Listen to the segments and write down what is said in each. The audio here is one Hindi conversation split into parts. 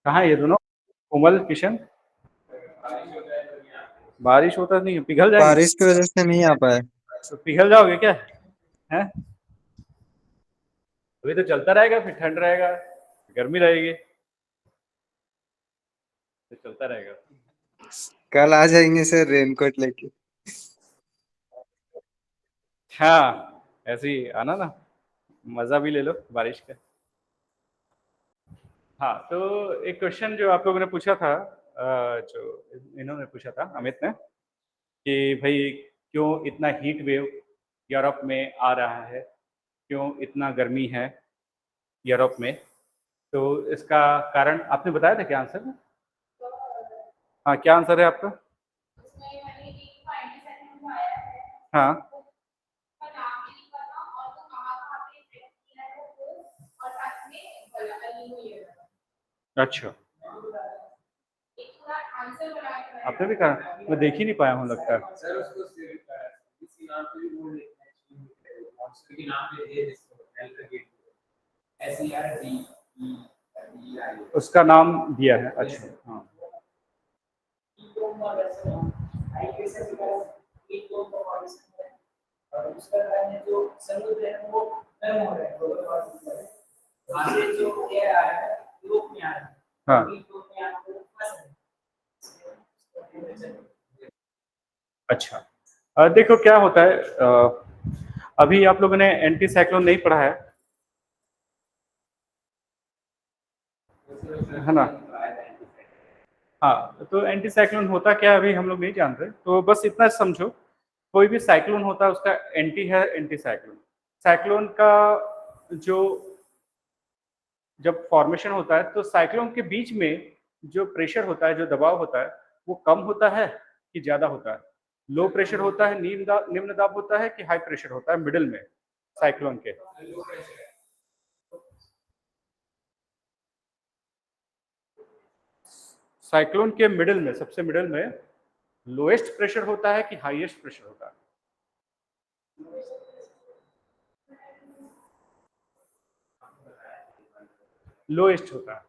कहाँ है ये दोनों? कोमल, किशन? बारिश होता नहीं है, पिघल जाएंगे? बारिश की वजह से नहीं आ पाए। तो पिघल जाओगे क्या? हैं? अभी तो चलता रहेगा, फिर ठंड रहेगा, गर्मी रहेगी, तो चलता रहेगा। कल आ जाएंगे सर रेनकोट लेके। हाँ, ऐसे ही आना ना, मजा भी ले लो बारिश का। हाँ, तो एक क्वेश्चन जो आप लोगों ने पूछा था, जो इन्होंने पूछा था, अमित ने, कि भाई क्यों इतना हीट वेव यूरोप में आ रहा है, क्यों इतना गर्मी है यूरोप में। तो इसका कारण आपने बताया था, क्या आंसर है? हाँ, क्या आंसर है आपका? हाँ। अच्छा, आपने भी कहा, मैं देख ही नहीं पाया हूँ लगता है। उसका नाम दिया है, अच्छा हाँ। हाँ, अच्छा। देखो क्या होता है, अभी आप लोगों ने एंटी साइक्लोन नहीं पढ़ा है ना? हाँ, तो एंटी साइक्लोन होता क्या है अभी हम लोग नहीं जानते, तो बस इतना समझो, कोई भी साइक्लोन होता है उसका एंटी है एंटी साइक्लोन। साइक्लोन का जो जब फॉर्मेशन होता है तो साइक्लोन के बीच में जो प्रेशर होता है, जो दबाव होता है, वो कम होता है कि ज्यादा होता है? लो प्रेशर होता है, निम्न दाब होता है, कि हाई प्रेशर होता है मिडिल में साइक्लोन के? साइक्लोन के मिडिल में, सबसे मिडिल में लोएस्ट प्रेशर होता है कि हाईएस्ट प्रेशर होता है? लोएस्ट होता है।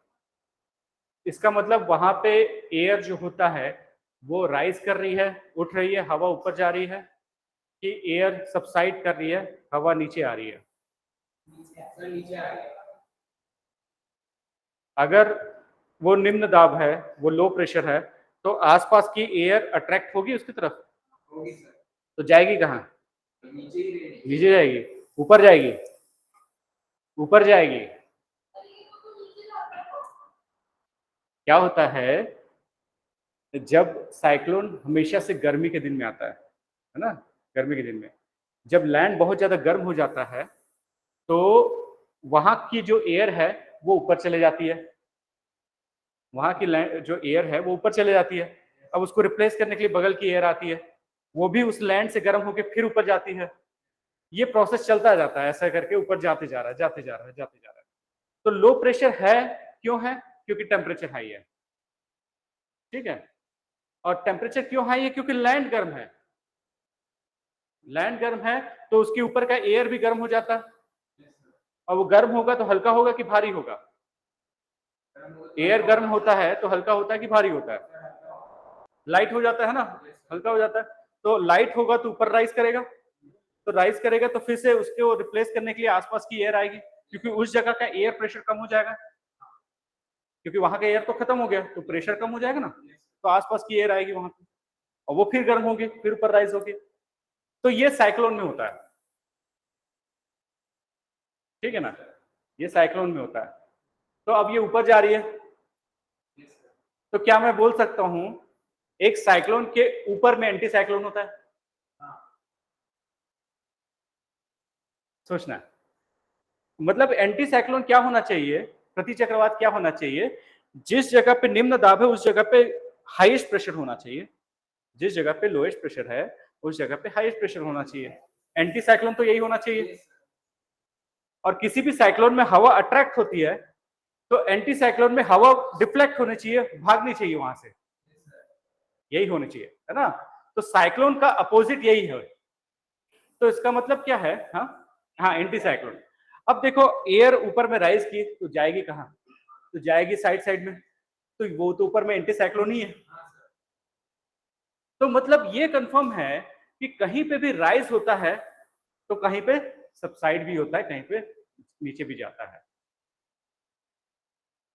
इसका मतलब वहां पे एयर जो होता है वो राइज कर रही है, उठ रही है, हवा ऊपर जा रही है, कि एयर सबसाइड कर रही है, हवा नीचे आ रही है? अगर वो निम्न दाब है, वो लो प्रेशर है, तो आसपास की एयर अट्रैक्ट होगी उसकी तरफ? तो जाएगी कहाँ? नीचे जाएगी? ऊपर जाएगी? ऊपर जाएगी? क्या होता है, जब साइक्लोन हमेशा से गर्मी के दिन में आता है ना? गर्मी के दिन में जब लैंड बहुत ज्यादा गर्म हो जाता है, तो वहां की जो एयर है वो ऊपर चले जाती है, वहां की जो एयर है वो ऊपर चले जाती है। अब उसको रिप्लेस करने के लिए बगल की एयर आती है, वो भी उस लैंड से गर्म होकर फिर ऊपर जाती है। ये प्रोसेस चलता जाता है, ऐसा करके ऊपर जाते जा रहा है, जाते जा रहा है, जाते जा रहा है। तो लो प्रेशर है, क्यों है? क्योंकि टेम्परेचर हाई है, ठीक है। और टेम्परेचर क्यों हाई है? क्योंकि लैंड गर्म है। लैंड गर्म है तो उसके ऊपर का एयर भी गर्म हो जाता है, और वो गर्म होगा तो हल्का होगा कि भारी होगा? एयर गर्म होता है तो हल्का होता है कि भारी होता है? लाइट हो जाता है ना, हल्का हो जाता है। तो लाइट होगा तो ऊपर राइज करेगा, तो राइज करेगा तो फिर से उसको रिप्लेस करने के लिए आसपास की एयर आएगी, क्योंकि उस जगह का एयर प्रेशर कम हो जाएगा, क्योंकि वहां का एयर तो खत्म हो गया, तो प्रेशर कम हो जाएगा ना, तो आसपास की एयर आएगी वहां पे, और वो फिर गर्म होगी, फिर ऊपर राइज होगी। तो ये साइक्लोन में होता है, ठीक है ना? ये साइक्लोन में होता है। तो अब ये ऊपर जा रही है, तो क्या मैं बोल सकता हूं एक साइक्लोन के ऊपर में एंटी साइक्लोन होता है? सोचना, मतलब एंटी साइक्लोन क्या होना चाहिए, प्रति चक्रवात क्या होना चाहिए? जिस जगह पे निम्न दाब है उस जगह पे हाईएस्ट प्रेशर होना चाहिए, जिस जगह पे लोएस्ट प्रेशर है उस जगह पे हाईएस्ट प्रेशर होना चाहिए। एंटी साइक्लोन तो यही होना चाहिए। और किसी भी साइक्लोन में हवा अट्रैक्ट होती है, तो एंटी साइक्लोन में हवा डिफ्लेक्ट होनी चाहिए, भागनी चाहिए वहां से, यही होनी चाहिए, है ना? तो साइक्लोन का अपोजिट यही है। तो इसका मतलब क्या है? हाँ, हाँ, एंटी साइक्लोन। अब देखो, एयर ऊपर में राइज की तो जाएगी कहाँ? तो जाएगी साइड साइड में, तो वो तो ऊपर में एंटी साइक्लोन ही है। तो मतलब ये कंफर्म है कि कहीं पे भी राइज होता है तो कहीं पे सबसाइड भी होता है, कहीं पे नीचे भी जाता है।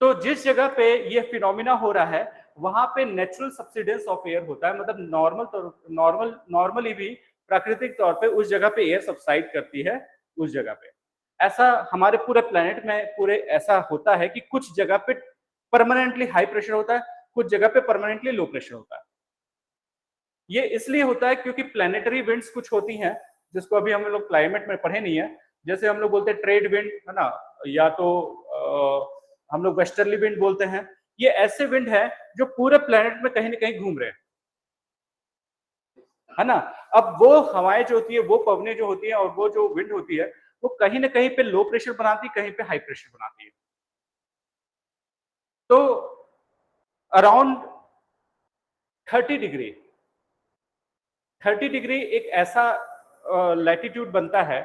तो जिस जगह पे ये फिनोमिना हो रहा है वहां पे नेचुरल सब्सिडेंस ऑफ एयर होता है, मतलब नॉर्मली भी प्राकृतिक तौर पे उस जगह पे एयर सबसाइड करती है उस जगह पे। ऐसा हमारे पूरे प्लेनेट में पूरे ऐसा होता है कि कुछ जगह पे परमानेंटली हाई प्रेशर होता है, कुछ जगह पे परमानेंटली लो प्रेशर होता है। ये इसलिए होता है क्योंकि प्लैनेटरी विंड्स कुछ होती हैं जिसको अभी हम लोग क्लाइमेट में पढ़े नहीं है। जैसे हम लोग बोलते हैं ट्रेड विंड, है ना, या तो हम लोग वेस्टर्ली विंड बोलते हैं। ये ऐसे विंड है जो पूरे प्लेनेट में कहीं ना कहीं घूम रहे हैं, है ना। अब वो हवाएं जो होती है, वो पवनें जो होती है और वो जो विंड होती है, वो कहीं ना कहीं पे लो प्रेशर बनाती है, कहीं पे हाई प्रेशर बनाती है। तो अराउंड 30 डिग्री 30 डिग्री एक ऐसा लैटिट्यूड बनता है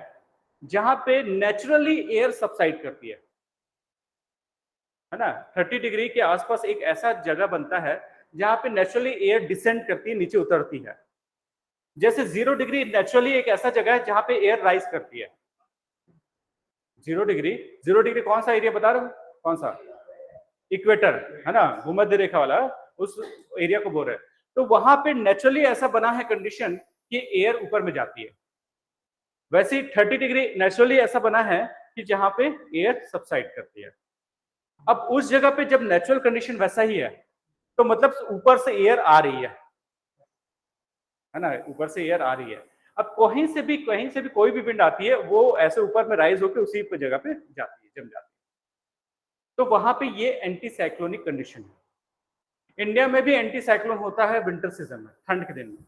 जहां पे नेचुरली एयर सबसाइड करती है ना। 30 डिग्री के आसपास एक ऐसा जगह बनता है जहां पे नेचुरली एयर डिसेंड करती है, नीचे उतरती है। जैसे 0 डिग्री नेचुरली एक ऐसा जगह है जहां पे एयर राइज करती है। 0 डिग्री, 0 डिग्री कौन सा एरिया बता रहे हो, कौन सा? इक्वेटर, है ना, भूमध्य रेखा वाला, उस एरिया को बोल रहे हैं। तो वहां पे नेचुरली ऐसा बना है कंडीशन कि एयर ऊपर में जाती है। वैसे ही 30 डिग्री नेचुरली ऐसा बना है कि जहां पे एयर सबसाइड करती है। अब उस जगह पे जब नेचुरल कंडीशन वैसा ही है तो मतलब ऊपर से एयर आ रही है ना, ऊपर से एयर आ रही है। अब कहीं से भी कोई भी विंड आती है, वो ऐसे ऊपर में राइज होकर उसी जगह पे जाती है, जम जाती है। तो वहां पे ये एंटी साइक्लोनिक कंडीशन है। इंडिया में भी एंटी साइक्लोन होता है विंटर सीजन में, ठंड के दिन में।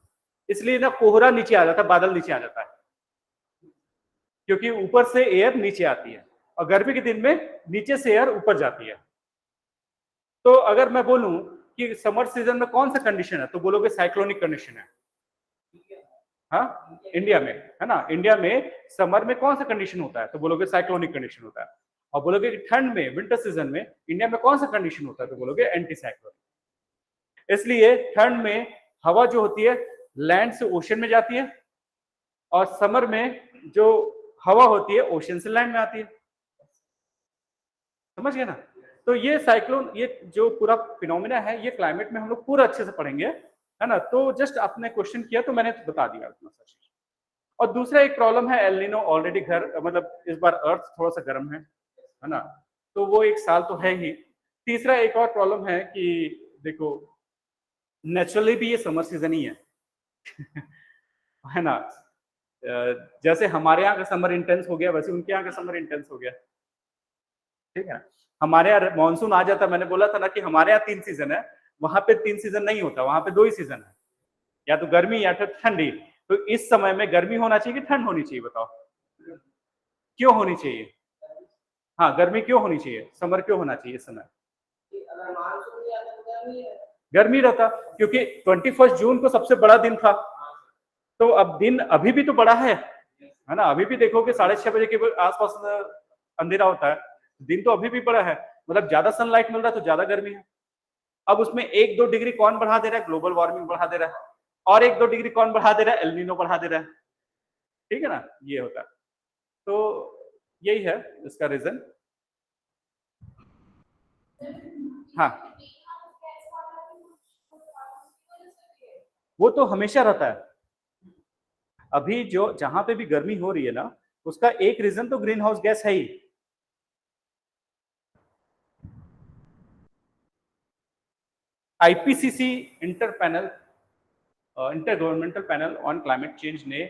इसलिए ना कोहरा नीचे आ जाता है, बादल नीचे आ जाता है, क्योंकि ऊपर से एयर नीचे आती है और गर्मी के दिन में नीचे से एयर ऊपर जाती है। तो अगर मैं बोलूं कि समर सीजन में कौन सा कंडीशन है तो बोलोगे साइक्लोनिक कंडीशन है। हाँ, इंडिया में, है ना, इंडिया में समर में कौन सा कंडीशन होता है तो बोलोगे साइक्लोनिक कंडीशन होता है। और बोलोगे कि ठंड में, विंटर सीजन में इंडिया में कौन सा कंडीशन होता है तो बोलोगे एंटी साइक्लोनिक। इसलिए ठंड में हवा जो होती है लैंड से ओशन में जाती है और समर में जो हवा होती है ओशन से लैंड में आती है। समझ गए ना। तो ये साइक्लोन, ये जो पूरा फिनोमिना है, ये क्लाइमेट में हम लोग पूरा अच्छे से पढ़ेंगे, है ना। तो जस्ट आपने क्वेश्चन किया तो मैंने बता दिया इतना सा चीज। और दूसरा एक प्रॉब्लम है एल नीनो, ऑलरेडी घर मतलब इस बार अर्थ थोड़ा सा गर्म है ना, तो वो एक साल तो है ही। तीसरा एक और प्रॉब्लम है कि देखो नेचुरली भी ये समर सीजन ही है है ना। जैसे हमारे यहाँ का समर इंटेंस हो गया वैसे उनके यहाँ का समर इंटेंस हो गया, ठीक है। हमारे यहाँ मानसून आ जाता, मैंने बोला था ना कि हमारे यहाँ 3 सीजन है, वहां पे 3 सीजन नहीं होता, वहां पे 2 ही सीजन है, या तो गर्मी या फिर ठंडी। तो इस समय में गर्मी होना चाहिए कि ठंड होनी चाहिए बताओ, क्यों होनी चाहिए? हाँ, गर्मी क्यों होनी चाहिए, समर क्यों होना चाहिए इस समय? गर्मी रहता, क्योंकि 21 जून को सबसे बड़ा दिन था। तो अब दिन अभी भी तो बड़ा है ना, अभी भी देखोगे 6:30 बजे के आसपास अंधेरा होता है, दिन तो अभी भी बड़ा है, मतलब ज्यादा सनलाइट मिल रहा है तो ज्यादा गर्मी है। अब उसमें 1-2 डिग्री कौन बढ़ा दे रहा है? ग्लोबल वार्मिंग बढ़ा दे रहा है। और 1-2 डिग्री कौन बढ़ा दे रहा है? एल नीनो बढ़ा दे रहा है, ठीक है ना, ये होता है। तो यही है इसका रीजन। हाँ, वो तो हमेशा रहता है। अभी जो जहां पे भी गर्मी हो रही है ना, उसका एक रीजन तो ग्रीन हाउस गैस है ही। IPCC inter panel, intergovernmental panel on climate change ने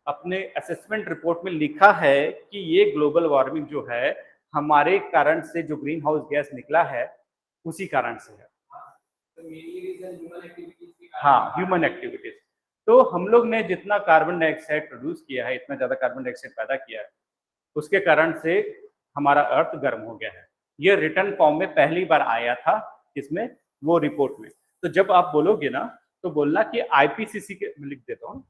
अपने असेसमेंट रिपोर्ट में लिखा है कि ये ग्लोबल वार्मिंग जो है हमारे कारण से, जो ग्रीन हाउस गैस निकला है उसी कारण से है। हाँ, ह्यूमन एक्टिविटीज। तो हम लोग ने जितना कार्बन डाइऑक्साइड प्रोड्यूस किया है, इतना ज्यादा कार्बन डाइऑक्साइड पैदा किया है, उसके कारण से हमारा अर्थ गर्म हो गया है। ये रिटर्न फॉर्म में पहली बार आया था, इसमें, वो रिपोर्ट में। तो जब आप बोलोगे ना तो बोलना कि आईपीसीसी के, लिख देता हूँ,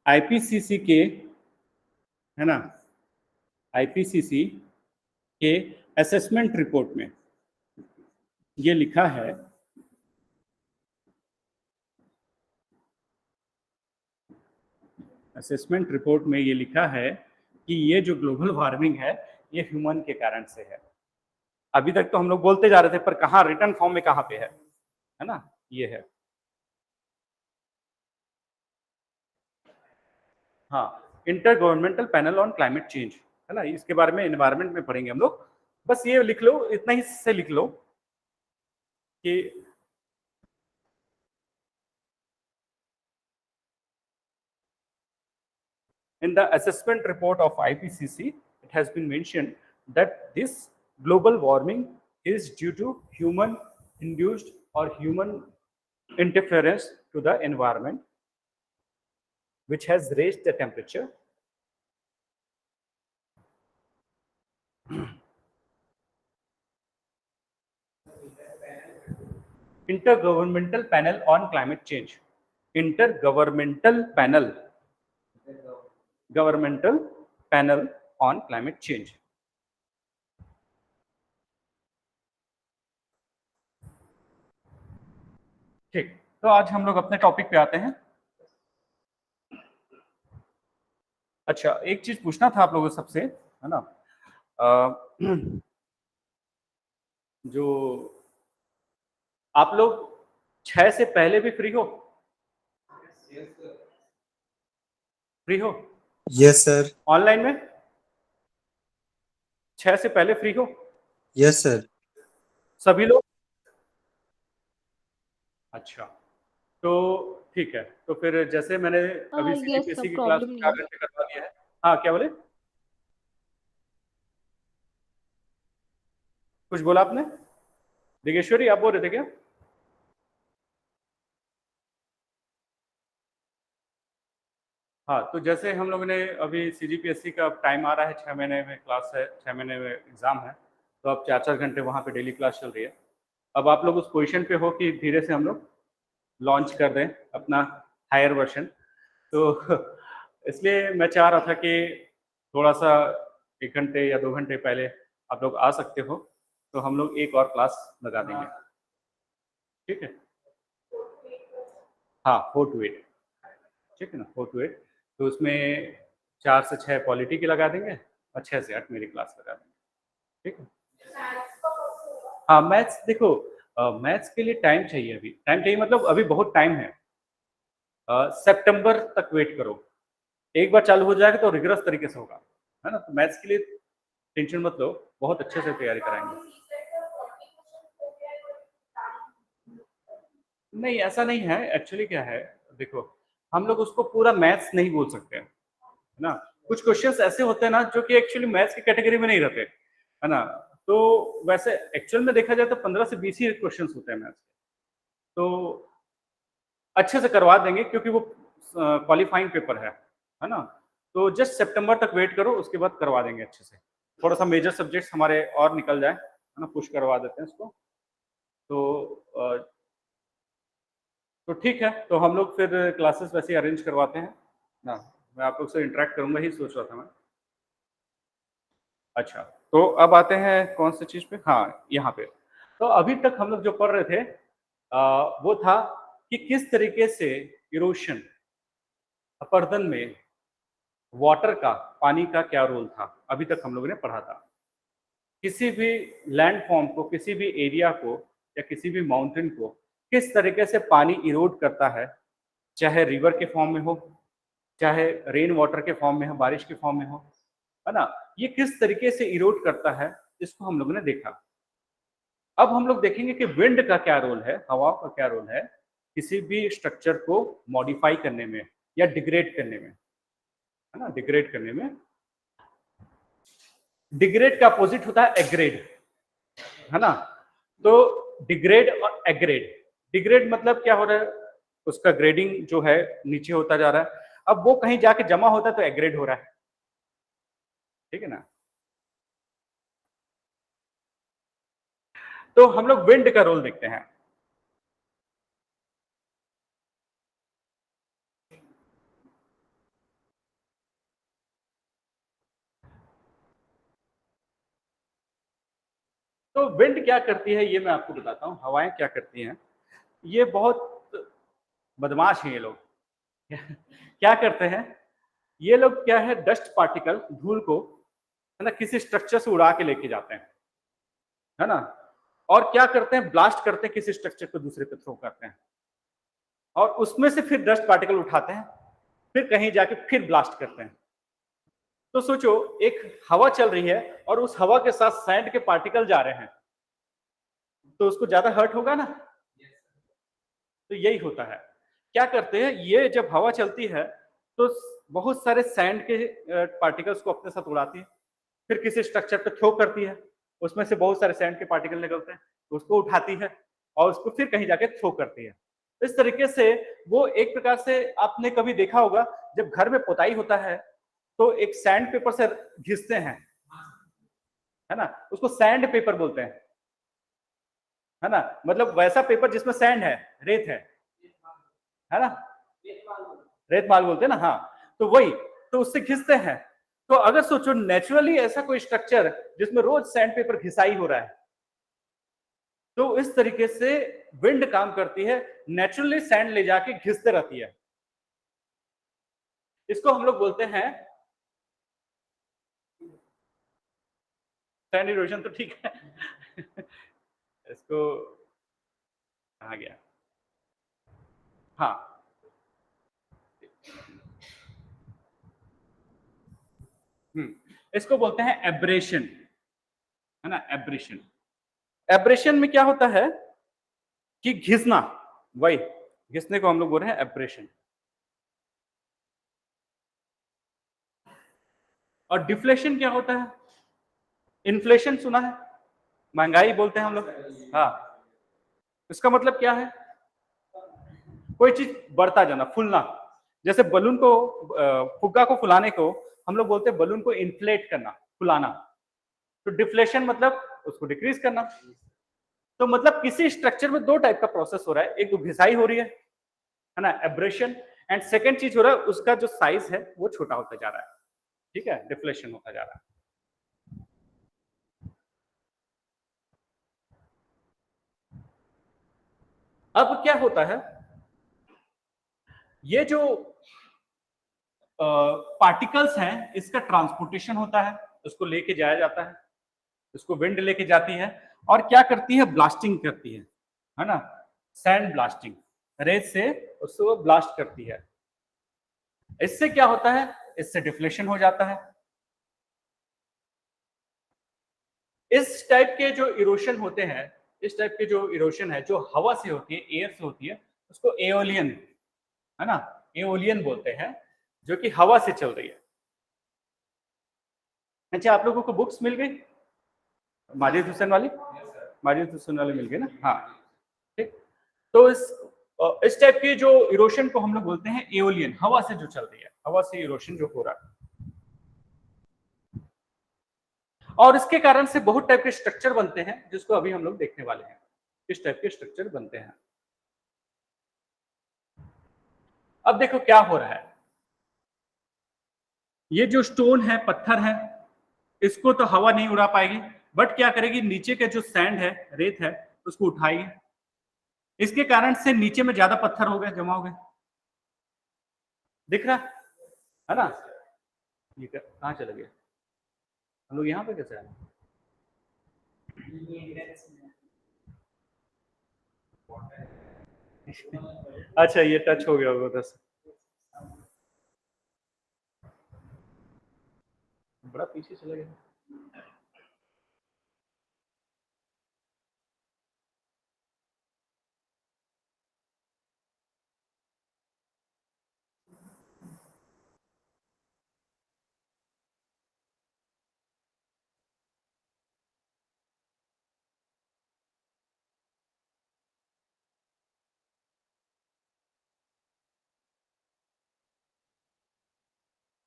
आईपीसीसी के, है ना, आईपीसीसी के असेसमेंट रिपोर्ट में ये लिखा है, असेसमेंट रिपोर्ट में ये लिखा है कि ये जो ग्लोबल वार्मिंग है ये ह्यूमन के कारण से है। अभी तक तो हम लोग बोलते जा रहे थे, पर कहाँ रिटर्न फॉर्म में कहाँ पे है ना, ये है। हाँ, inter governmental panel on climate change, है ना, इसके बारे में एनवायरमेंट में पढ़ेंगे हम लोग। बस ये लिख लो, इतना ही से लिख लो कि in the assessment report of IPCC, it has been mentioned that this global warming is due to human induced or human interference to the environment, which has raised the temperature. Intergovernmental panel on climate change. Intergovernmental panel. Governmental panel on climate change. ठीक, तो आज हम लोग अपने टॉपिक पे आते हैं। अच्छा, एक चीज पूछना था आप लोगों सबसे, है ना, जो आप लोग 6 से पहले भी फ्री हो? फ्री हो? Yes sir. ऑनलाइन में 6 से पहले फ्री हो? Yes sir. सभी लोग? अच्छा, तो ठीक है, तो फिर जैसे मैंने अभी यस सर, सीजीपीएससी की क्लास प्रॉब्लम नहीं 4 है। घंटे करवा दिया है। हाँ, क्या बोले? कुछ बोला आपने? दिगेश्वरी, आप बोल रहे थे क्या? हाँ, तो जैसे हम लोगों ने अभी सीजीपीएससी का टाइम आ रहा है, 6 महीने में क्लास है, 6 महीने में एग्जाम है, तो अब 4-4 घंटे वहाँ पे डेली क्लास चल रही है। अब आप लोग उस पोजीशन पे हो कि धीरे से हम लोग लॉन्च कर दें अपना हायर वर्जन, तो इसलिए मैं चाह रहा था कि थोड़ा सा 1 घंटे या 2 घंटे पहले आप लोग आ सकते हो, तो हम लोग एक और क्लास लगा देंगे, ठीक है? हाँ, 4 to 8, ठीक है ना, 4 to 8। तो उसमें 4 से 6 पॉलिटी की लगा देंगे और 6 से 8 मेरी क्लास लगा देंगे, ठीक है? हाँ, मैथ्स देखो, मैथ्स के लिए टाइम चाहिए, अभी टाइम चाहिए, मतलब अभी बहुत टाइम है। सितंबर तक वेट करो, एक बार चालू हो जाएगा तो रिगरस तरीके से होगा, है ना। तो मैथ्स के लिए टेंशन मत लो, बहुत अच्छे से तैयारी कराएंगे। नहीं, ऐसा नहीं है, एक्चुअली क्या है, देखो, हम लोग उसको पूरा मैथ्स नहीं बोल सकते, है ना। कुछ क्वेश्चंस ऐसे होते हैं ना जो कि एक्चुअली मैथ्स की कैटेगरी में नहीं रहते, है ना। तो वैसे एक्चुअल में देखा जाए तो 15 से 20 ही क्वेश्चंस होते हैं मैथ्स के, तो अच्छे से करवा देंगे क्योंकि वो क्वालिफाइंग पेपर है ना। तो जस्ट सितंबर तक वेट करो, उसके बाद करवा देंगे अच्छे से। थोड़ा सा मेजर सब्जेक्ट्स हमारे और निकल जाए, है ना, पुश करवा देते हैं इसको। तो ठीक है, तो हम लोग फिर क्लासेस वैसे अरेंज करवाते हैं ना। मैं आप लोग से इंटरेक्ट करूंगा ही सोच रहा था मैं। अच्छा, तो अब आते हैं कौन सी चीज पे, हाँ, यहाँ पे। तो अभी तक हम लोग जो पढ़ रहे थे वो था कि किस तरीके से इरोशन, अपर्दन में वाटर का, पानी का क्या रोल था, अभी तक हम लोगों ने पढ़ा था। किसी भी लैंडफॉर्म को, किसी भी एरिया को या किसी भी माउंटेन को किस तरीके से पानी इरोड करता है, चाहे रिवर के फॉर्म में हो, चाहे रेन वाटर के फॉर्म में हो, बारिश के फॉर्म में हो, है ना। ये किस तरीके से इरोड करता है, इसको हम लोगों ने देखा। अब हम लोग देखेंगे कि विंड का क्या रोल है, हवा का क्या रोल है किसी भी स्ट्रक्चर को मॉडिफाई करने में या डिग्रेड करने में, है ना, डिग्रेड करने में। डिग्रेड का अपोजिट होता है एग्रेड, है ना। तो डिग्रेड और एग्रेड, डिग्रेड मतलब क्या हो रहा है, उसका ग्रेडिंग जो है नीचे होता जा रहा है, अब वो कहीं जाके जमा होता है तो एग्रेड हो रहा है, ठीक है ना। तो हम लोग विंड का रोल देखते हैं। तो विंड क्या करती है ये मैं आपको बताता हूँ, हवाएं क्या करती हैं। ये बहुत बदमाश हैं ये लोग। क्या करते हैं ये लोग, क्या है, डस्ट पार्टिकल, धूल को, है ना, किसी स्ट्रक्चर से उड़ा के लेके जाते हैं, है ना, और क्या करते हैं, ब्लास्ट करते हैं, किसी स्ट्रक्चर को दूसरे पे थ्रो करते हैं, और उसमें से फिर डस्ट पार्टिकल उठाते हैं, फिर कहीं जाके फिर ब्लास्ट करते हैं। तो सोचो, एक हवा चल रही है और उस हवा के साथ सैंड के पार्टिकल जा रहे हैं, तो उसको ज्यादा हर्ट होगा ना। तो यही होता है। क्या करते हैं ये, जब हवा चलती है तो बहुत सारे सैंड के पार्टिकल्स को अपने साथ उड़ाती है, फिर किसी स्ट्रक्चर पे थ्रो करती है, उसमें से बहुत सारे सैंड के पार्टिकल निकलते हैं, उसको उठाती है और उसको फिर कहीं जाके थ्रो करती है। इस तरीके से वो एक प्रकार से, आपने कभी देखा होगा जब घर में पुताई होता है तो एक सैंड पेपर से घिसते हैं, है ना, उसको सैंड पेपर बोलते हैं, है ना, मतलब वैसा पेपर जिसमें सैंड है, रेत है ना, रेत माल बोलते हैं ना, हाँ। तो वही, तो उससे घिसते हैं। तो अगर सोचो नेचुरली ऐसा कोई स्ट्रक्चर जिसमें रोज सैंड पेपर घिसाई हो रहा है, तो इस तरीके से विंड काम करती है, नेचुरली सैंड ले जाके घिसते रहती है। इसको हम लोग बोलते हैं सैंड इरोजन, तो ठीक है। इसको कहा गया, हाँ, इसको बोलते हैं एब्रेशन, है ना, एब्रेशन। एब्रेशन में क्या होता है कि घिसना, वही घिसने को हम लोग बोल रहे हैं एब्रेशन। और डिफ्लेशन क्या होता है? इन्फ्लेशन सुना है, महंगाई बोलते हैं हम लोग, हाँ। इसका मतलब क्या है? कोई चीज बढ़ता जाना, फूलना। जैसे बलून को, फुग्गा को फुलाने को हम लोग बोलते हैं बलून को इन्फ्लेट करना, फुलाना। तो डिफ्लेशन मतलब उसको डिक्रीज करना। तो मतलब किसी स्ट्रक्चर में दो टाइप का प्रोसेस हो रहा है, एक तो घिसाई हो रही है ना, एब्रेशन, एंड सेकेंड चीज हो रहा है उसका जो साइज है वो छोटा होता जा रहा है, ठीक है, डिफ्लेशन होता जा रहा है। अब क्या होता है, ये जो पार्टिकल्स हैं इसका ट्रांसपोर्टेशन होता है, उसको लेके जाया जाता है, उसको विंड लेके जाती है और क्या करती है, ब्लास्टिंग करती है ना, सैंड ब्लास्टिंग, रेत से उसको ब्लास्ट करती है। इससे क्या होता है, इससे डिफ्लेशन हो जाता है। इस टाइप के जो इरोशन होते हैं, इस टाइप के जो इरोशन है जो हवा से होती है, एयर से होती है, उसको एओलियन, है ना, एओलियन बोलते हैं, जो कि हवा से चल रही है। अच्छा, आप लोगों को बुक्स मिल गई माजिद हुसैन वाली? माजिद हुसैन वाली मिल गई ना, हाँ, ठीक। तो इस टाइप के जो इरोशन को हम लोग बोलते हैं एओलियन, हवा से जो चल रही है, हवा से इरोशन जो हो रहा है। और इसके कारण से बहुत टाइप के स्ट्रक्चर बनते हैं जिसको अभी हम लोग देखने वाले हैं, इस टाइप के स्ट्रक्चर बनते हैं। अब देखो क्या हो रहा है, ये जो स्टोन है, पत्थर है, इसको तो हवा नहीं उड़ा पाएगी, बट क्या करेगी, नीचे के जो सैंड है, रेत है, उसको उठाएगी। इसके कारण से नीचे में ज्यादा पत्थर हो गए, जमा हो गए, दिख रहा है ना। ये कहाँ चले गए हम लोग, यहाँ पे कैसे आए? अच्छा, ये टच हो गया होगा उधर से, बड़ा पीछे चले गए।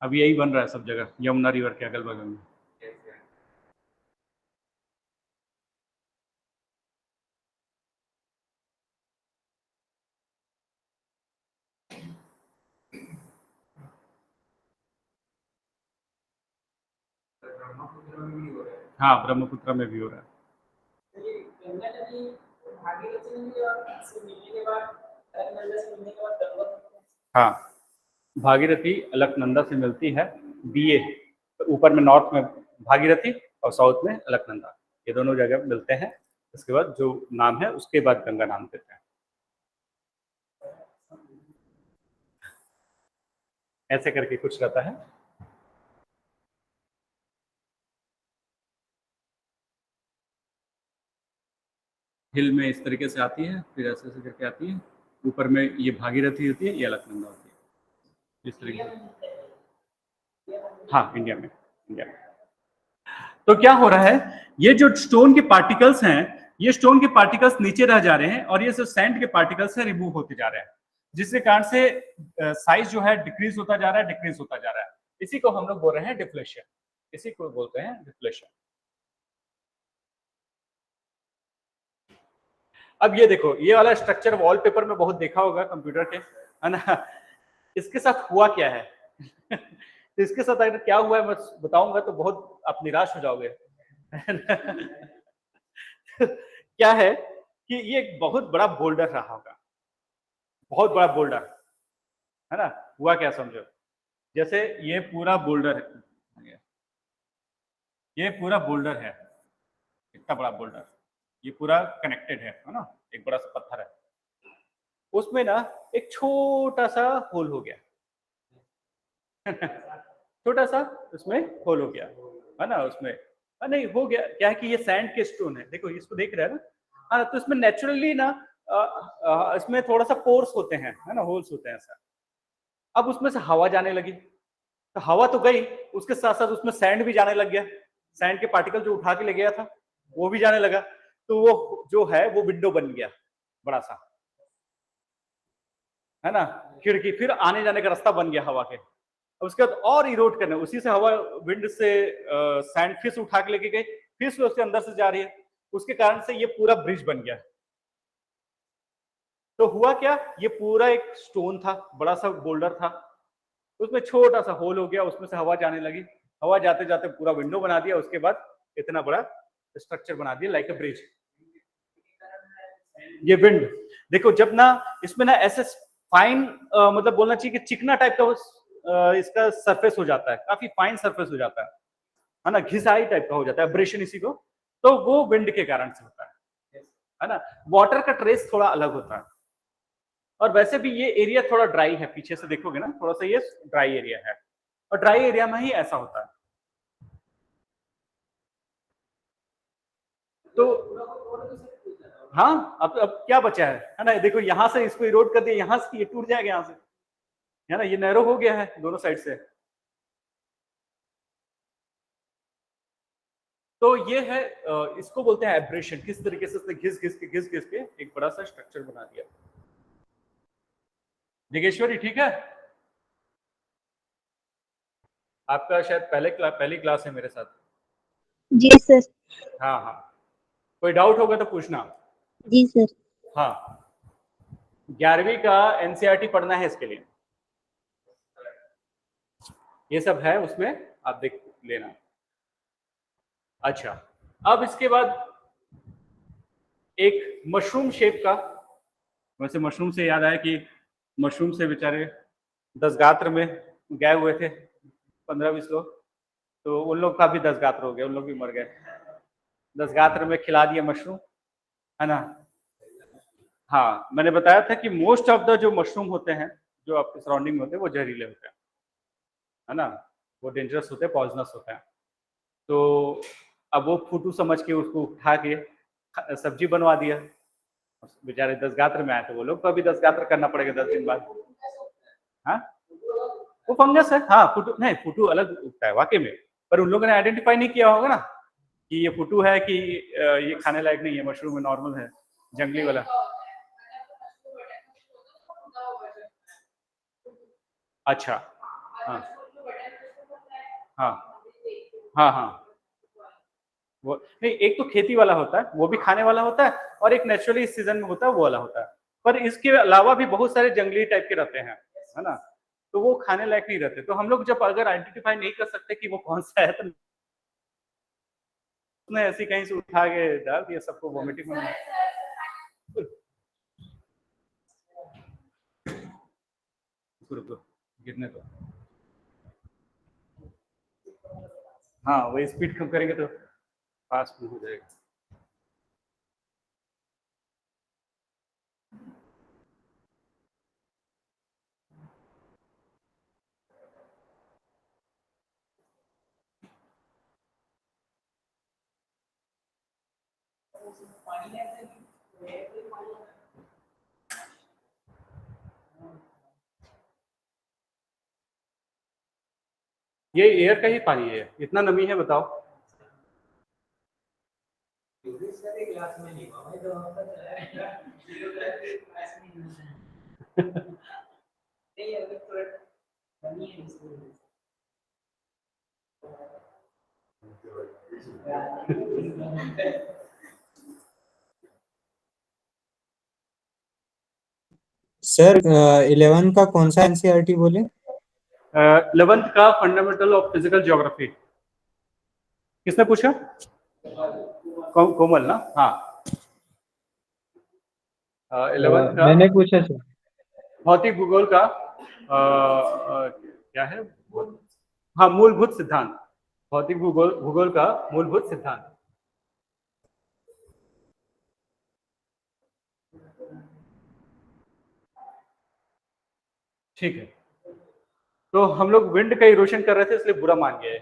अब यही बन रहा है सब जगह, यमुना रिवर के अगल बगल में। हाँ, ब्रह्मपुत्र में भी हो रहा है। गंगा नदी भागीरथी नदी और से मिलने के बाद अलकनंदा से मिलने के बाद गंगा। हाँ, भागीरथी अलकनंदा से मिलती है, बीए ऊपर में नॉर्थ में भागीरथी और साउथ में अलकनंदा, ये दोनों जगह मिलते हैं। उसके बाद जो नाम है उसके बाद गंगा नाम देते हैं। ऐसे करके कुछ रहता है। हिल में इस तरीके से आती है, फिर ऐसे ऐसे करके आती है, ऊपर में ये भागीरथी होती है, ये अलकनंदा होती है, इस तरीके से। हाँ, इंडिया में। तो क्या हो रहा है, ये जो स्टोन के पार्टिकल्स हैं, ये स्टोन के पार्टिकल्स नीचे रह जा रहे हैं और ये जो सैंड के पार्टिकल्स हैं रिमूव होते जा रहे हैं, जिसके कारण से साइज जो है डिक्रीज होता जा रहा है। इसी को हम लोग बोल रहे हैं डिफ्लेशन, इसी को बोलते हैं डिफ्लेशन। अब ये देखो, ये वाला स्ट्रक्चर वॉलपेपर में बहुत देखा होगा कंप्यूटर के, है ना। इसके साथ हुआ क्या है तो इसके साथ अगर क्या हुआ है मैं बताऊंगा तो बहुत आप निराश हो जाओगे क्या है कि ये एक बहुत बड़ा बोल्डर रहा होगा, बहुत बड़ा बोल्डर, है ना। हुआ क्या समझो, जैसे ये पूरा बोल्डर है, ये पूरा बोल्डर है, इतना बड़ा बोल्डर, ये पूरा कनेक्टेड है ना, एक बड़ा सा पत्थर है, उसमें ना एक छोटा सा होल हो गया छोटा सा उसमें होल हो गया, है ना, उसमें नहीं हो गया क्या है कि ये सैंड के स्टोन है, देखो इसको देख रहे हैं ना, हाँ, तो इसमें नेचुरली ना इसमें थोड़ा सा पोर्स होते हैं, है ना, होल्स होते हैं ऐसा। अब उसमें से हवा जाने लगी, तो हवा तो गई, उसके साथ साथ उसमें सैंड भी जाने लग गया, सैंड के पार्टिकल जो उठा के ले गया था वो भी जाने लगा, तो वो जो है वो विंडो बन गया बड़ा सा, है ना, खिड़की, फिर आने जाने का रास्ता बन गया हवा के। उसके बाद और इरोड करने, उसी से हवा विंड से सैंड फिर से उठा के लेके गई, फिर से उसके अंदर से जा रही है, उसके कारण से ये पूरा ब्रिज बन गया। तो हुआ क्या, ये पूरा एक स्टोन था, बड़ा सा बोल्डर था, उसमें छोटा सा होल हो गया, उसमें से हवा जाने लगी, हवा जाते जाते पूरा विंडो बना दिया, उसके बाद इतना बड़ा स्ट्रक्चर बना दिया लाइक अ ब्रिज। ये विंड देखो, जब ना इसमें ना ऐसे फाइन मतलब बोलना चाहिए कि चिकना टाइप का इसका सरफेस हो जाता है, काफी फाइन सरफेस हो जाता है ना, घिसाई टाइप का हो जाता है, एब्रेशन इसी को, तो वो विंड के कारण से होता है ना। वाटर का ट्रेस थोड़ा अलग होता है, और वैसे भी ये एरिया थोड़ा ड्राई है, पीछे से देखोगे ना थोड़ा सा ये ड्राई एरिया है, और ड्राई एरिया में ही ऐसा होता है। तो हाँ, अब क्या बचा है ना, देखो यहाँ से इसको इरोड कर दिया, यहाँ से ये टूट जाएगा, यहाँ से, है ना, ये नैरो हो गया है दोनों साइड से। तो ये है इसको बोलते हैं एब्रेशन, किस तरीके से उसने घिस घिस के एक बड़ा सा स्ट्रक्चर बना दिया। दिगेश्वरी ठीक है, आपका शायद पहली क्लास है मेरे साथ। जी सर। हाँ हाँ, कोई डाउट होगा तो पूछना। जी सर। हाँ, 11वीं का एनसीईआरटी पढ़ना है इसके लिए, ये सब है उसमें, आप देख लेना। अच्छा, अब इसके बाद एक मशरूम शेप का, वैसे मशरूम से याद आया कि मशरूम से बेचारे 10 गात्र में गए हुए थे 15-20 लोग, तो उन लोग का भी 10 गात्र हो गया, उन लोग भी मर गए, 10 गात्र में खिला दिया मशरूम, है ना। हाँ, मैंने बताया था कि मोस्ट ऑफ द जो मशरूम होते हैं जो आपके सराउंडिंग में होते हैं वो जहरीले होते हैं, है ना, वो डेंजरस होते हैं, पॉइजनस होते हैं। तो अब वो फुटू समझ के उसको उठा के सब्जी बनवा दिया, बेचारे 10 गात्र में आए थे, वो लोग को अभी 10 गात्र करना पड़ेगा 10 दिन बाद। हाँ, वो फंगस है, हाँ, फुटू नहीं, फुटू अलग उगता है वाकई में, पर उन लोगों ने आइडेंटिफाई नहीं किया होगा ना कि ये फुटू है कि ये खाने लायक नहीं है, मशरूम है, नॉर्मल है, जंगली वाला। अच्छा, हाँ हाँ हाँ हाँ, वो नहीं, एक तो खेती वाला होता है, वो भी खाने वाला होता है, और एक नेचुरली इस सीजन में होता है वो वाला होता है, पर इसके अलावा भी बहुत सारे जंगली टाइप के रहते हैं, है ना, तो वो खाने लायक नहीं रहते। तो हम लोग जब अगर आइडेंटिफाई नहीं कर सकते कि वो कौन सा है, तो उसने ऐसी कहीं से उठा के डाल दिया, सबको वॉमिटिंग होने रुको, गिरने दो। हाँ, वही स्पीड कम करेंगे तो फास्ट में हो जाएगा। ये एयर का ही पानी है, इतना नमी है बताओ। क्लास में नहीं हुआ भाई, तो नहीं अगर थोड़ा बनी है इसमें। सर 11 का कौन सा एनसीईआरटी बोले? 11th का फंडामेंटल ऑफ फिजिकल ज्योग्राफी। किसने पूछा? कोमल ना? हाँ, 11th का मैंने पूछा सर। भौतिक भूगोल का क्या है? हाँ, मूलभूत सिद्धांत। भौतिक भूगोल का मूलभूत सिद्धांत। ठीक है, तो हम लोग विंड का इरोशन कर रहे थे इसलिए बुरा मान गए।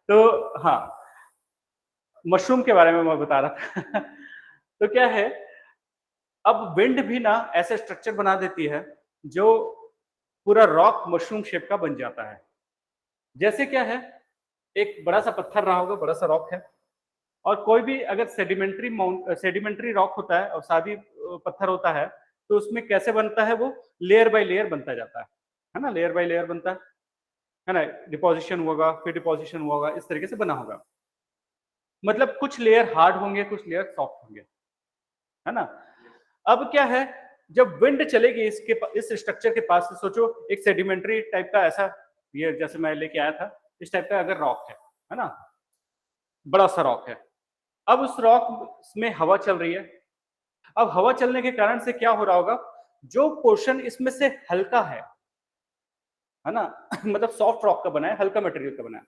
तो हाँ, मशरूम के बारे में मैं बता रहा था। तो क्या है, अब विंड भी ना ऐसे स्ट्रक्चर बना देती है जो पूरा रॉक मशरूम शेप का बन जाता है। जैसे क्या है, एक बड़ा सा पत्थर रहा होगा, बड़ा सा रॉक है, और कोई भी अगर सेडिमेंट्री रॉक होता है और शादी पत्थर होता है, तो उसमें कैसे बनता है, वो लेयर बाय लेयर बनता जाता है ना, लेयर बाय लेयर बनता है ना, डिपोजिशन होगा, फिर डिपोजिशन होगा, इस तरीके से बना होगा। मतलब कुछ लेयर हार्ड होंगे, कुछ लेयर सॉफ्ट होंगे, है ना। अब क्या है, जब विंड चलेगी इस स्ट्रक्चर के पास से, सोचो एक सेडिमेंट्री टाइप का ऐसा, ये जैसे मैं लेके आया था, इस टाइप का अगर रॉक है ना, बड़ा सा रॉक है। अब उस रॉक में हवा चल रही है। अब हवा चलने के कारण से क्या हो रहा होगा, जो पोर्शन इसमें से हल्का है ना, मतलब सॉफ्ट रॉक का बना है, हल्का मटेरियल का बना है,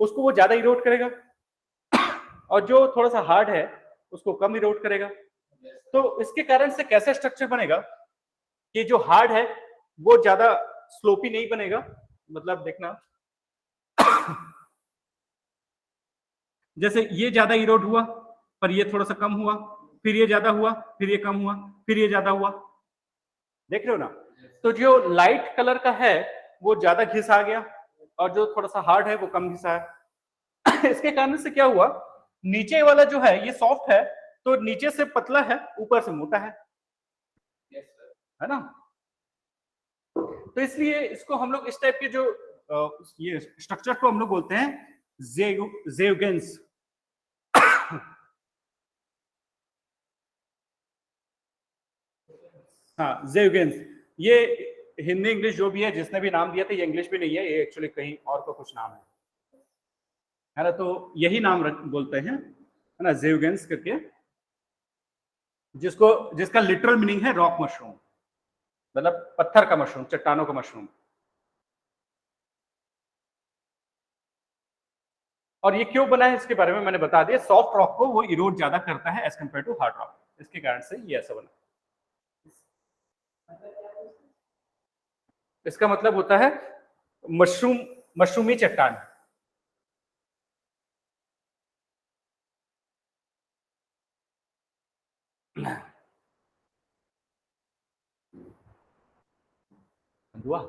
उसको वो ज्यादा इरोड करेगा, और जो थोड़ा सा हार्ड है उसको कम इरोड करेगा। तो इसके कारण से कैसा स्ट्रक्चर बनेगा कि जो हार्ड है वो ज्यादा स्लोपी नहीं बनेगा, मतलब देखना, जैसे ये ज्यादा इरोड हुआ, पर ये थोड़ा सा कम हुआ, फिर ये ज्यादा हुआ, फिर ये कम हुआ, फिर ये ज्यादा हुआ, देख रहे हो ना। तो जो लाइट कलर का है वो ज्यादा घिस आ गया, और जो थोड़ा सा हार्ड है वो कम घिसा है। इसके कारण से क्या हुआ, नीचे वाला जो है ये सॉफ्ट है, तो नीचे से पतला है, ऊपर से मोटा है ना। तो इसलिए इसको हम लोग इस टाइप के जो ये स्ट्रक्चर को हम लोग बोलते हैं ज़ेउगेंस। हाँ, ज़ेउगेंस। ये हिंदी इंग्लिश जो भी है, जिसने भी नाम दिया था, ये इंग्लिश भी नहीं है, ये एक्चुअली कहीं और का कुछ नाम है ना। तो यही नाम बोलते हैं, है ना, ज़ेउगेंस करके, जिसका लिटरल मीनिंग है रॉक मशरूम, मतलब पत्थर का मशरूम, चट्टानों का मशरूम। और ये क्यों बना है इसके बारे में मैंने बता दिया, सॉफ्ट रॉक को वो इरोड ज्यादा करता है as compare to hard rock, इसके कारण से ये ऐसा बना। इसका मतलब होता है मशरूमी चट्टान। दुआ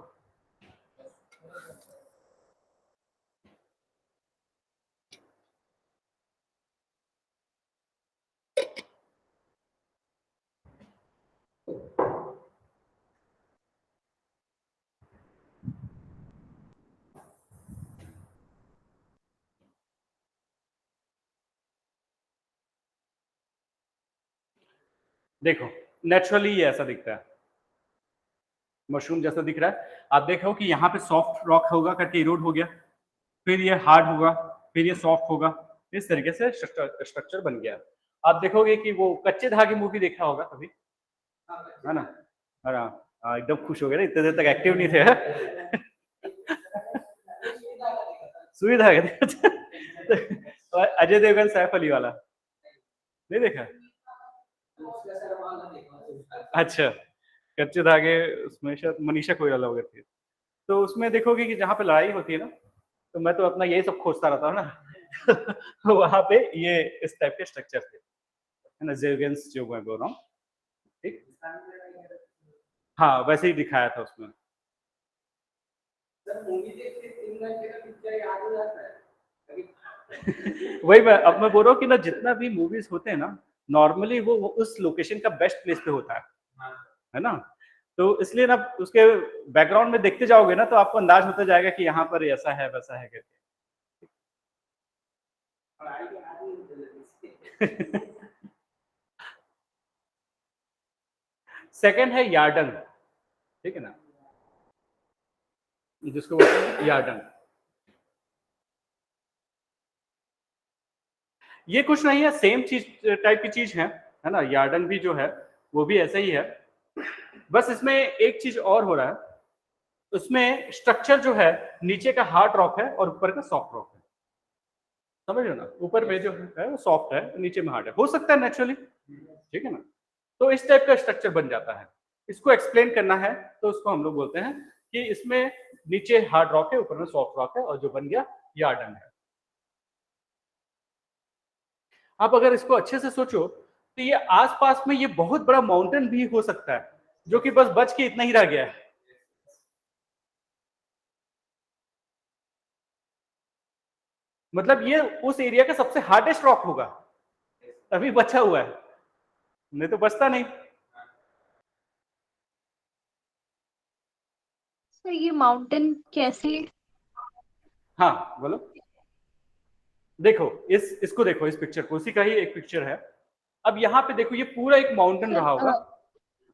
देखो, नेचुरली ये ऐसा दिखता है, मशरूम जैसा दिख रहा है। आप देखो कि यहाँ पे सॉफ्ट रॉक होगा करके इरोड हो गया, फिर ये हार्ड होगा, फिर ये सॉफ्ट होगा, इस तरीके से स्ट्रक्चर बन गया। आप देखोगे कि वो कच्चे धागे मूवी देखा होगा कभी, है ना? हाँ, एकदम खुश हो गए ना, इतने देर तक एक्टिव नहीं थे। सुई धागे तो अजय देवगन सैफ अली वाला नहीं देखा? अच्छा, कच्चे धागे उसमें शायद मनीषा कोइराला वगैरह थी। तो उसमें देखोगे कि जहाँ पे लड़ाई होती है ना, तो मैं तो अपना यही सब खोजता रहता हूँ ना। तो वहाँ पे ये इस टाइप के स्ट्रक्चर थे, है ना, जेवगन्स जो मैं बोल रहा हूँ, ठीक? हाँ, वैसे ही दिखाया था उसमें। वही मैं बोल रहा हूँ कि ना, जितना भी मूवीज होते हैं ना, नॉर्मली वो उस लोकेशन का बेस्ट प्लेस पे होता है ना? तो इसलिए ना उसके बैकग्राउंड में देखते जाओगे ना, तो आपको अंदाज होता जाएगा कि यहाँ पर ऐसा है वैसा है करके। सेकंड है यार्डन, ठीक है ना, जिसको बोलते हैं यार्डन। ये कुछ नहीं है, सेम चीज टाइप की चीज है ना? यार्डन भी जो है वो भी ऐसा ही है, बस इसमें एक चीज और हो रहा है, उसमें स्ट्रक्चर जो है नीचे का हार्ड रॉक है और ऊपर का सॉफ्ट रॉक है, समझ रहे हो ना? ऊपर में जो है वो सॉफ्ट है, नीचे में हार्ड है, हो सकता है नेचुरली, ठीक है ना? तो इस टाइप का स्ट्रक्चर बन जाता है। इसको एक्सप्लेन करना है तो उसको हम लोग बोलते हैं कि इसमें नीचे हार्ड रॉक है, ऊपर में सॉफ्ट रॉक है, और जो बन गया यार्डन है। आप अगर इसको अच्छे से सोचो तो ये आसपास में ये बहुत बड़ा माउंटेन भी हो सकता है, जो कि बस बच के इतना ही रह गया है। मतलब ये उस एरिया का सबसे हार्डेस्ट रॉक होगा, तभी बचा हुआ है, नहीं तो बचता नहीं। सर ये माउंटेन कैसे? हाँ बोलो। देखो इसको देखो, इस पिक्चर को, उसी का ही एक पिक्चर है। अब यहाँ पे देखो, ये पूरा एक माउंटेन रहा होगा।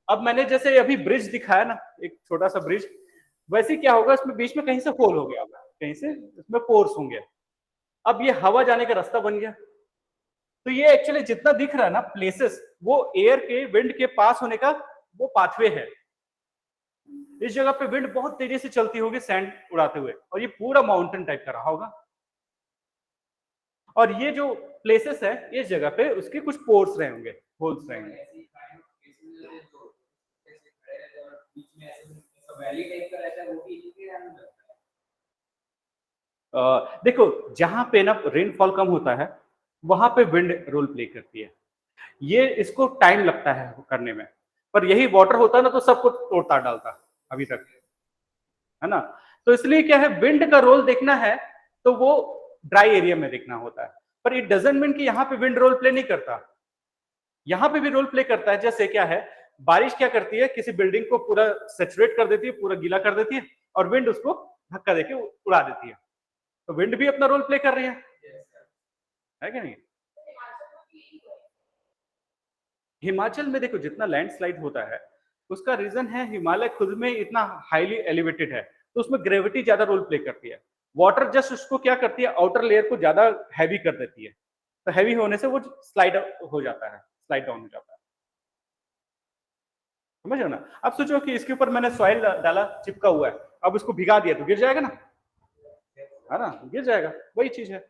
अब मैंने जैसे अभी ब्रिज दिखाया ना, एक छोटा सा ब्रिज, वैसे क्या होगा, इसमें बीच में कहीं से होल हो गया होगा, कहीं से इसमें पोर्स होंगे। अब ये हवा जाने का रास्ता बन गया। तो ये एक्चुअली जितना दिख रहा है ना प्लेसेस, वो एयर के, विंड के पास होने का वो पाथवे है। इस जगह पे विंड बहुत तेजी से चलती होगी सैंड उड़ाते हुए, और ये पूरा माउंटेन टाइप का रहा होगा। और ये जो प्लेसेस है, इस जगह पे उसके कुछ पोर्स रहे होंगे, होल्स रहे होंगे। देखो, जहां पे ना रेनफॉल कम होता है, वहां पे विंड रोल प्ले करती है। ये इसको टाइम लगता है करने में, पर यही वाटर होता ना तो सबको तोड़ ताड़ डालता अभी तक, है ना? तो इसलिए क्या है, विंड का रोल देखना है तो वो ड्राई एरिया में देखना होता है, पर इट डजंट मीन कि यहाँ पे विंड रोल प्ले नहीं करता, यहाँ पे भी रोल प्ले करता है। जैसे क्या है, बारिश क्या करती है, किसी बिल्डिंग को पूरा सेचुरेट कर देती है, पूरा गीला कर देती है, और विंड उसको धक्का देके उड़ा देती है। तो विंड भी अपना रोल प्ले कर रही है कि नहीं? हिमाचल में देखो, जितना लैंडस्लाइड होता है उसका रीजन है, हिमालय खुद में इतना हाईली एलिवेटेड है, तो उसमें ग्रेविटी ज्यादा रोल प्ले करती है। वाटर जस्ट उसको क्या करती है, आउटर लेयर को ज्यादा हैवी कर देती है, तो हैवी होने से वो स्लाइड हो जाता है, स्लाइड डाउन हो जाता है। समझ रहे हो ना? अब सोचो कि इसके ऊपर मैंने सॉइल डाला, चिपका हुआ है, अब उसको भिगा दिया तो गिर जाएगा ना, है ना? गिर जाएगा, वही चीज है।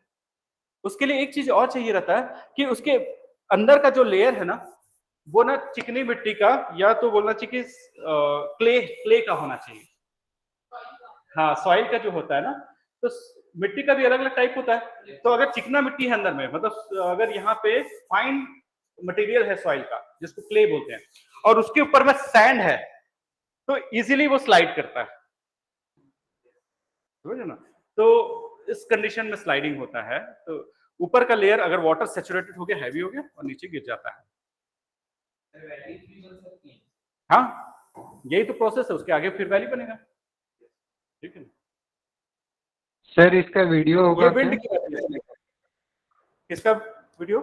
उसके लिए एक चीज और चाहिए रहता है कि उसके अंदर का जो लेयर है ना, वो ना चिकनी मिट्टी का, या तो बोलना चाहिए कि क्ले का होना चाहिए। हाँ, सॉइल का जो होता है ना, तो मिट्टी का भी अलग अलग टाइप होता है। तो अगर चिकना मिट्टी है अंदर में, मतलब अगर यहाँ पे फाइन मटेरियल है सॉइल का, जिसको क्ले बोलते हैं, और उसके ऊपर में सैंड है, तो इजीली वो स्लाइड करता है, समझे ना? तो इस कंडीशन में स्लाइडिंग होता है। तो ऊपर का लेयर अगर वाटर सेचुरेटेड हो गया, हैवी हो गया, और नीचे गिर जाता है। हाँ, यही तो प्रोसेस है, उसके आगे फिर वैली बनेगा, ठीक है ना? सर इसका वीडियो ये होगा विंड क्या? की वजह से। किसका वीडियो?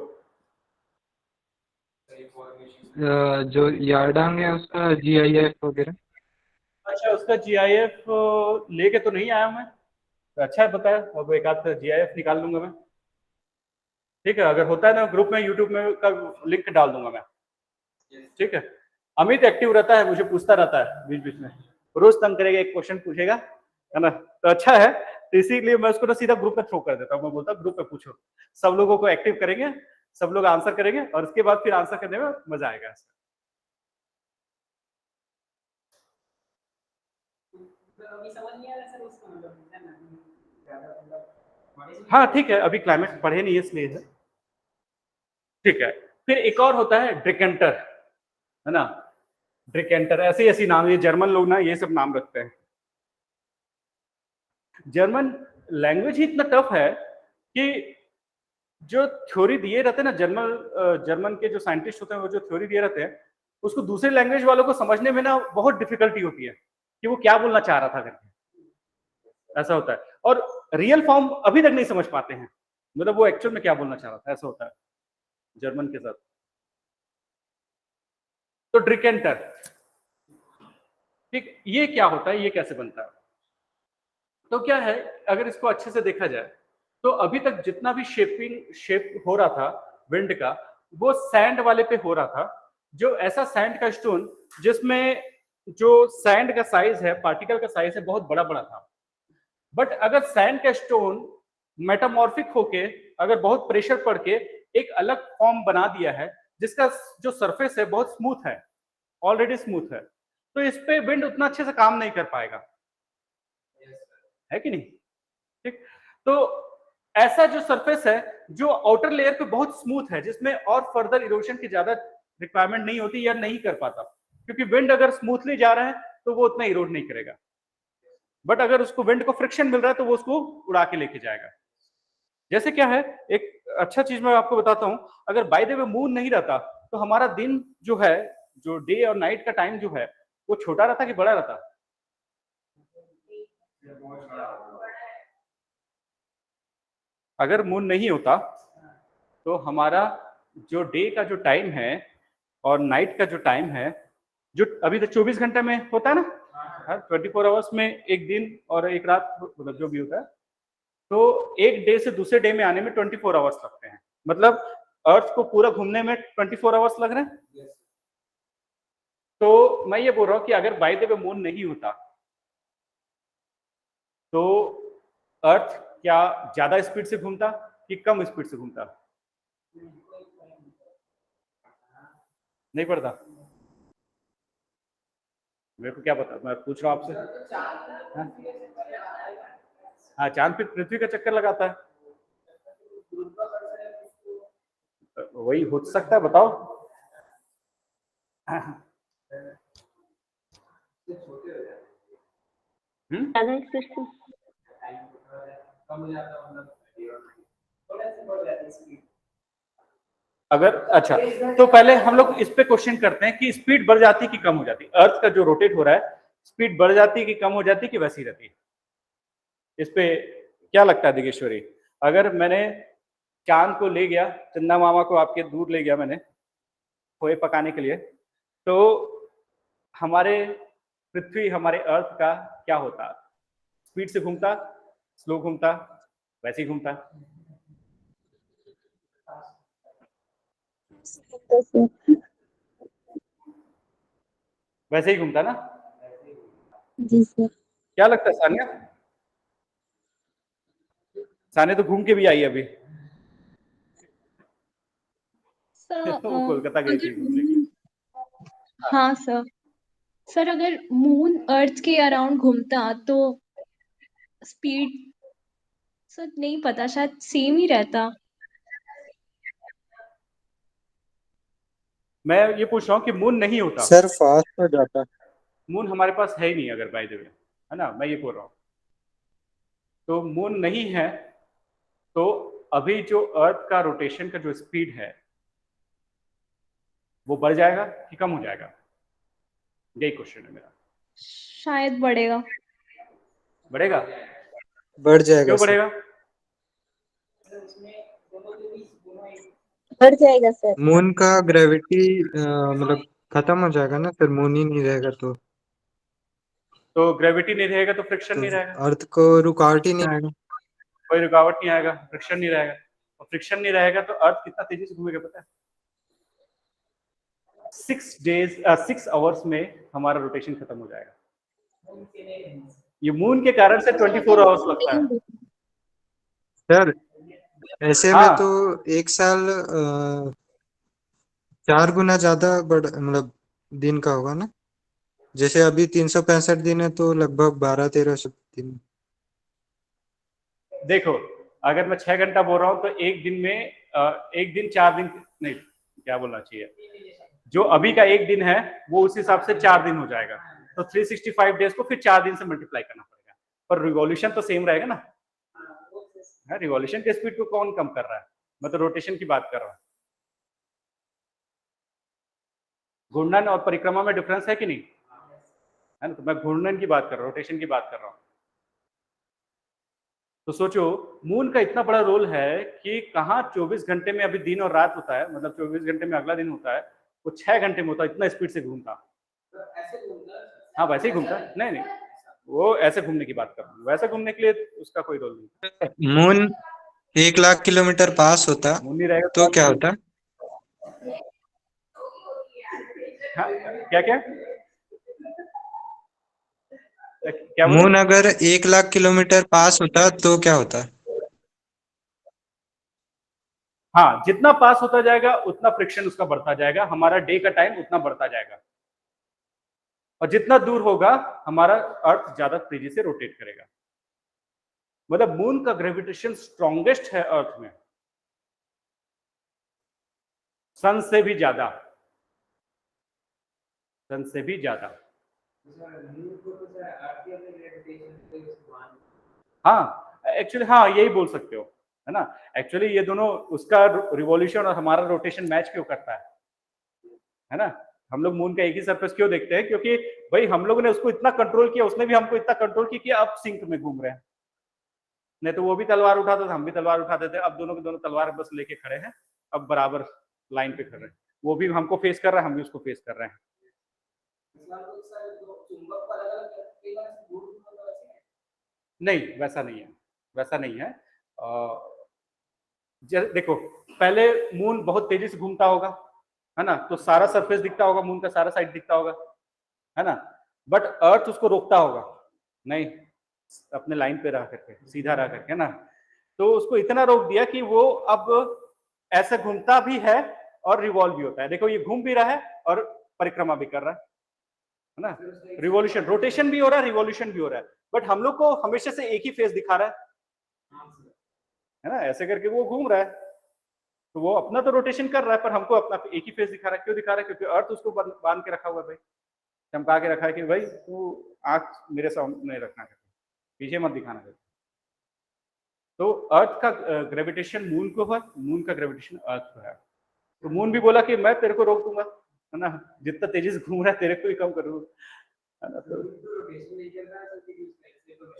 जो यार्डंग है उसका GIF वगैरह। अच्छा, उसका GIF लेके तो नहीं आया मैं, तो अच्छा है, बताया। अब एक आध GIF निकाल लूंगा मैं, ठीक है। अगर होता है ना ग्रुप में, यूट्यूब में का लिंक डाल दूंगा मैं, ठीक है। अमित एक्टिव रहता है, मुझे पूछता रहता है बीच बीच में, रोज तंग करेगा, एक क्वेश्चन पूछेगा, है ना। तो अच्छा है, तो इसीलिए मैं उसको ना सीधा ग्रुप में थ्रो कर देता हूँ। मैं बोलता हूँ ग्रुप में पूछो, सब लोगों को एक्टिव करेंगे, सब लोग आंसर करेंगे, और उसके बाद फिर आंसर करने में मजा आएगा। अभी समझ नहीं आ रहा सर उसका मतलब है ना, ज्यादा मतलब हाँ ठीक है, अभी क्लाइमेट पढ़े नहीं है इसलिए है, ठीक है। फिर एक और होता है ड्रिकेंटर, है ना। ड्रिकेंटर ऐसे ऐसी नाम, ये जर्मन लोग ना ये सब नाम रखते हैं। जर्मन लैंग्वेज ही इतना टफ है कि जो थ्योरी दिए रहते हैं ना, जर्मन के जो साइंटिस्ट होते हैं, वो जो थ्योरी दिए रहते हैं, उसको दूसरे लैंग्वेज वालों को समझने में ना बहुत डिफिकल्टी होती है कि वो क्या बोलना चाह रहा था करके, ऐसा होता है। और रियल फॉर्म अभी तक नहीं समझ पाते हैं, मतलब वो एक्चुअल में क्या बोलना चाह रहा था, ऐसा होता है जर्मन के साथ। तो ड्रिकेंटर, ठीक, ये क्या होता है, ये कैसे बनता है? तो क्या है, अगर इसको अच्छे से देखा जाए तो अभी तक जितना भी शेप हो रहा था विंड का, वो सैंड वाले पे हो रहा था। जो ऐसा सैंड का स्टोन जिसमें जो सैंड का साइज है, पार्टिकल का साइज है, बहुत बड़ा बड़ा था। बट अगर सैंड का स्टोन मेटामॉर्फिक होके, अगर बहुत प्रेशर पड़ के एक अलग फॉर्म बना दिया है, जिसका जो सरफेस है बहुत स्मूथ है, ऑलरेडी स्मूथ है, तो इस पे विंड उतना अच्छे से काम नहीं कर पाएगा, है कि नहीं? ठीक, तो ऐसा जो सरफेस है जो आउटर लेयर पे बहुत स्मूथ है, जिसमें और फर्दर इरोजन की ज्यादा रिक्वायरमेंट नहीं होती या नहीं कर पाता, क्योंकि विंड अगर स्मूथली जा रहा है तो वो उतना इरोड नहीं करेगा। बट अगर उसको विंड को फ्रिक्शन मिल रहा है तो वो उसको उड़ा के लेके जाएगा। जैसे क्या है, एक अच्छा चीज मैं आपको बताता हूं, अगर बाय द वे मून नहीं रहता तो हमारा दिन जो है, जो डे और नाइट का टाइम जो है, वो छोटा रहता कि बड़ा रहता? अगर मून नहीं होता तो हमारा जो डे का जो टाइम है और नाइट का जो टाइम है, जो अभी तो 24 घंटे में होता है ना, 24 आवर्स में एक दिन और एक रात, मतलब जो भी होता है, तो एक डे से दूसरे डे में आने में 24 आवर्स लगते हैं। मतलब अर्थ को पूरा घूमने में 24 आवर्स लग रहे हैं। तो मैं ये बोल रहा हूँ कि अगर बाय द वे मून नहीं होता तो अर्थ क्या ज्यादा स्पीड से घूमता कि कम स्पीड से घूमता? नहीं पड़ता। मेरे को क्या पता, मैं पूछ रहा हूँ आपसे। हाँ, चांद पे पृथ्वी का चक्कर लगाता है, वही हो सकता है, बताओ। ज्यादा स्पीड से। अगर अच्छा, तो पहले हम लोग इस पे क्वेश्चन करते हैं कि स्पीड बढ़ जाती कि कम हो जाती? अर्थ का जो रोटेट हो रहा है, स्पीड बढ़ जाती कि कम हो जाती कि वैसी रहती? इस पे क्या लगता है दिगेश्वरी? अगर मैंने चांद को ले गया, चंदा मामा को आपके दूर ले गया मैंने खोए पकाने के लिए, तो हमारे पृथ्वी, हमारे अर्थ का क्या होता? स्पीड से घूमता, स्लो घूमता, वैसे ही घूमता? वैसे ही घूमता ना? जी सर। क्या लगता है सानिया? सानिया तो घूम के भी आई अभी। सर वो कोलकाता गई थी घूमने। अगर हाँ सर, सर अगर मून अर्थ के अराउंड घूमता तो स्पीड सर नहीं पता, शायद सेम ही रहता। मैं ये पूछ रहा हूँ कि मून नहीं होता, सर फास्ट हो जाता। मून हमारे पास है ही नहीं अगर बाय द वे, है ना, मैं ये बोल रहा हूँ। तो मून नहीं है तो अभी जो अर्थ का रोटेशन का जो स्पीड है वो बढ़ जाएगा कि कम हो जाएगा? यही क्वेश्चन है मेरा। शायद बढ़ेगा। बढ़ेगा? बढ़ जाएगा क्यों सर। बढ़ेगा? बढ़ जाएगा सर। मून का ग्रेविटी मतलब खत्म हो जाएगा ना, फिर मून ही नहीं रहेगा तो। तो ग्रेविटी नहीं रहेगा तो फ्रिक्शन नहीं रहेगा, अर्थ को रुकावट ही नहीं आएगा। कोई रुकावट नहीं आएगा, फ्रिक्शन नहीं रहेगा, और फ्रिक्शन नहीं रहेगा तो अर्थ कितना तेजी से घूमेगा पता है? 6 आवर्स में हमारा रोटेशन खत्म हो जाएगा। ये मून के कारण से 24 आवर्स लगता है। सर ऐसे में हाँ। तो एक साल 4 गुना ज्यादा मतलब दिन का होगा ना? जैसे अभी 365 दिन है तो लगभग 12-13 दिन। देखो अगर मैं 6 घंटा बोल रहा हूँ तो एक दिन में 4 दिन नहीं, क्या बोलना चाहिए, जो अभी का एक दिन है वो उस हिसाब से 4 दिन हो जाएगा, तो 365 डेज को फिर 4 दिन से मल्टीप्लाई करना पड़ेगा, पर रिवॉल्यूशन तो सेम रहेगा ना। रिवॉल्यूशन के स्पीड को कौन कम कर रहा है, मैं तो रोटेशन की बात कर रहा हूँ। घूर्णन और परिक्रमा में डिफरेंस है कि नहीं, है ना? तो मैं घूर्णन की बात कर रहा हूँ, रोटेशन की बात कर रहा हूँ। तो सोचो मून का इतना बड़ा रोल है कि कहाँ 24 घंटे में अभी दिन और रात होता है, मतलब 24 घंटे में अगला दिन होता है, वो 6 घंटे में होता है, इतना स्पीड से घूमता। हाँ वैसे ही घूमता, नहीं वो ऐसे घूमने की बात कर रहा हूँ, वैसे घूमने के लिए उसका कोई रोल नहीं। मून 1 लाख किलोमीटर पास होता मून नहीं रहेगा तो क्या होता? हाँ, क्या क्या क्या बोले? मून अगर 1 लाख किलोमीटर पास होता तो क्या होता? हाँ, जितना पास होता जाएगा उतना फ्रिक्शन उसका बढ़ता जाएगा, हमारा डे का टाइम उतना बढ़ता जाएगा, और जितना दूर होगा हमारा अर्थ ज्यादा तेजी से रोटेट करेगा। मतलब मून का ग्रेविटेशन स्ट्रॉन्गेस्ट है अर्थ में, सन से भी ज्यादा, सन से भी ज्यादा। हाँ एक्चुअली हाँ यही बोल सकते हो, है ना। एक्चुअली ये दोनों, उसका रिवॉल्यूशन और हमारा रोटेशन मैच क्यों करता है ना। हम लोग मून का एक ही सरफेस क्यों देखते हैं, क्योंकि भाई हम लोगों ने उसको इतना कंट्रोल किया, उसने भी हमको इतना कंट्रोल किया कि अब सिंक में घूम रहे हैं। नहीं तो वो भी तलवार उठाते थे, हम भी तलवार उठाते थे, अब दोनों के दोनों तलवार बस लेके खड़े हैं, अब बराबर लाइन पे खड़े हैं। वो भी हमको फेस कर रहा है, हम भी उसको फेस कर रहे हैं। नहीं वैसा नहीं है, वैसा नहीं है। देखो पहले मून बहुत तेजी से घूमता होगा, है ना, तो सारा सरफेस दिखता होगा, मून का सारा साइड दिखता होगा, है ना, बट अर्थ उसको रोकता होगा नहीं, अपने लाइन पे रह करके, सीधा रह करके, है ना। तो उसको इतना रोक दिया कि वो अब ऐसे घूमता भी है और रिवॉल्व भी होता है। देखो ये घूम भी रहा है और परिक्रमा भी कर रहा है ना, रिवॉल्यूशन, रोटेशन भी हो रहा है, रिवॉल्यूशन भी हो रहा है, बट हम लोग को हमेशा से एक ही फेस दिखा रहा है ना, ऐसे करके वो घूम रहा है, तो वो अपना तो रोटेशन कर रहा है, पर हमको अपना एक ही फेस दिखा रहा है। क्यों दिखा रहा है? क्योंकि अर्थ उसको बांध के रखा हुआ है भाई, चमका के रखा है कि भाई तू आंख मेरे सामने रखना है, पीछे मत दिखाना है। तो अर्थ का ग्रेविटेशन मून को है, मून का ग्रेविटेशन अर्थ को है। तो मून भी बोला कि मैं तेरे को रोक दूंगा, है ना, जितना तेजी से घूम रहा है तेरे को ही कम करूंगा, है ना। तो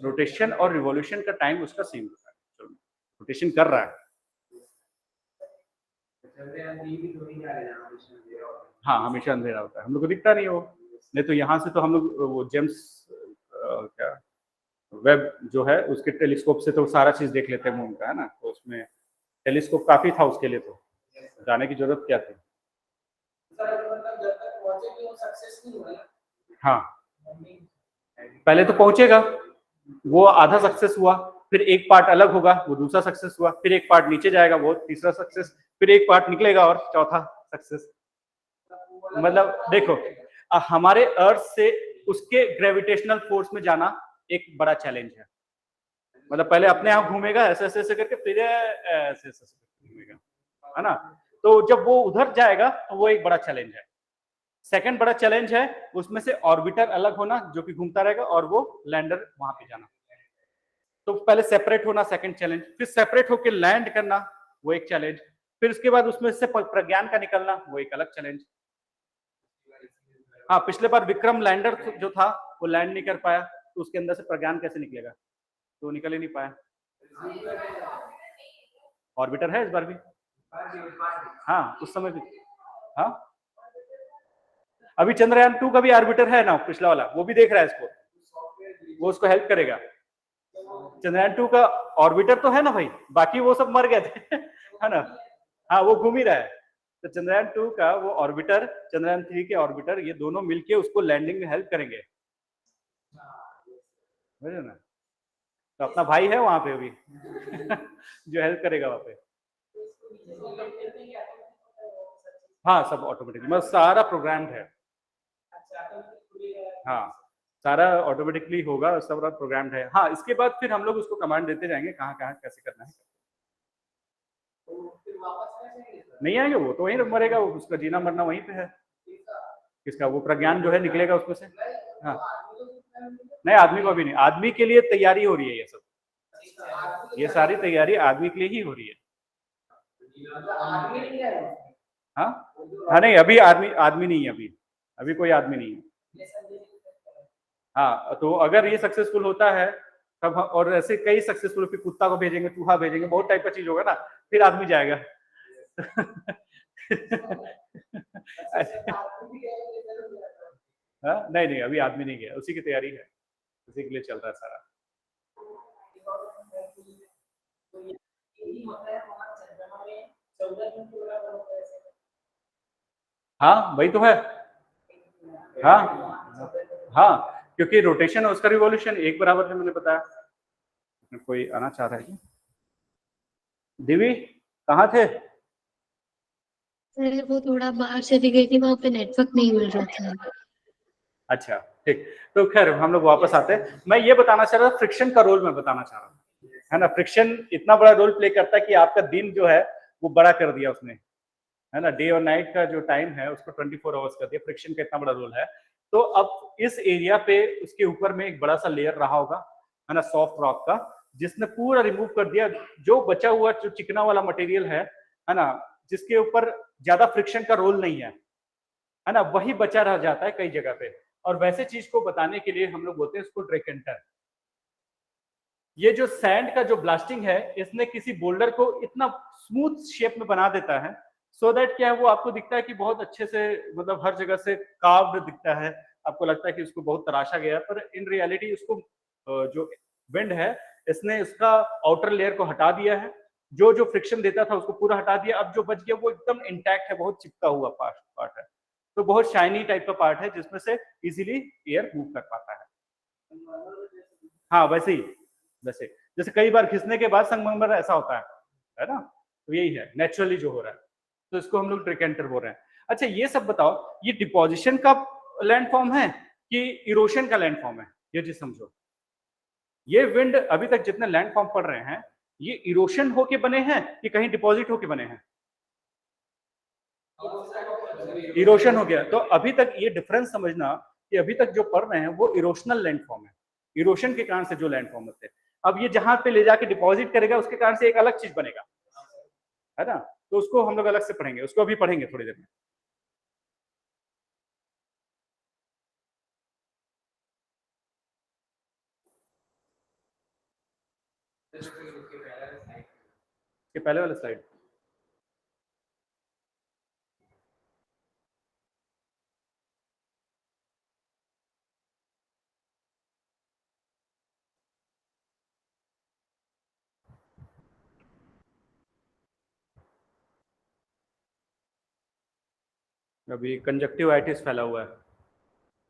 रोटेशन और रिवॉल्यूशन का टाइम उसका सेम होता है, रोटेशन कर रहा है। हाँ हमेशा अंधेरा होता है, हम लोग को दिखता नहीं वो, नहीं तो यहाँ से तो हम लोग वो जेम्स क्या वेब जो है उसके टेलीस्कोप से तो सारा चीज देख लेते हैं मून का, है ना। तो उसमें टेलीस्कोप काफी था उसके लिए, तो जाने की जरूरत क्या थी। हाँ पहले तो पहुंचेगा, वो आधा सक्सेस हुआ, फिर एक पार्ट अलग होगा, वो दूसरा सक्सेस हुआ, फिर एक पार्ट नीचे जाएगा, वो तीसरा सक्सेस, फिर एक पार्ट निकलेगा और चौथा सक्सेस। मतलब देखो हमारे अर्थ से उसके ग्रेविटेशनल फोर्स में जाना एक बड़ा चैलेंज है। मतलब पहले अपने आप घूमेगा ऐसे ऐसे ऐसे करके, फिर ऐसे ऐसे घूमेगा, है ना। तो जब वो उधर जाएगा तो वो एक बड़ा चैलेंज है। सेकंड बड़ा चैलेंज है उसमें से ऑर्बिटर अलग होना जो कि घूमता रहेगा, और वो लैंडर वहां पे जाना। तो पहले सेपरेट होना सेकंड चैलेंज, फिर सेपरेट होकर लैंड करना वो एक चैलेंज, फिर उसके बाद उसमें से प्रज्ञान का निकलना वो एक अलग चैलेंज। हाँ पिछले बार विक्रम लैंडर जो था वो लैंड नहीं कर पाया, तो उसके अंदर से प्रज्ञान कैसे निकलेगा, तो निकल ही नहीं पाया। ऑर्बिटर है इस बार भी, हाँ उस समय भी, हाँ अभी चंद्रयान 2 का भी ऑर्बिटर है ना, पिछला वाला वो भी देख रहा है इसको, वो उसको हेल्प करेगा। चंद्रयान 2 का ऑर्बिटर तो है ना भाई, बाकी वो सब मर गए थे है ना। हाँ वो घूम ही रहा है। तो चंद्रयान 2 का वो ऑर्बिटर, चंद्रयान 3 के ऑर्बिटर, ये दोनों मिलके उसको लैंडिंग में हेल्प करेंगे, समझे ना। तो अपना भाई है वहां पे अभी जो हेल्प करेगा वहां पे। हाँ सब ऑटोमेटिकली, मतलब सारा प्रोग्राम्ड है। हाँ सारा ऑटोमेटिकली होगा, सब प्रोग्राम्ड है। हाँ इसके बाद फिर हम लोग उसको कमांड देते जाएंगे कहाँ कहाँ कैसे करना है। नहीं आएंगे वो तो वहीं मरेगा, वो उसका जीना मरना वहीं पे है। किसका? वो प्रज्ञान जो है निकलेगा उसमें से। हाँ नहीं आदमी को अभी नहीं, आदमी के लिए तैयारी हो रही है ये सब, ये सारी तैयारी आदमी के लिए ही हो रही है। हाँ हाँ नहीं अभी आदमी नहीं है, अभी कोई आदमी नहीं है। हाँ तो अगर ये सक्सेसफुल होता है तब और ऐसे कई सक्सेसफुल, फिर कुत्ता को भेजेंगे, चूहा भेजेंगे, बहुत टाइप का चीज होगा ना, फिर आदमी जाएगा हाँ नहीं नहीं अभी आदमी नहीं गया, उसी की तैयारी है, उसी के लिए चल रहा है सारा। हाँ वही तो है। हाँ हाँ क्योंकि रोटेशन है उसका, रिवॉल्यूशन एक बराबर है, मैंने बताया। कोई आना चाह रहा है? दिवी कहाँ थे? सर वो थोड़ा बाहर चली गई थी, वहां पे नेटवर्क नहीं मिल रहा था। अच्छा ठीक, तो खैर हम लोग वापस आते हैं। मैं ये बताना चाह रहा था, फ्रिक्शन का रोल मैं बताना चाह रहा हूँ, है ना। फ्रिक्शन इतना बड़ा रोल प्ले करता है कि आपका दिन जो है वो बड़ा कर दिया उसने, है ना। डे और नाइट का जो टाइम है उसको 24 आवर्स कर दिया। फ्रिक्शन का इतना बड़ा रोल है। तो अब इस एरिया पे उसके ऊपर में एक बड़ा सा लेयर रहा होगा, है ना, सॉफ्ट रॉक का, जिसने पूरा रिमूव कर दिया। जो बचा हुआ जो चिकना वाला मटेरियल है ना, जिसके ऊपर ज्यादा फ्रिक्शन का रोल नहीं है ना, वही बचा रह जाता है कई जगह पे। और वैसे चीज को बताने के लिए हम लोग बोलते हैं इसको ड्रेकेंटर। ये जो सैंड का जो ब्लास्टिंग है, इसने किसी बोल्डर को इतना स्मूथ शेप में बना देता है, सो दैट क्या है वो आपको दिखता है कि बहुत अच्छे से, मतलब हर जगह से कार्व्ड दिखता है। आपको लगता है कि उसको बहुत तराशा गया, पर इन रियलिटी उसको जो विंड है इसने उसका आउटर लेयर को हटा दिया है। जो जो फ्रिक्शन देता था उसको पूरा हटा दिया। अब जो बच गया वो एकदम इंटैक्ट है, बहुत चिपका हुआ पार्ट है। तो बहुत शाइनी टाइप का पार्ट है जिसमें से इजीली एयर मूव कर पाता है। हाँ वैसे ही, वैसे जैसे कई बार खिंचने के बाद संगमरमर ऐसा होता है ना। तो यही है नेचुरली जो हो रहा है, तो इसको हम लोग ट्रिकेंटर बोल रहे हैं। अच्छा ये सब बताओ, ये डिपोजिशन का लैंडफॉर्म है कि इरोशन का लैंडफॉर्म है? ये चीज समझो। ये विंड अभी तक जितने लैंडफॉर्म पड़ रहे हैं, ये इरोशन होके बने हैं कि कहीं डिपॉजिट होके बने हैं? इरोशन हो गया। तो अभी तक ये डिफरेंस समझना कि अभी तक जो पढ़ रहे हैं वो इरोशनल लैंडफॉर्म है, इरोशन के कारण से जो लैंडफॉर्म होते हैं। अब ये जहां पे ले जाके डिपॉजिट करेगा उसके कारण से एक अलग चीज बनेगा, है ना। तो उसको हम लोग अलग से पढ़ेंगे, उसको अभी पढ़ेंगे थोड़ी देर में। इसके पहले वाला स्लाइड अभी कंजक्टिवाइटिस फैला हुआ है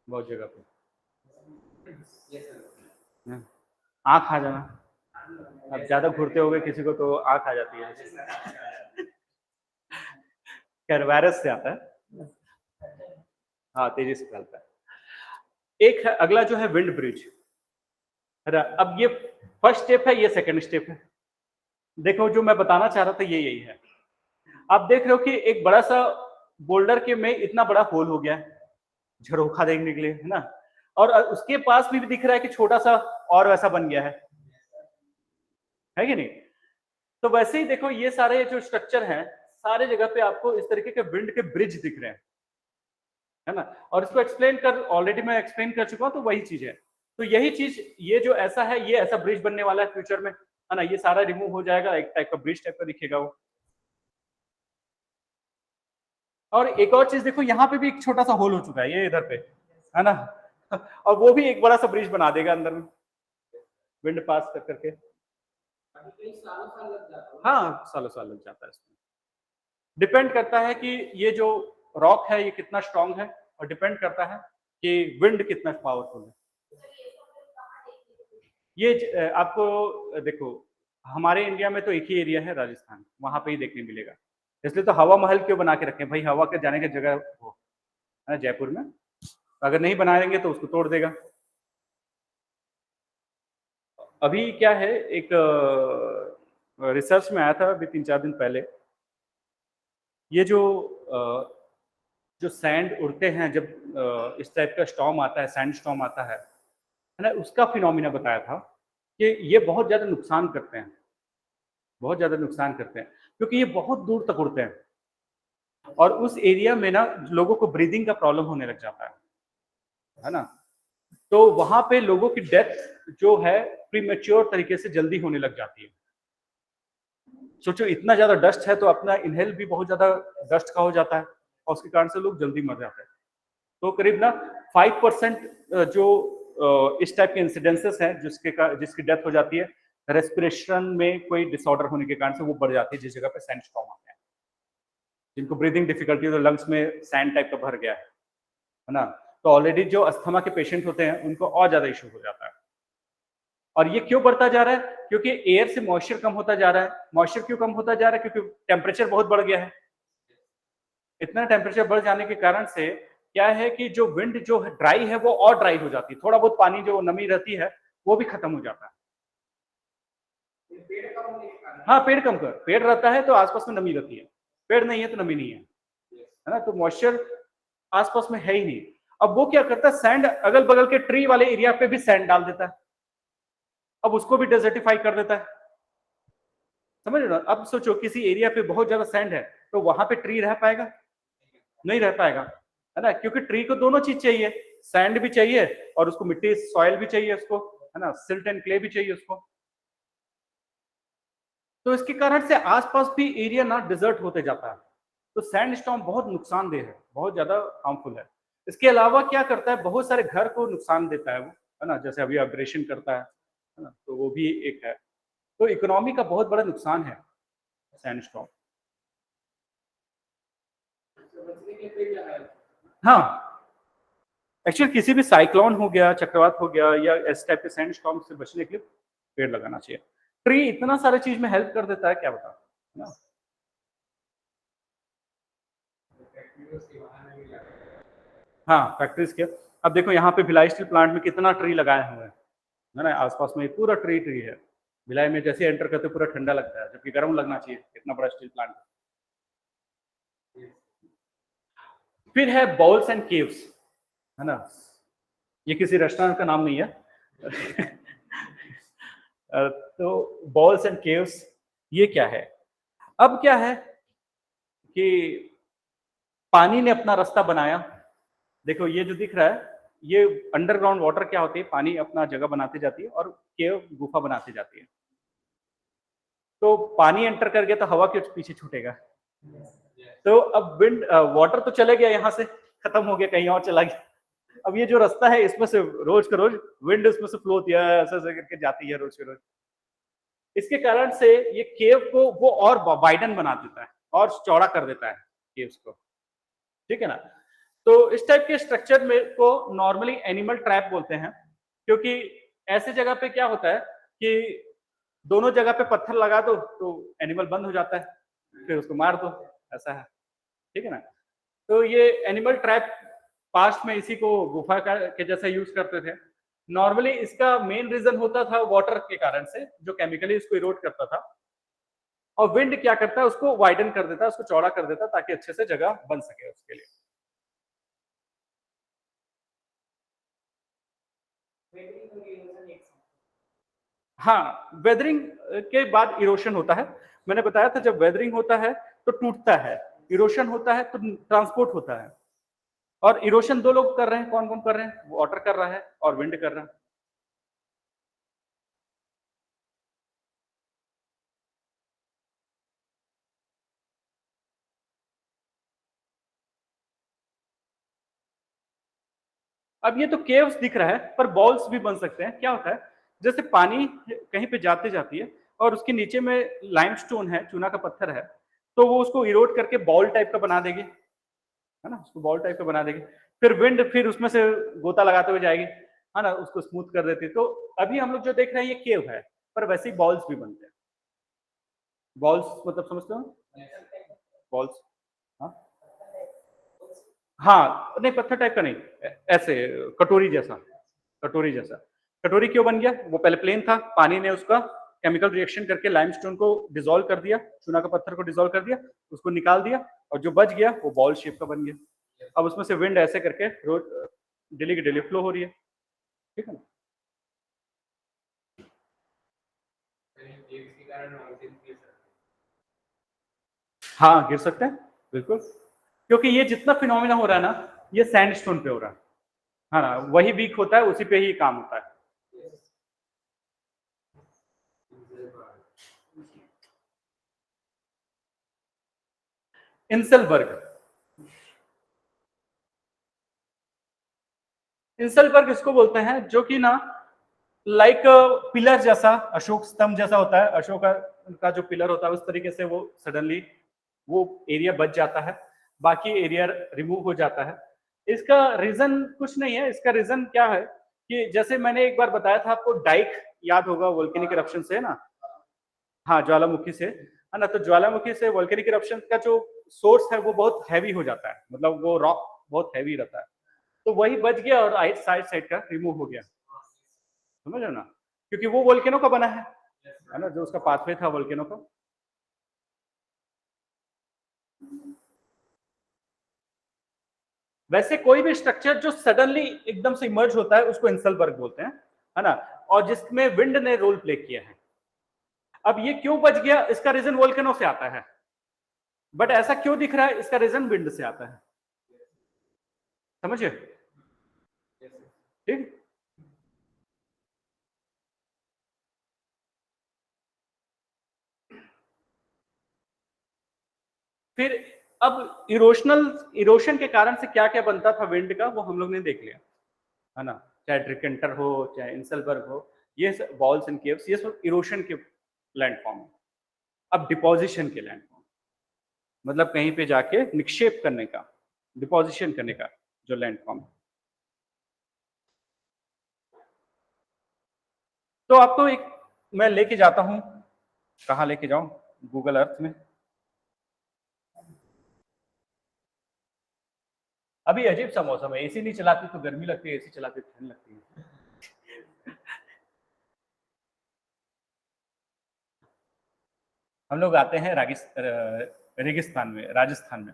बहुत जगह पे। आँख आ जाना, अब ज्यादा घूरते हो गए किसी को तो आँख आ जाती है। खैर वायरस से आता है, हाँ तेजी से फैलता है। एक है अगला जो है विंड ब्रिज, है ना। अब ये फर्स्ट स्टेप है, ये सेकंड स्टेप है। देखो जो मैं बताना चाह रहा था ये यही है। आप देख रहे हो कि एक बड़ा सा बोल्डर के में इतना बड़ा होल हो गया है झरोखा देखने के लिए, है ना। और उसके पास भी दिख रहा है कि छोटा सा और वैसा बन गया है कि नहीं। तो वैसे ही देखो ये सारे जो स्ट्रक्चर हैं, सारे जगह पे आपको इस तरीके के विंड के ब्रिज दिख रहे हैं, है ना। और इसको एक्सप्लेन कर ऑलरेडी मैं एक्सप्लेन कर चुका हूं, तो वही चीज है। तो यही चीज ये जो ऐसा है, ये ऐसा ब्रिज बनने वाला है फ्यूचर में, है ना। ये सारा रिमूव हो जाएगा, एक टाइप का ब्रिज टाइप का दिखेगा वो। और एक और चीज देखो, यहाँ पे भी एक छोटा सा होल हो चुका है ये इधर पे, है ना। और वो भी एक बड़ा सा ब्रिज बना देगा अंदर में, विंड पास कर करके। अभी कई सालों साल लग जाता है। हाँ, सालों साल लग जाता है इसमें। डिपेंड करता है कि ये जो रॉक है ये कितना स्ट्रांग है, और डिपेंड करता है कि विंड कितना पावरफुल है। ये आपको देखो, हमारे इंडिया में तो एक ही एरिया है राजस्थान, वहां पे ही देखने मिलेगा। इसलिए तो हवा महल क्यों बना के रखे भाई, हवा के जाने की जगह हो है ना जयपुर में। अगर नहीं बनाएंगे तो उसको तोड़ देगा। अभी क्या है, एक रिसर्च में आया था अभी 3-4 दिन पहले, ये जो सैंड उड़ते हैं, जब इस टाइप का स्टॉर्म आता है, सैंड स्टॉर्म आता है ना, उसका फिनोमिना बताया था कि ये बहुत ज्यादा नुकसान करते हैं, बहुत ज्यादा नुकसान करते हैं, क्योंकि ये बहुत दूर तक उड़ते हैं और उस एरिया में ना लोगों को ब्रीदिंग का प्रॉब्लम होने लग जाता है ना। तो वहां पे लोगों की डेथ जो है प्रीमेच्योर तरीके से जल्दी होने लग जाती है। सोचो इतना ज्यादा डस्ट है तो अपना इनहेल भी बहुत ज्यादा डस्ट का हो जाता है और उसके कारण से लोग जल्दी मर जाते हैं। तो करीब ना 5% जो इस टाइप के इंसिडेंसेस हैं जिसकी डेथ हो जाती है रेस्पिरेशन में कोई डिसऑर्डर होने के कारण से, वो बढ़ जाती है जिस जगह पे सैंड स्टॉर्म आते हैं, जिनको ब्रीदिंग डिफिकल्टी तो लंग्स में सैंड टाइप का भर गया है ना। तो ऑलरेडी जो अस्थमा के पेशेंट होते हैं उनको और ज्यादा इशू हो जाता है। और ये क्यों बढ़ता जा रहा है? क्योंकि एयर से मॉइस्चर कम होता जा रहा है। मॉइस्चर क्यों कम होता जा रहा है? क्योंकि टेम्परेचर बहुत बढ़ गया है। इतना टेम्परेचर बढ़ जाने के कारण से क्या है कि जो विंड जो ड्राई है वो और ड्राई हो जाती है, थोड़ा बहुत पानी जो नमी रहती है वो भी खत्म हो जाता है। हाँ, पेड़ कम कर, पेड़ रहता है तो आसपास में नमी रहती है, पेड़ नहीं है तो नमी नहीं है ना, तो मॉइस्चर आसपास में है ही नहीं। अब वो क्या करता है, सैंड अगल बगल के ट्री वाले एरिया पे भी सैंड डाल देता है, अब उसको भी डेजर्टिफाई कर देता है। समझ रहे हो? अब सोचो किसी एरिया पे बहुत ज्यादा सैंड है तो वहां पे ट्री रह पाएगा? नहीं रह पाएगा, है ना, क्योंकि ट्री को दोनों चीज चाहिए, सैंड भी चाहिए और उसको मिट्टी सॉइल भी चाहिए उसको, है ना, सिल्ट एंड क्ले भी चाहिए उसको। तो इसके कारण से आसपास भी एरिया ना डिजर्ट होते जाता है। तो सैंड स्टॉर्म बहुत नुकसानदेह है, बहुत ज्यादा हार्मफुल है। इसके अलावा क्या करता है, बहुत सारे घर को नुकसान देता है वो, है ना, जैसे अभी अब्रेशन करता है ना, तो वो भी एक है। तो इकोनॉमी का बहुत बड़ा नुकसान है सैंड स्टॉर्म। हाँ, एक्चुअली किसी भी साइक्लोन हो गया, चक्रवात हो गया, या इस टाइप के सैंड स्टॉर्म से बचने के लिए पेड़ लगाना चाहिए। ट्री इतना सारे चीज में हेल्प कर देता है, क्या बता, है ना। हाँ, फैक्ट्रीज के, अब देखो यहाँ पे भिलाई स्टील प्लांट में कितना ट्री लगाए हुए हैं, है ना, आसपास में पूरा ट्री है। भिलाई में जैसे एंटर करते पूरा ठंडा लगता है, जबकि गर्म लगना चाहिए, इतना बड़ा स्टील प्लांट। फिर है बॉल्स एंड केव्स, है ना, ये किसी रेस्टोरेंट का नाम नहीं है। तो बॉल्स एंड केव्स ये क्या है? अब क्या है कि पानी ने अपना रास्ता बनाया। देखो ये जो दिख रहा है ये अंडरग्राउंड वाटर क्या होती है, पानी अपना जगह बनाती जाती है और केव गुफा बनाती जाती है। तो पानी एंटर कर गया तो हवा के पीछे छूटेगा। तो अब विंड वाटर तो चले गया, यहाँ से खत्म हो गया, कहीं और चला गया। अब ये जो रास्ता है इसमें से रोज का रोज विंड इसमें से फ्लो होती है, ऐसे करके जाती है रोज के रोज। इसके कारण से ये केव को वो और वाइडन बना देता है और चौड़ा कर देता है केव्स को, ठीक है ना। तो इस टाइप के स्ट्रक्चर में को नॉर्मली एनिमल ट्रैप बोलते हैं, क्योंकि ऐसे जगह पे क्या होता है कि दोनों जगह पे पत्थर लगा दो तो एनिमल बंद हो जाता है, फिर उसको मार दो, ऐसा है, ठीक है ना। तो ये एनिमल ट्रैप पास्ट में इसी को गुफा के जैसा यूज करते थे। नॉर्मली इसका मेन रीजन होता था वाटर के कारण से, जो केमिकली इसको इरोड करता था, और विंड क्या करता है उसको वाइडन कर देता है, उसको चौड़ा कर देता है ताकि अच्छे से जगह बन सके उसके लिए। हाँ, वेदरिंग के बाद इरोशन होता है। मैंने बताया था जब वेदरिंग होता है तो टूटता है, इरोशन होता है तो ट्रांसपोर्ट होता है। और इरोशन दो लोग कर रहे हैं, कौन कौन कर रहे हैं? वाटर कर रहा है और विंड कर रहा है। अब ये तो केव्स दिख रहा है पर बॉल्स भी बन सकते हैं। क्या होता है जैसे पानी कहीं पे जाते जाती है और उसके नीचे में लाइमस्टोन है, चूना का पत्थर है, तो वो उसको इरोड करके बॉल टाइप का बना देगी, है ना? उसको बॉल टाइप का बना देगी। फिर विंड फिर उसमें से गोता लगाते हुए जाएगी, है ना? उसको स्मूथ कर देती है। तो अभी हम लोग जो देख रहे हैं ये केव है, पर वैसे ही बॉल्स भी बनते हैं। बॉल्स मतलब समझते हो? बॉल्स, हाँ? हाँ, नहीं पत्थर टाइप का नहीं, ऐसे कटोरी जैसा, कटोरी जैसा। कटोरी क्यों बन गया? वो पहले प्लेन था, पानी ने उसका केमिकल रिएक्शन करके लाइमस्टोन को डिसॉल्व कर दिया, चूना का पत्थर को डिसॉल्व कर दिया, उसको निकाल दिया और जो बच गया वो बॉल शेप का बन गया। अब उसमें से विंड ऐसे करके रोज डेली की डेली फ्लो हो रही है, ठीक है ना? हाँ, गिर सकते हैं, बिल्कुल, क्योंकि ये जितना फिनोमिना हो रहा है ना, ये सैंडस्टोन पे हो रहा है ना? वही वीक होता है, उसी पे ही काम होता है। इंसलबर्ग, इंसलबर्ग इसको बोलते हैं जो कि ना लाइक पिलर जैसा, अशोक स्तंभ जैसा होता है, अशोक का जो पिलर होता है उस तरीके से वो सडनली वो एरिया बच जाता है, बाकी एरिया रिमूव हो जाता है। इसका रीजन कुछ नहीं है, इसका रीजन क्या है कि जैसे मैंने एक बार बताया था आपको, डाइक याद होगा, वोल्केनिक इरप्शन से ना, हाँ ज्वालामुखी से, है ना? तो ज्वालामुखी से वोल्केनिक इरप्शन का जो सोर्स है वो बहुत हैवी हो जाता है, मतलब वो रॉक बहुत हैवी रहता है, तो वही बच गया और साइड साइड का रिमूव हो गया, समझ रहे हो ना? क्योंकि वो वोल्केनो का बना है ना? जो उसका पाथवे था वोल्केनो का। वैसे कोई भी स्ट्रक्चर जो सडनली एकदम से इमर्ज होता है उसको इंसलबर्ग बोलते हैं, है ना? और जिसमें विंड ने रोल प्ले किया है। अब ये क्यों बच गया, इसका रीजन वोल्केनो से आता है, बट ऐसा क्यों दिख रहा है, इसका रीजन विंड से आता है, समझे? ठीक। फिर अब इरोशन के कारण से क्या क्या बनता था विंड का, वो हम लोग ने देख लिया, है ना? चाहे ट्रिकेंटर हो, चाहे इंसलबर्ग हो, ये बॉल्स एंड केव्स, ये सब इरोशन के लैंडफॉर्म है। अब डिपोजिशन के लैंडफॉर्म, मतलब कहीं पे जाके निक्षेप करने का, डिपोजिशन करने का जो लैंडफॉर्म है। तो आपको एक मैं लेके जाता हूं, कहाँ लेके जाऊं? गूगल अर्थ में। अभी अजीब सा मौसम है, एसी नहीं चलाती तो गर्मी लगती है, एसी चलाती तो ठंड लगती है। हम लोग आते हैं रेगिस्तान में, राजस्थान में,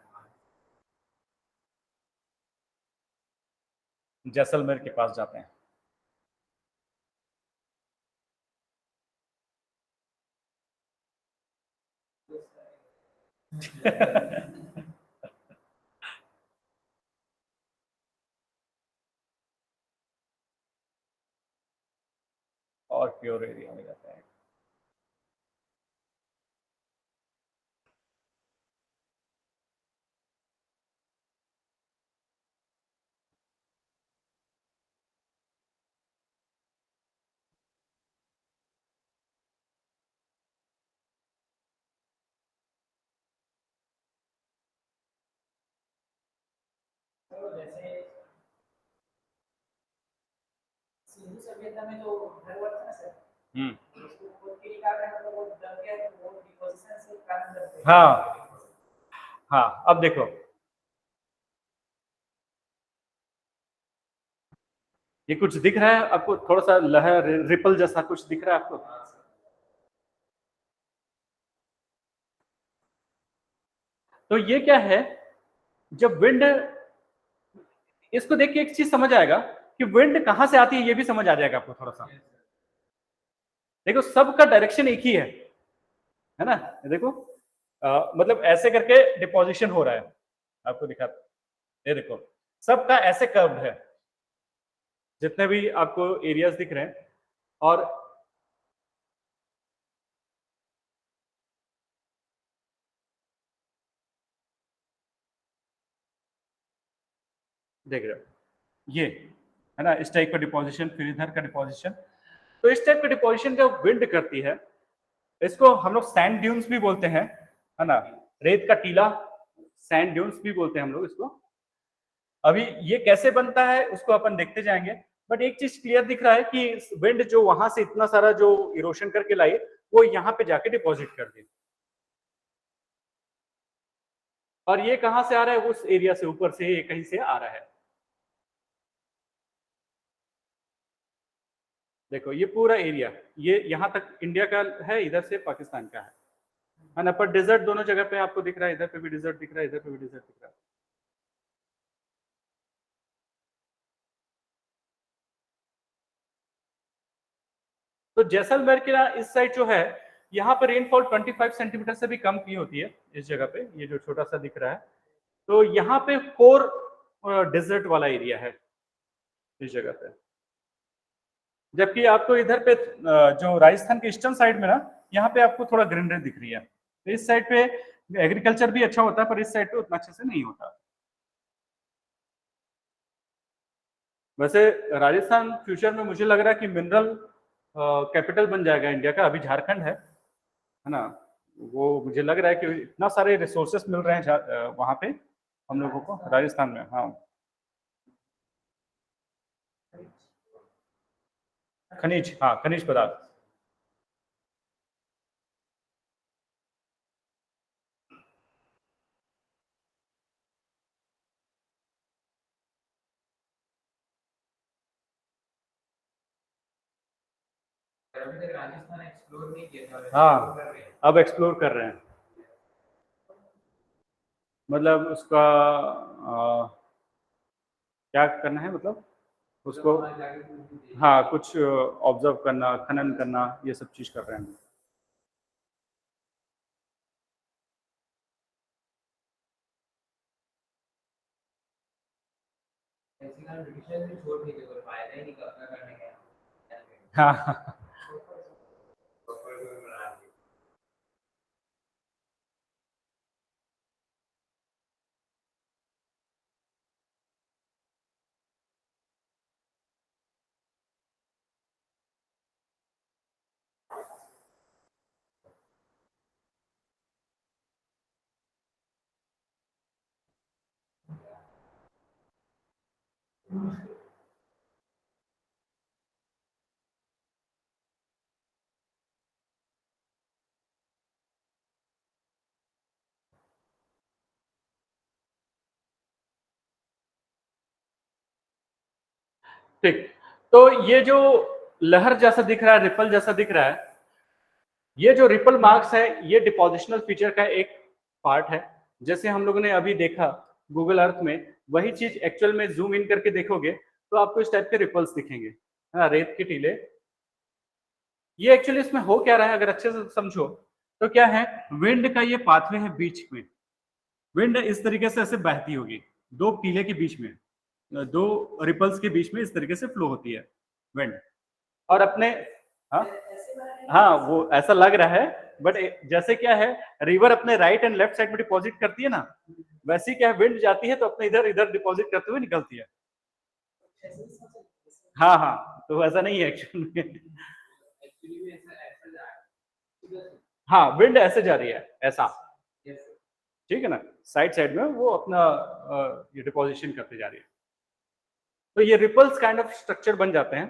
जैसलमेर के पास जाते हैं। और प्योर एरिया में जाते हैं। तो जैसे सिंधु सभ्यता में जो घर हुआ था ना सर, उसको खोद के निकाल रहे हैं, मतलब वो दब गया, तो वो डिपोजिशन से कारण दब गया। हाँ हाँ, अब देखो ये कुछ दिख रहा है आपको, थोड़ा सा लहर रिपल जैसा कुछ दिख रहा है आपको? तो ये क्या है, जब विंड, इसको देख के एक चीज समझ आएगा कि विंड कहां से आती है, ये भी समझ आ जाएगा आपको थोड़ा सा। देखो सबका डायरेक्शन एक ही है ना? देखो मतलब ऐसे करके डिपोजिशन हो रहा है, आपको दिखा, ये देखो सबका ऐसे कर्व है, जितने भी आपको एरियाज दिख रहे हैं। और देख रहे हो ये, है ना? इस टाइप का डिपोजिशन, फिर इधर का डिपोजिशन। तो इस टाइप का डिपोजिशन जो विंड करती है, इसको हम लोग सैंड ड्यून्स भी बोलते हैं, है ना, रेत का टीला, सैंड ड्यून्स भी बोलते हैं हम लोग इसको। अभी ये कैसे बनता है उसको अपन देखते जाएंगे, बट एक चीज क्लियर दिख रहा है कि विंड जो वहां से इतना सारा जो इरोशन करके लाई, वो यहाँ पे जाके डिपॉजिट कर दी। और ये कहां से आ रहा है? उस एरिया से, ऊपर से कहीं से आ रहा है। देखो ये पूरा एरिया, ये यहाँ तक इंडिया का है, इधर से पाकिस्तान का है ना, पर डिजर्ट दोनों जगह पे आपको दिख रहा है, इधर पे भी डिजर्ट दिख रहा है, इधर पे भी डिजर्ट दिख रहा है। तो जैसलमेर के इस साइड जो है, यहाँ पर रेनफॉल 25 सेंटीमीटर से भी कम की होती है इस जगह पे, ये जो छोटा सा दिख रहा है। तो यहाँ पे कोर डेजर्ट वाला एरिया है इस जगह पे, जबकि आपको इधर पे जो राजस्थान के ईस्टर्न साइड में ना, यहाँ पे आपको थोड़ा ग्रीनरी दिख रही है। तो इस साइड पे एग्रीकल्चर भी अच्छा होता है, पर इस साइड पे उतना अच्छे से नहीं होता। वैसे राजस्थान फ्यूचर में मुझे लग रहा है कि मिनरल कैपिटल बन जाएगा इंडिया का। अभी झारखंड है ना, वो मुझे लग रहा है कि इतना सारे रिसोर्सेस मिल रहे हैं वहां पे हम लोगों को, राजस्थान में। हाँ, खनिज, हाँ खनिज पदार्थ। राजस्थान एक्सप्लोर नहीं किया था। हाँ, अब एक्सप्लोर कर रहे हैं, मतलब उसका क्या करना है, मतलब उसको, हाँ कुछ ऑब्जर्व करना, खनन करना, ये सब चीज कर रहे हैं। हाँ ठीक, तो ये जो लहर जैसा दिख रहा है, रिपल जैसा दिख रहा है, ये जो रिपल मार्क्स है, ये डिपोजिशनल फीचर का एक पार्ट है। जैसे हम लोगों ने अभी देखा गूगल अर्थ में, वही चीज एक्चुअल में जूम इन करके देखोगे तो आपको इस टाइप के रिपल्स दिखेंगे, है ना, रेत के टीले। ये एक्चुअली इसमें हो क्या रहा है, अगर अच्छे से समझो तो क्या है, विंड का ये पाथवे है बीच में। विंड इस तरीके से ऐसे बहती होगी, दो टीले के बीच में, दो रिपल्स के बीच में इस तरीके से फ्लो होती है विंड। और अपने, हाँ हाँ वो ऐसा लग रहा है, बट जैसे क्या है, रिवर अपने राइट एंड लेफ्ट साइड में डिपॉजिट करती है ना, वैसे क्या है, विंड जाती है तो अपने इधर इधर डिपॉजिट करते हुए निकलती है। हाँ हाँ, तो ऐसा नहीं है एक्चुअली में। हाँ, विंड ऐसे जा रही है, ऐसा, ठीक है ना, साइड साइड में वो अपना ये डिपोजिशन करते जा रही है। तो ये रिपल्स काइंड ऑफ स्ट्रक्चर बन जाते हैं।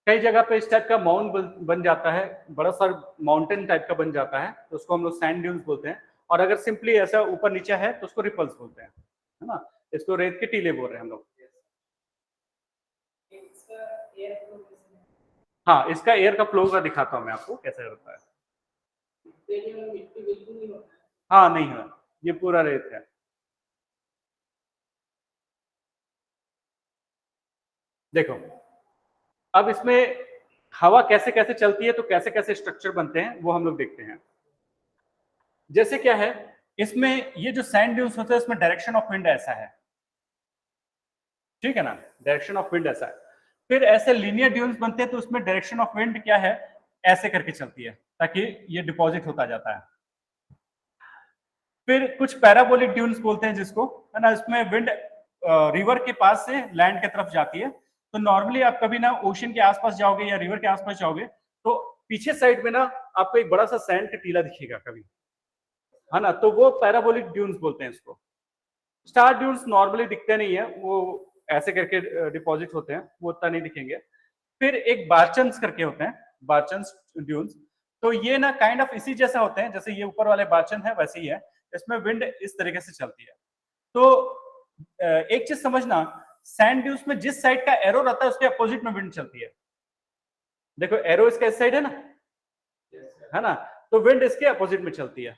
कई जगह पे इस टाइप का माउंट बन जाता है, बड़ा सा माउंटेन टाइप का बन जाता है, तो उसको हम लोग सैंड ड्यून्स बोलते हैं। और अगर सिंपली ऐसा ऊपर नीचे है तो उसको रिपल्स बोलते हैं, है ना, इसको रेत के टीले बोल रहे हैं हम लोग। हाँ, इसका एयर का फ्लो का दिखाता हूँ मैं आपको कैसे होता है। हाँ नहीं है, ये पूरा रेत है। देखो अब इसमें हवा कैसे कैसे चलती है, तो कैसे कैसे स्ट्रक्चर बनते हैं वो हम लोग देखते हैं। जैसे क्या है, इसमें ये जो सैंड ड्यून्स होते हैं, इसमें डायरेक्शन ऑफ विंड ऐसा है, ठीक है ना, डायरेक्शन ऑफ विंड ऐसा है। फिर ऐसे लीनियर ड्यून्स बनते हैं, तो उसमें डायरेक्शन ऑफ विंड क्या है, ऐसे करके चलती है, ताकि ये डिपॉजिट होता जाता है। फिर कुछ पैराबोलिक ड्यून्स बोलते हैं जिसको, है ना, इसमें विंड रिवर के पास से लैंड की तरफ जाती है। तो नॉर्मली आप कभी ना ओशन के आसपास जाओगे या रिवर के आसपास जाओगे तो पीछे साइड में ना आपको एक बड़ा सा सैंड का टीला दिखेगा कभी, है ना, तो वो पैराबोलिक ड्यून्स बोलते हैं इसको। स्टार ड्यून्स नॉर्मली दिखते नहीं है, वो ऐसे करके डिपॉजिट होते हैं, वो उतना नहीं दिखेंगे। फिर एक बार्चन्स करके होते हैं, बार्चन्स ड्यून्स, तो ये ना काइंड ऑफ इसी जैसा होते हैं, जैसे ये ऊपर वाले बार्चन है वैसे ही है, इसमें विंड इस तरीके से चलती है। तो एक चीज समझना, सैंड ड्यून्स में जिस साइड का एरो रहता है उसके अपोजिट में विंड चलती है। देखो एरो इसका इस साइड है ना, है ना, तो विंड इसके अपोजिट में चलती है।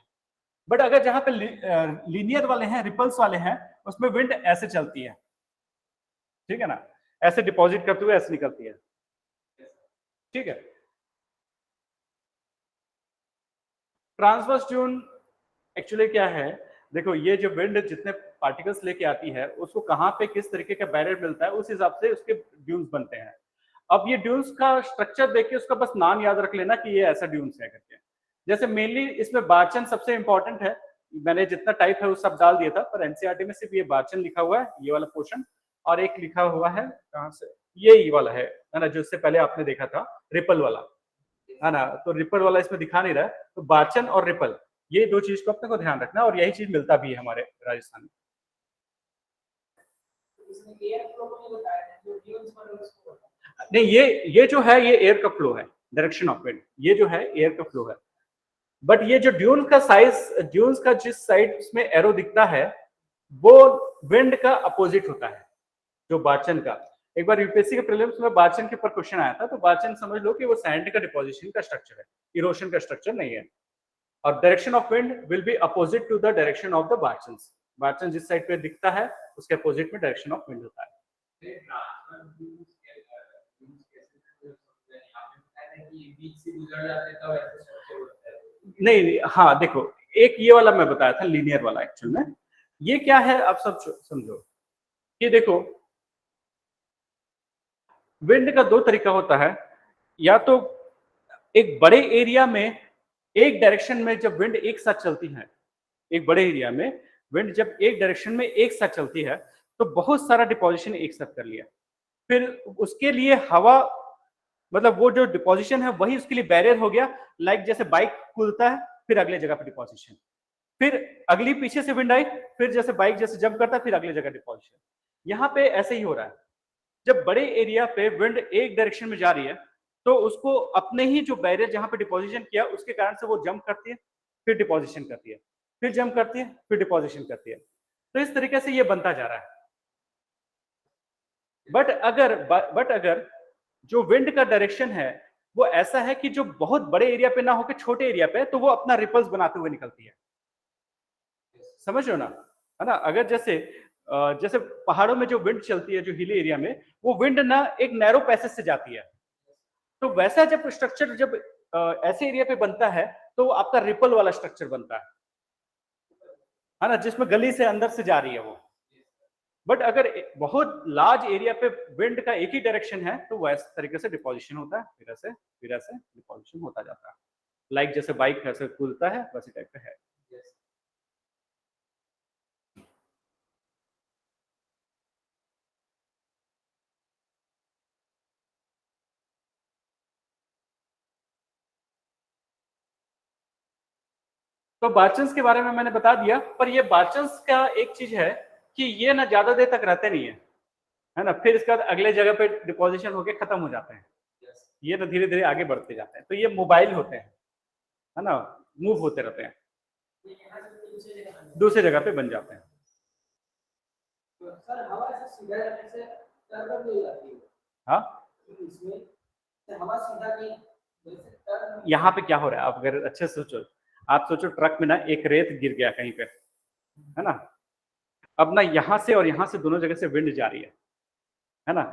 बट अगर जहां पे लीनियर वाले हैं, रिपल्स वाले हैं, उसमें विंड ऐसे चलती है, ठीक है ना, ऐसे डिपॉजिट करते हुए ऐसे निकलती है, ठीक है। ट्रांसवर्स ड्यून एक्चुअली क्या है, देखो ये जो विंड जितने पार्टिकल्स लेके आती है उसको कहाँ पे किस तरीके का बैरियर मिलता है उस हिसाब से उसके ड्यून्स बनते हैं। अब ये ड्यून्स का स्ट्रक्चर देख के उसका बस नाम याद रख लेना कि ये ऐसा ड्यून्स है करके। जैसे मेनली इसमें बार्चन सबसे इंपॉर्टेंट है, मैंने जितना टाइप है वो सब डाल दिया था, पर एनसीईआरटी में सिर्फ ये बार्चन लिखा हुआ है, ये वाला पोर्शन, और एक लिखा हुआ है कहाँ से, ये वाला है ना, जो इससे पहले आपने देखा था रिपल वाला, है ना, तो रिपल वाला इसमें दिखा नहीं रहा है। तो बार्चन और रिपल, ये दो चीज को अपने को ध्यान रखना, और यही चीज मिलता भी है हमारे राजस्थान में। नहीं, ये जो है ये एयर का फ्लो है, डायरेक्शन ऑफ विंड, ये जो है एयर का फ्लो है। बट ये जो ड्यून का साइज, ड्यून्स का जिस साइड में एरो दिखता है वो विंड का अपोजिट होता है, जो बार्चन का। एक बार यूपीएससी के प्रीलिम्स में बार्चन के ऊपर क्वेश्चन आया था, तो बार्चन समझ लो कि वो सैंड का डिपोजिशन का स्ट्रक्चर है, इरोशन का स्ट्रक्चर नहीं है। और direction of wind will be opposite to the direction of the barchan. Barchan जिस साइड पे दिखता है उसके अपोजिट में डायरेक्शन ऑफ विंड होता है। नहीं, हाँ देखो, एक ये वाला मैं बताया था लीनियर वाला, एक्चुअल में ये क्या है आप सब समझो कि देखो विंड का दो तरीका होता है, या तो एक बड़े एरिया में एक डायरेक्शन में जब विंड एक साथ चलती है, एक बड़े एरिया में विंड जब एक डायरेक्शन में एक साथ चलती है तो बहुत सारा डिपोजिशन एक साथ कर लिया, फिर उसके लिए हवा, मतलब वो जो डिपोजिशन है वही उसके लिए बैरियर हो गया। लाइक जैसे बाइक कूदता है फिर अगले जगह पे डिपोजिशन, फिर अगली पीछे से विंड आई, फिर जैसे बाइक जैसे जंप करता है फिर अगले जगह डिपोजिशन। यहाँ पे ऐसे ही हो रहा है, जब बड़े एरिया पे विंड एक डायरेक्शन में जा रही है तो उसको अपने ही जो बैरियर जहां पे डिपोजिशन किया उसके कारण से वो जंप करती है, फिर डिपोजिशन करती है, फिर जंप करती है, फिर डिपोजिशन करती है। तो इस तरीके से ये बनता जा रहा है। बट अगर जो विंड का डायरेक्शन है वो ऐसा है कि जो बहुत बड़े एरिया पे ना होकर छोटे एरिया पे, तो वो अपना रिपल्स बनाते हुए निकलती है, समझ रहे हो ना, है ना। अगर जैसे पहाड़ों में जो विंड चलती है, जो हिली एरिया में, वो विंड ना एक नैरो पैसेज से जाती है, तो वैसा जब स्ट्रक्चर जब ऐसे एरिया पे बनता है तो आपका रिपल वाला स्ट्रक्चर बनता है ना, जिसमें गली से अंदर से जा रही है वो। बट अगर बहुत लार्ज एरिया पे विंड का एक ही डायरेक्शन है तो वैसे तरीके से डिपोजिशन होता है, फिर ऐसे डिपोजिशन होता जाता है। लाइक जैसे बाइक ऐसे कूदता है वैसे टाइप का है। तो बार्चन्स के बारे में मैंने बता दिया, पर ये बार्चन्स का एक चीज है कि ये ना ज्यादा देर तक रहते नहीं है ना, फिर इसके बाद अगले जगह पे डिपोजिशन होके खत्म हो जाते हैं। ये ना धीरे धीरे आगे बढ़ते जाते हैं, तो ये मोबाइल होते हैं, है ना, मूव होते रहते हैं, दूसरी जगह पे बन जाते हैं। सर हवा से सीधा जाने से टर्न हो जाती है। हाँ, इसमें हवा सीधा नहीं, यहाँ पे क्या हो रहा है आप अगर अच्छे से सोचो, आप सोचो ट्रक में ना एक रेत गिर गया कहीं पे, है ना, अब ना यहाँ से और यहाँ से दोनों जगह से विंड जा रही है ना,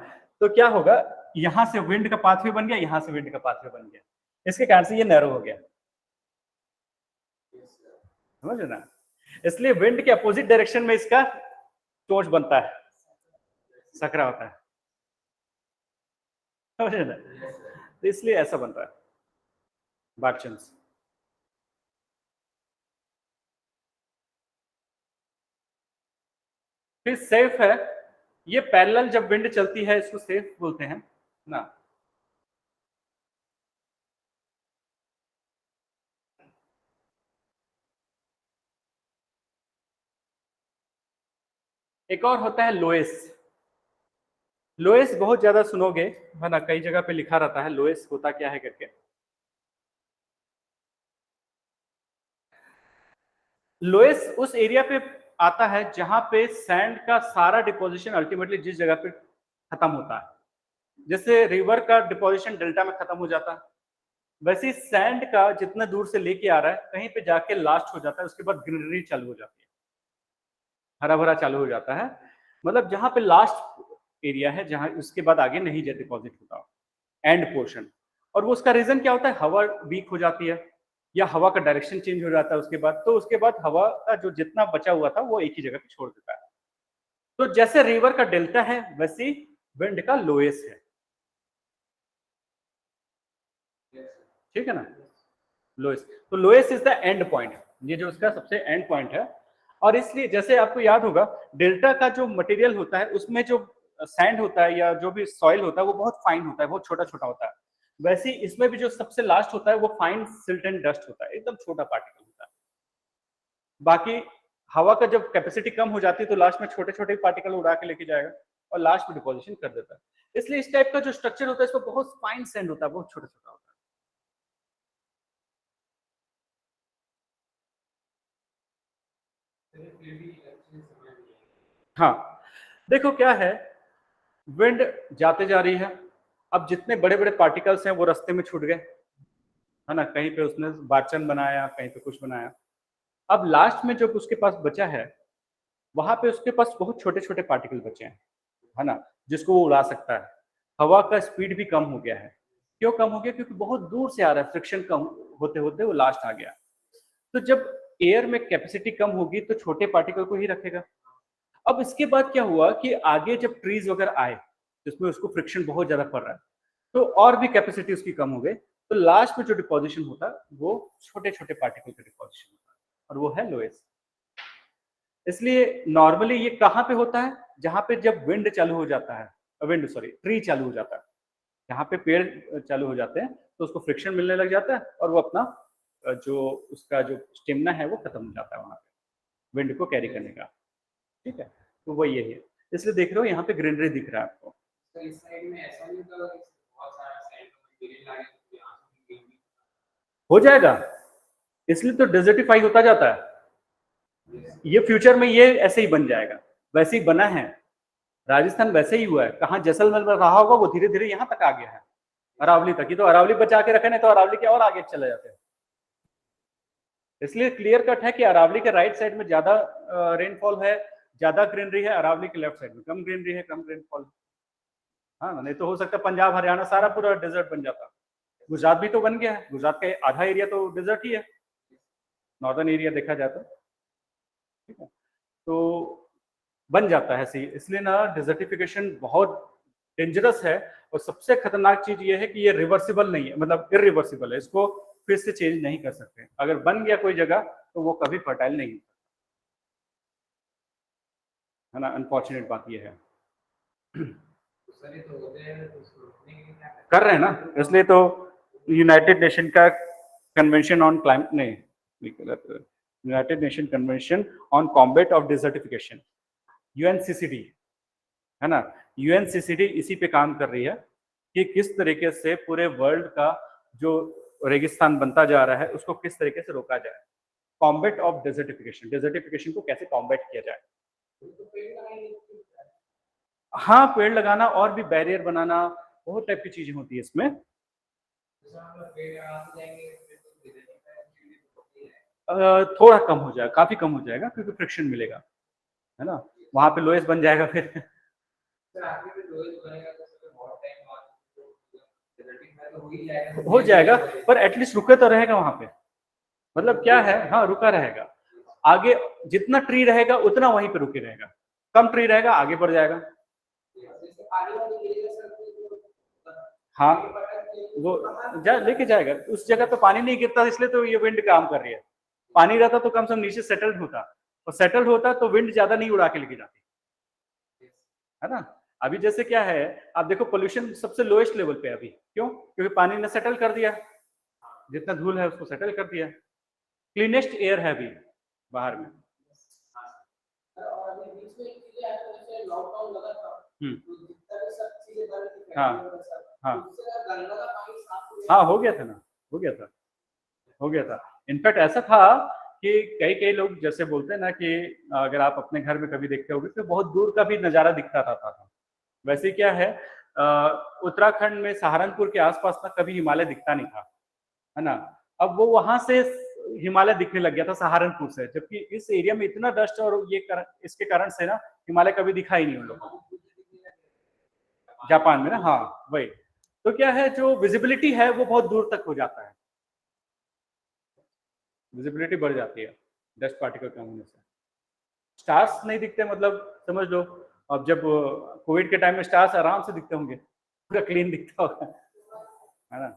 तो क्या होगा, यहाँ से विंड का पाथवे बन गया, यहाँ से विंड का पाथवे बन गया, इसके कारण से ये नैरो हो गया, समझ ना। इसलिए विंड के अपोजिट डायरेक्शन में इसका चोंच बनता है, सकरा होता है, समझ ना, तो इसलिए ऐसा बन रहा है बार्चन्स। फिर सेफ है, ये पैरेलल जब विंड चलती है इसको सेफ बोलते हैं ना। एक और होता है लोएस। लोएस बहुत ज्यादा सुनोगे, है ना, कई जगह पे लिखा रहता है लोएस होता क्या है करके। लोएस उस एरिया पे आता है जहां पे सैंड का सारा डिपोजिशन अल्टीमेटली जिस जगह पे खत्म होता है। जैसे रिवर का डिपोजिशन डेल्टा में खत्म हो जाता है, वैसे ही सैंड का जितना दूर से लेके आ रहा है कहीं पे जाके लास्ट हो जाता है, उसके बाद ग्रीनरी चालू हो जाती है, हरा भरा चालू हो जाता है। मतलब जहां पे लास्ट एरिया है, जहां उसके बाद आगे नहीं डिपॉजिट होता, एंड पोर्शन। और वो उसका रीजन क्या होता है, हवा वीक हो जाती है या हवा का डायरेक्शन चेंज हो जाता है उसके बाद, तो उसके बाद हवा का जो जितना बचा हुआ था वो एक ही जगह पे छोड़ देता है। तो जैसे रिवर का डेल्टा है वैसे ही विंड का लोएस है, ठीक है ना, लोएस। तो loess is the end point, ये जो उसका सबसे एंड पॉइंट है। और इसलिए जैसे आपको याद होगा डेल्टा का जो मटेरियल होता है उसमें जो सैंड होता है या जो भी सॉइल होता है वो बहुत फाइन होता है, बहुत छोटा छोटा होता है। वैसे ही इसमें भी जो सबसे लास्ट होता है वो फाइन सिल्ट एंड डस्ट होता है, एकदम छोटा पार्टिकल होता है। बाकी हवा का जब कैपेसिटी कम हो जाती है तो लास्ट में छोटे छोटे पार्टिकल उड़ा के लेके जाएगा और लास्ट में डिपोजिशन कर देता है। इसलिए इस टाइप का जो स्ट्रक्चर होता है इसमें बहुत फाइन सैंड होता है, बहुत छोटा छोटा होता है। हाँ, देखो क्या है, विंड जाते जा रही है, अब जितने बड़े बड़े पार्टिकल्स हैं वो रास्ते में छूट गए, है ना, कहीं पे उसने बाचन बनाया, कहीं पे कुछ बनाया। अब लास्ट में जब उसके पास बचा है वहां पे उसके पास बहुत छोटे छोटे पार्टिकल बचे हैं, है ना, जिसको वो उड़ा सकता है। हवा का स्पीड भी कम हो गया है। क्यों कम हो गया, क्योंकि बहुत दूर से आ रहा है, फ्रिक्शन कम होते होते वो लास्ट आ गया। तो जब एयर में कैपेसिटी कम होगी तो छोटे पार्टिकल को ही रखेगा। अब इसके बाद क्या हुआ कि आगे जब ट्रीज वगैरह आए जिसमें उसको फ्रिक्शन बहुत ज्यादा पड़ रहा है तो और भी कैपेसिटी उसकी कम हो गई, तो लास्ट में जो डिपोजिशन होता है वो छोटे छोटे पार्टिकल का डिपोजिशन होता है और वो है लोएस्ट। इसलिए नॉर्मली ये कहाँ पे होता है, जहां पे जब विंड चालू हो जाता है, ट्री चालू हो जाता है, जहाँ पे पेड़ चालू हो जाते हैं तो उसको फ्रिक्शन मिलने लग जाता है और वो अपना जो उसका जो स्टेमिना है वो खत्म हो जाता है वहां पे विंड को कैरी करने का, ठीक है। तो वो यही है, इसलिए देख रहे हो यहाँ पे ग्रीनरी दिख रहा है आपको। तो इस साइड में ऐसा नहीं होता कि बहुत सारा साइड में ग्रीन लाइन यहाँ से ग्रीन हो जाएगा, इसलिए तो डेजर्टिफाई होता जाता है। ये फ्यूचर में ये ऐसे ही बन जाएगा, वैसे ही बना है। राजस्थान वैसे ही हुआ है, कहाँ जैसलमेर में रहा होगा वो धीरे धीरे यहाँ तक आ गया है, अरावली तक ही। तो अरावली बचा के रखे नहीं तो अरावली के और आगे चले जाते हैं। इसलिए क्लियर कट है कि अरावली के राइट साइड में ज्यादा रेनफॉल है, ज्यादा ग्रीनरी है, अरावली के लेफ्ट साइड में कम ग्रीनरी है, कम रेनफॉल। हाँ, नहीं तो हो सकता है पंजाब हरियाणा सारा पूरा डेजर्ट बन जाता। गुजरात भी तो बन गया है, गुजरात का आधा एरिया तो डेजर्ट ही है, नॉर्दर्न एरिया देखा जाए तो, ठीक है। तो बन जाता है सही, इसलिए ना डिजर्टिफिकेशन बहुत डेंजरस है। और सबसे खतरनाक चीज ये है कि ये रिवर्सिबल नहीं है, मतलब इरिवर्सिबल है, इसको फिर से चेंज नहीं कर सकते। अगर बन गया कोई जगह तो वो कभी फर्टाइल नहीं है ना, अनफॉर्चुनेट बात ये है। कर रहे हैं ना, इसलिए तो यूनाइटेड नेशन का कन्वेंशन ऑन क्लाइमेट नहीं, United nation convention on combat of desertification, UNCCD, है ना, यूएनसीसीडी इसी पे काम कर रही है कि किस तरीके से पूरे वर्ल्ड का जो रेगिस्तान बनता जा रहा है उसको किस तरीके से रोका जाए, कॉम्बैट ऑफ डेजर्टिफिकेशन, डेजर्टिफिकेशन को कैसे कॉम्बैट किया जाए। हाँ, पेड़ लगाना और भी बैरियर बनाना, बहुत टाइप की चीजें होती है इसमें। थोड़ा कम हो जाएगा, काफी कम हो जाएगा क्योंकि फ्रिक्शन मिलेगा, है ना, वहां पे लोएस्ट बन जाएगा फिर। हो जाएगा पर एटलीस्ट रुके तो रहेगा वहां पे, मतलब क्या है, हाँ रुका रहेगा। आगे जितना ट्री रहेगा उतना वहीं पे रुके रहेगा, कम ट्री रहेगा आगे बढ़ जाएगा। हाँ, वो लेके जाएगा, उस जगह पे पानी नहीं गिरता इसलिए तो ये विंड काम कर रही है। पानी रहता तो कम से कम नीचे सेटल्ड होता, और सेटल्ड होता तो विंड ज्यादा नहीं उड़ा के लेके जाती। है ना। अभी जैसे क्या है, आप देखो पोल्यूशन सबसे लोएस्ट लेवल पे है अभी, क्यों? क्योंकि पानी ने सेटल कर दिया, जितना धूल है उसको सेटल कर दिया। क्लीनेस्ट एयर है अभी बाहर में। और अभी बीच में एक चीज़ आया था, जैसे लॉकडाउन लगा था, हम्म, तो जितना भी सब चीज़ें बंद थी, हाँ, फैक्ट्री वगैरह सब, हाँ, उससे गंगा का पानी साफ हो गया। हाँ, हो गया था ना, हो गया था, हो गया था। इनफैक्ट ऐसा था कि कई लोग जैसे बोलते हैं ना कि अगर आप अपने घर में कभी देखते होगे तो बहुत दूर का भी नज़ारा दिखता था। वैसे क्या है, उत्तराखंड में सहारनपुर के आसपास तक कभी हिमालय दिखता नहीं था, है ना। अब वो वहां से हिमालय दिखने लग गया था सहारनपुर से, जबकि इस एरिया में इतना डस्ट और इसके कारण से ना हिमालय कभी दिखा ही नहीं उन लोगों को। जापान में ना, हाँ वही। तो क्या है, जो विजिबिलिटी है वो बहुत दूर तक हो जाता है, विजिबिलिटी बढ़ जाती है डस्ट पार्टिकल कम होने से। स्टार्स नहीं दिखते, मतलब समझ लो अब जब कोविड के टाइम में स्टार्स आराम से दिखते होंगे, पूरा क्लीन दिखता होगा, है ना।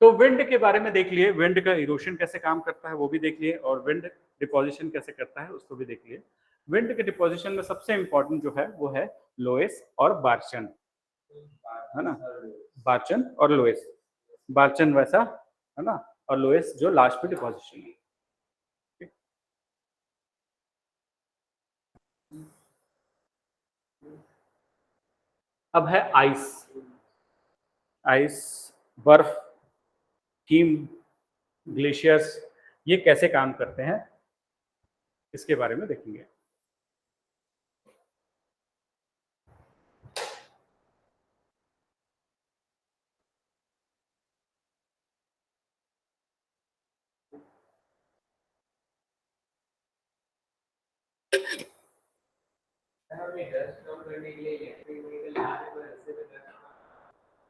तो विंड के बारे में देख लिए, विंड का इरोशन कैसे काम करता है वो भी देख लिए, और विंड डिपोजिशन कैसे करता है उसको भी देख लिए। विंड के डिपोजिशन में सबसे इंपॉर्टेंट जो है वो है लोएस और बार्चन, है ना। बार्चन और लोएस, बार्चन वैसा, है ना, और लोएस जो लास्ट पे डिपोजिशन है। अब है आइस, आइस, बर्फ, हिम, ग्लेशियर्स, ये कैसे काम करते हैं इसके बारे में देखेंगे।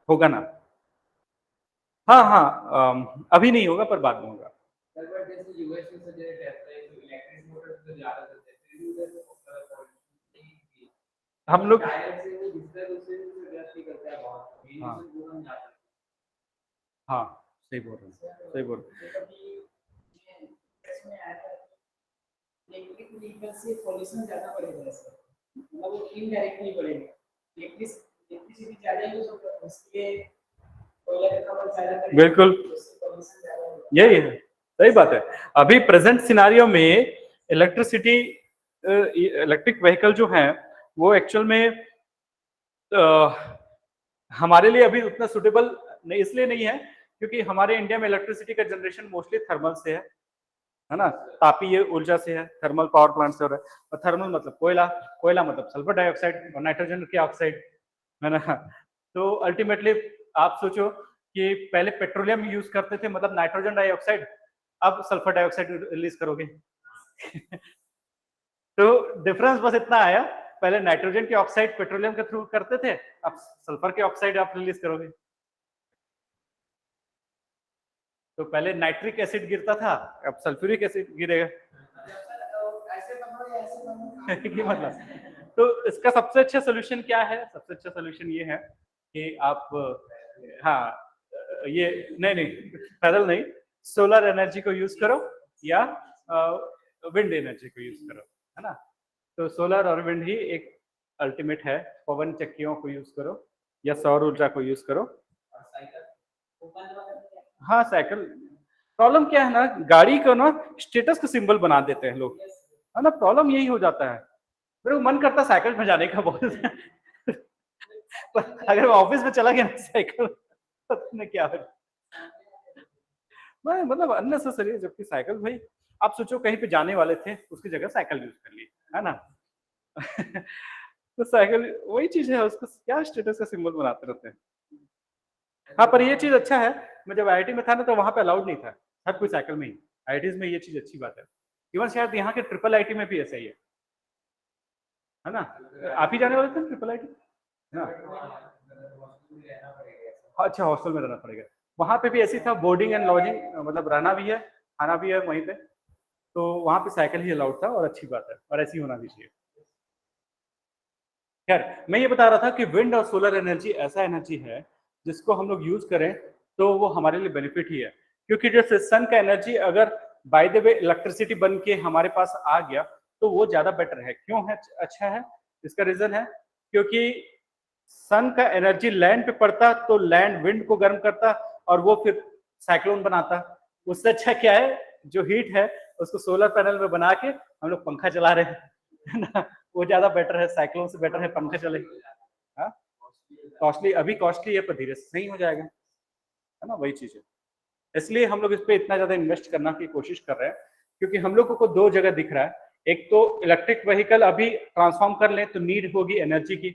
होगा ना, हाँ हाँ, अभी नहीं होगा पर बाद में होगा। हम लोग हाँ, सही बोल रहे हैं, सही बोल रहे हैं। इलेक्ट्रिक व्हीकल से पॉल्यूशन ज्यादा बढ़ेगा सर, मतलब वो इनडायरेक्टली बढ़ेगा। इलेक्ट्रिसिटी ज्यादा यूज होगा, उसके कोयला का खपत ज्यादा करेगा, बिल्कुल पॉल्यूशन ज्यादा होगा। यही है, सही बात है। अभी प्रेजेंट सिनारियो में इलेक्ट्रिसिटी, इलेक्ट्रिक व्हीकल जो है वो एक्चुअल में हमारे लिए अभी उतना सुटेबल नहीं, इसलिए नहीं है क्योंकि हमारे इंडिया में इलेक्ट्रिसिटी का जनरेशन मोस्टली थर्मल से है ना, तापीय ऊर्जा से है, थर्मल पावर प्लांट से हो रहा है। और थर्मल मतलब कोयला, कोयला मतलब सल्फर डाइऑक्साइड और नाइट्रोजन के ऑक्साइड, है ना। तो अल्टीमेटली आप सोचो कि पहले पेट्रोलियम यूज करते थे, मतलब नाइट्रोजन डाइऑक्साइड, अब सल्फर डाइऑक्साइड रिलीज करोगे। तो डिफरेंस बस इतना आया, पहले नाइट्रोजन के ऑक्साइड पेट्रोलियम के थ्रू करते थे, अब सल्फर के ऑक्साइड आप रिलीज करोगे। तो पहले नाइट्रिक एसिड गिरता था, अब सल्फ्यूरिक एसिड गिरेगा। की मतलब, तो इसका सबसे अच्छा सोल्यूशन क्या है? सबसे अच्छा सोल्यूशन ये है कि आप, हाँ, ये नहीं पैदल नहीं, सोलर एनर्जी को यूज करो या विंड एनर्जी को यूज करो, है ना। तो सोलर और विंड ही एक अल्टीमेट है। पवन चक्कियों को यूज करो या सौर ऊर्जा को यूज करो। हाँ, साइकिल, प्रॉब्लम क्या है ना, गाड़ी को ना स्टेटस का सिंबल बना देते हैं लोग, है ना। प्रॉब्लम यही हो जाता है। मेरे को मन करता है साइकिल पे जाने का बहुत पर अगर मैं ऑफिस में चला गया ना साइकिल, तो क्या हो, मतलब अननेसेसरी है। जबकि साइकिल, भाई आप सोचो कहीं पे जाने वाले थे, उसकी जगह साइकिल यूज कर ली, है ना। तो साइकिल वही चीज है, उसको क्या स्टेटस का सिंबल बनाते रहते हैं। हाँ, पर ये चीज अच्छा है, मैं जब IIT में था ना तो वहां पे अलाउड नहीं था हर कोई साइकिल में ही। IITs में ये चीज अच्छी बात है। इवन शायद यहाँ के IIIT में भी ऐसा ही है ना। आप ही जाने वाले थे IIIT ना? अच्छा, हॉस्टल में रहना पड़ेगा। वहां पे भी ऐसी था, बोर्डिंग एंड लॉजिंग, मतलब रहना भी है, खाना भी है वहीं पे। तो वहां पे साइकिल ही अलाउड था, और अच्छी बात है, और ऐसी होना भी चाहिए। खैर, मैं ये बता रहा था कि विंड और सोलर एनर्जी ऐसा एनर्जी है जिसको हम लोग यूज करें तो वो हमारे लिए बेनिफिट ही है। क्योंकि जैसे सन का एनर्जी अगर बाय द वे इलेक्ट्रिसिटी बन के हमारे पास आ गया तो वो ज्यादा बेटर है। क्यों है अच्छा है? इसका रीजन है क्योंकि सन का एनर्जी लैंड पे पड़ता तो लैंड विंड को गर्म करता और वो फिर साइक्लोन बनाता। उससे अच्छा क्या है, जो हीट है उसको सोलर पैनल में बना के हम लोग पंखा चला रहे हैं, है ना, वो ज्यादा बेटर है, साइक्लोन से बेटर है पंखा चले। हाँ कॉस्टली, अभी कॉस्टली है पर धीरे से सही हो जाएगा, है ना, वही चीज है। इसलिए हम लोग इस पे इतना ज्यादा इन्वेस्ट करना की कोशिश कर रहे हैं क्योंकि हम लोगों को दो जगह दिख रहा है। एक तो इलेक्ट्रिक व्हीकल अभी ट्रांसफॉर्म कर लें तो नीड होगी एनर्जी की,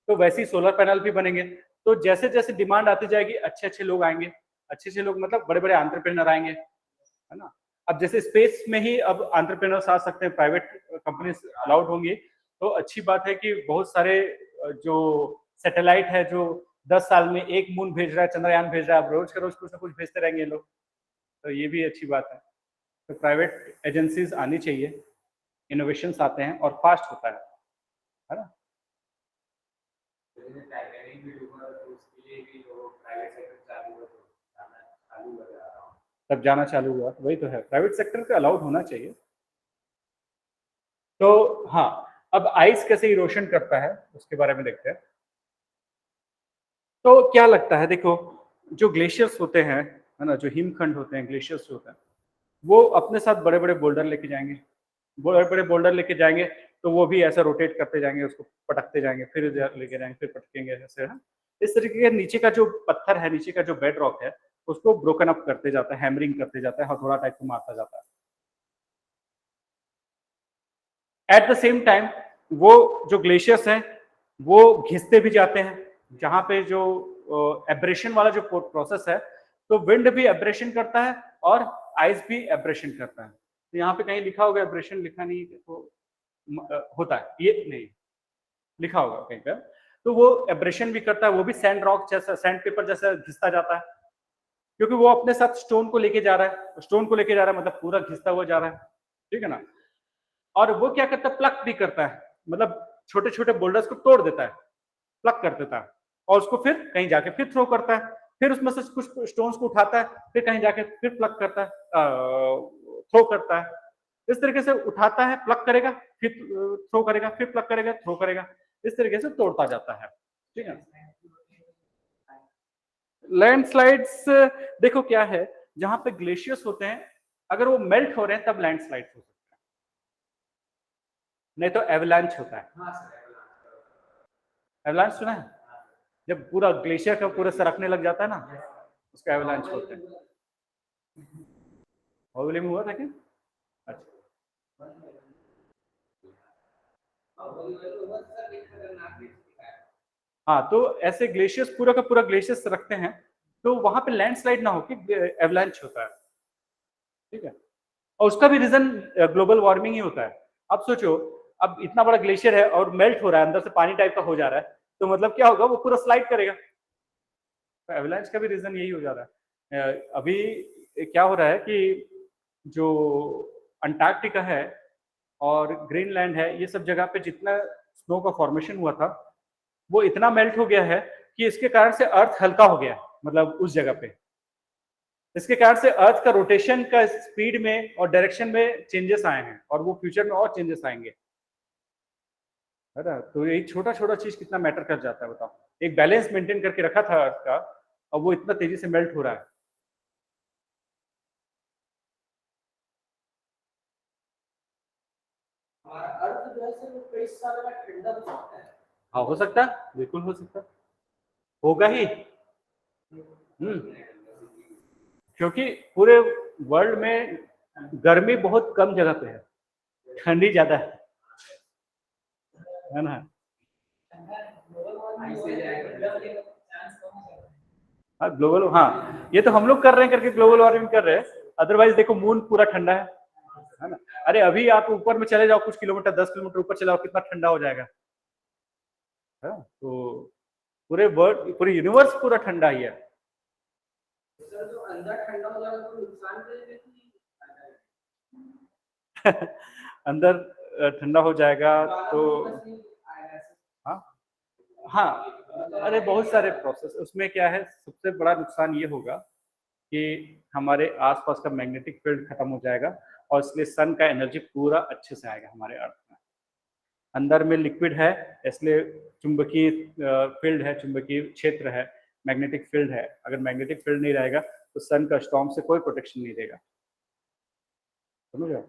तो वैसे ही सोलर पैनल भी बनेंगे। तो जैसे जैसे डिमांड आती जाएगी अच्छे अच्छे लोग आएंगे, अच्छे अच्छे लोग मतलब बड़े बड़े एंटरप्रेन्योर आएंगे, है ना। अब जैसे स्पेस में ही अब एंटरप्रेन्योर्स आ सकते हैं, प्राइवेट कंपनीज अलाउड होंगी, तो अच्छी बात है कि बहुत सारे जो सैटेलाइट है जो 10 साल में एक मून भेज रहा है, चंद्रयान भेज रहा है, अब रोज का रोज कुछ ना कुछ भेजते रहेंगे लोग, तो ये भी अच्छी बात है। तो प्राइवेट एजेंसीज आनी चाहिए, इनोवेशंस आते हैं और फास्ट होता है ना। तब जाना चालू हुआ, वही तो है, प्राइवेट सेक्टर पे अलाउड होना चाहिए। तो हाँ, अब आइस कैसे इरोशन करता है उसके बारे में देखते हैं। तो क्या लगता है, देखो जो ग्लेशियर्स होते हैं, है ना, जो हिमखंड होते हैं, ग्लेशियर्स होते हैं, वो अपने साथ बड़े बड़े बोल्डर लेके जाएंगे, बड़े बड़े बोल्डर लेके जाएंगे, तो वो भी ऐसा रोटेट करते जाएंगे, उसको पटकते जाएंगे, फिर लेके जाएंगे, फिर पटकेंगे, ऐसे है। इस तरीके के नीचे का जो पत्थर है, नीचे का जो बेड रॉक है, उसको ब्रोकन अप करते जाता है, हैमरिंग करते जाता है, हथौड़ा टाइप को मारता जाता है। एट द सेम टाइम वो जो ग्लेशियर्स हैं वो घिसते भी जाते हैं, जहां पे जो एब्रेशन वाला जो प्रोसेस है, तो विंड भी एब्रेशन करता है और आइस भी एब्रेशन करता है। तो यहाँ पे कहीं लिखा होगा, एब्रेशन लिखा नहीं तो होता है, ये नहीं लिखा होगा कहीं पर, तो वो एब्रेशन भी करता है, वो भी सैंड रॉक जैसा, सैंड पेपर जैसा घिसता जाता है, क्योंकि वो अपने साथ स्टोन को लेके जा रहा है, स्टोन को लेके जा रहा है मतलब पूरा घिसता हुआ जा रहा है, ठीक है ना। और वो क्या करता है, प्लक भी करता है, मतलब छोटे छोटे बोल्डर्स को तोड़ देता है, प्लक कर देता है, और उसको फिर कहीं जाके फिर थ्रो करता है, फिर उसमें से कुछ स्टोन्स को उठाता है, फिर कहीं जाके फिर प्लक करता है, थ्रो करता है। इस तरीके से उठाता है, प्लक करेगा, फिर थ्रो करेगा, फिर प्लक करेगा, थ्रो करेगा, इस तरीके से तोड़ता जाता है, ठीक है। लैंडस्लाइड्स देखो क्या है, जहां पे ग्लेशियर्स होते हैं अगर वो मेल्ट हो रहे हैं तब लैंडस्लाइड्स हो सकते हैं, नहीं तो एवलांच होता है। एवलांच सुना है, जब पूरा ग्लेशियर का पूरा सरकने लग जाता है ना, उसका एवलांच होता है। होली में हुआ था क्या? अच्छा, हाँ, तो ऐसे ग्लेशियर्स पूरा का पूरा ग्लेशियर्स रखते हैं, तो वहां पे लैंडस्लाइड ना होके एवलांच होता है, ठीक है। और उसका भी रीजन ग्लोबल वार्मिंग ही होता है। अब सोचो, अब इतना बड़ा ग्लेशियर है और मेल्ट हो रहा है, अंदर से पानी टाइप का हो जा रहा है, तो मतलब क्या होगा, वो पूरा स्लाइड करेगा। तो एवलांच का भी रीजन यही हो जा रहा है। अभी क्या हो रहा है कि जो अंटार्कटिका है और ग्रीनलैंड है, ये सब जगह पे जितना स्नो का फॉर्मेशन हुआ था वो इतना मेल्ट हो गया है कि इसके कारण से अर्थ हल्का हो गया, मतलब उस जगह पे इसके कारण से अर्थ का रोटेशन का स्पीड में और डायरेक्शन में चेंजेस आए हैं, और वो फ्यूचर में और चेंजेस आएंगे, है ना। तो यही छोटा छोटा चीज कितना मैटर कर जाता है, बताओ। एक बैलेंस मेंटेन करके रखा था अर्थ का, और वो इतना तेजी से मेल्ट हो रहा है। हमारा अर्थ जो है सिर्फ कई साल में ठंडा हो सकता है। हाँ, हो सकता है, बिल्कुल हो सकता है, होगा ही। क्योंकि पूरे वर्ल्ड में गर्मी बहुत कम जगह पे है, ठंडी ज्यादा है ना। हाँ ग्लोबल, हाँ ये तो हम लोग कर रहे हैं करके ग्लोबल वार्मिंग कर रहे हैं, अदरवाइज देखो मून पूरा ठंडा है ना। अरे अभी आप ऊपर में चले जाओ कुछ किलोमीटर, 10 किलोमीटर ऊपर चले जाओ, कितना ठंडा हो जाएगा, है ना? तो पूरे वर्ल्ड, पूरे यूनिवर्स पूरा ठंडा ही है। तो अंदर ठंडा हो जाएगा तो नुकसान करेगा कि अंदर ठंडा हो जाएगा तो हाँ हाँ, अरे बहुत सारे प्रोसेस उसमें क्या है, सबसे बड़ा नुकसान ये होगा कि हमारे आसपास का मैग्नेटिक फील्ड खत्म हो जाएगा और इसलिए सन का एनर्जी पूरा अच्छे से आएगा हमारे अर्थ में। अंदर में लिक्विड है इसलिए चुंबकीय फील्ड है, चुंबकीय क्षेत्र है, मैग्नेटिक फील्ड है। अगर मैग्नेटिक फील्ड नहीं रहेगा तो सन का स्टॉर्म से कोई प्रोटेक्शन नहीं देगा। समझ रहे हो?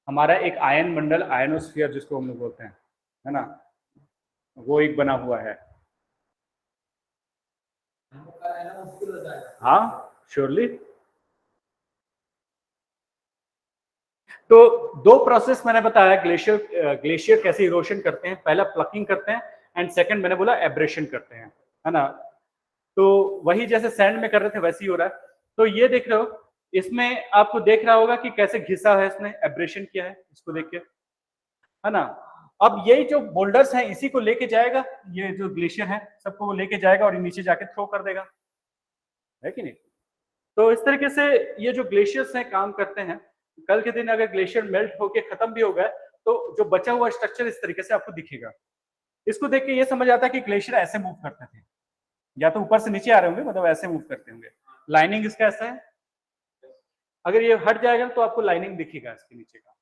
हमारा एक आयन मंडल, आयनोस्फीयर जिसको हम लोग बोलते हैं, है ना, वो एक बना हुआ है। हाँ श्योरली। तो दो प्रोसेस मैंने बताया ग्लेशियर कैसे इरोशन करते हैं। पहला प्लकिंग करते हैं एंड सेकंड मैंने बोला एब्रेशन करते हैं, है ना। तो वही जैसे सैंड में कर रहे थे वैसे ही हो रहा है। तो ये देख रहे हो, इसमें आपको देख रहा होगा कि कैसे घिसा है इसने, एब्रेशन किया है इसको देख के, है ना। अब यही जो बोल्डर्स हैं इसी को लेके जाएगा, ये जो ग्लेशियर है सबको वो लेके जाएगा और नीचे जाके थ्रो कर देगा, है कि नहीं। तो इस तरीके से ये जो ग्लेशियर्स हैं काम करते हैं। कल के दिन अगर ग्लेशियर मेल्ट होके खत्म भी हो गए तो जो बचा हुआ स्ट्रक्चर इस तरीके से आपको दिखेगा। इसको देख के ये समझ आता है कि ग्लेशियर ऐसे मूव करते थे, या तो ऊपर से नीचे आ रहे होंगे, मतलब ऐसे मूव करते होंगे। लाइनिंग इसका ऐसा है, अगर ये हट जाएगा तो आपको लाइनिंग दिखेगा इसके नीचे का।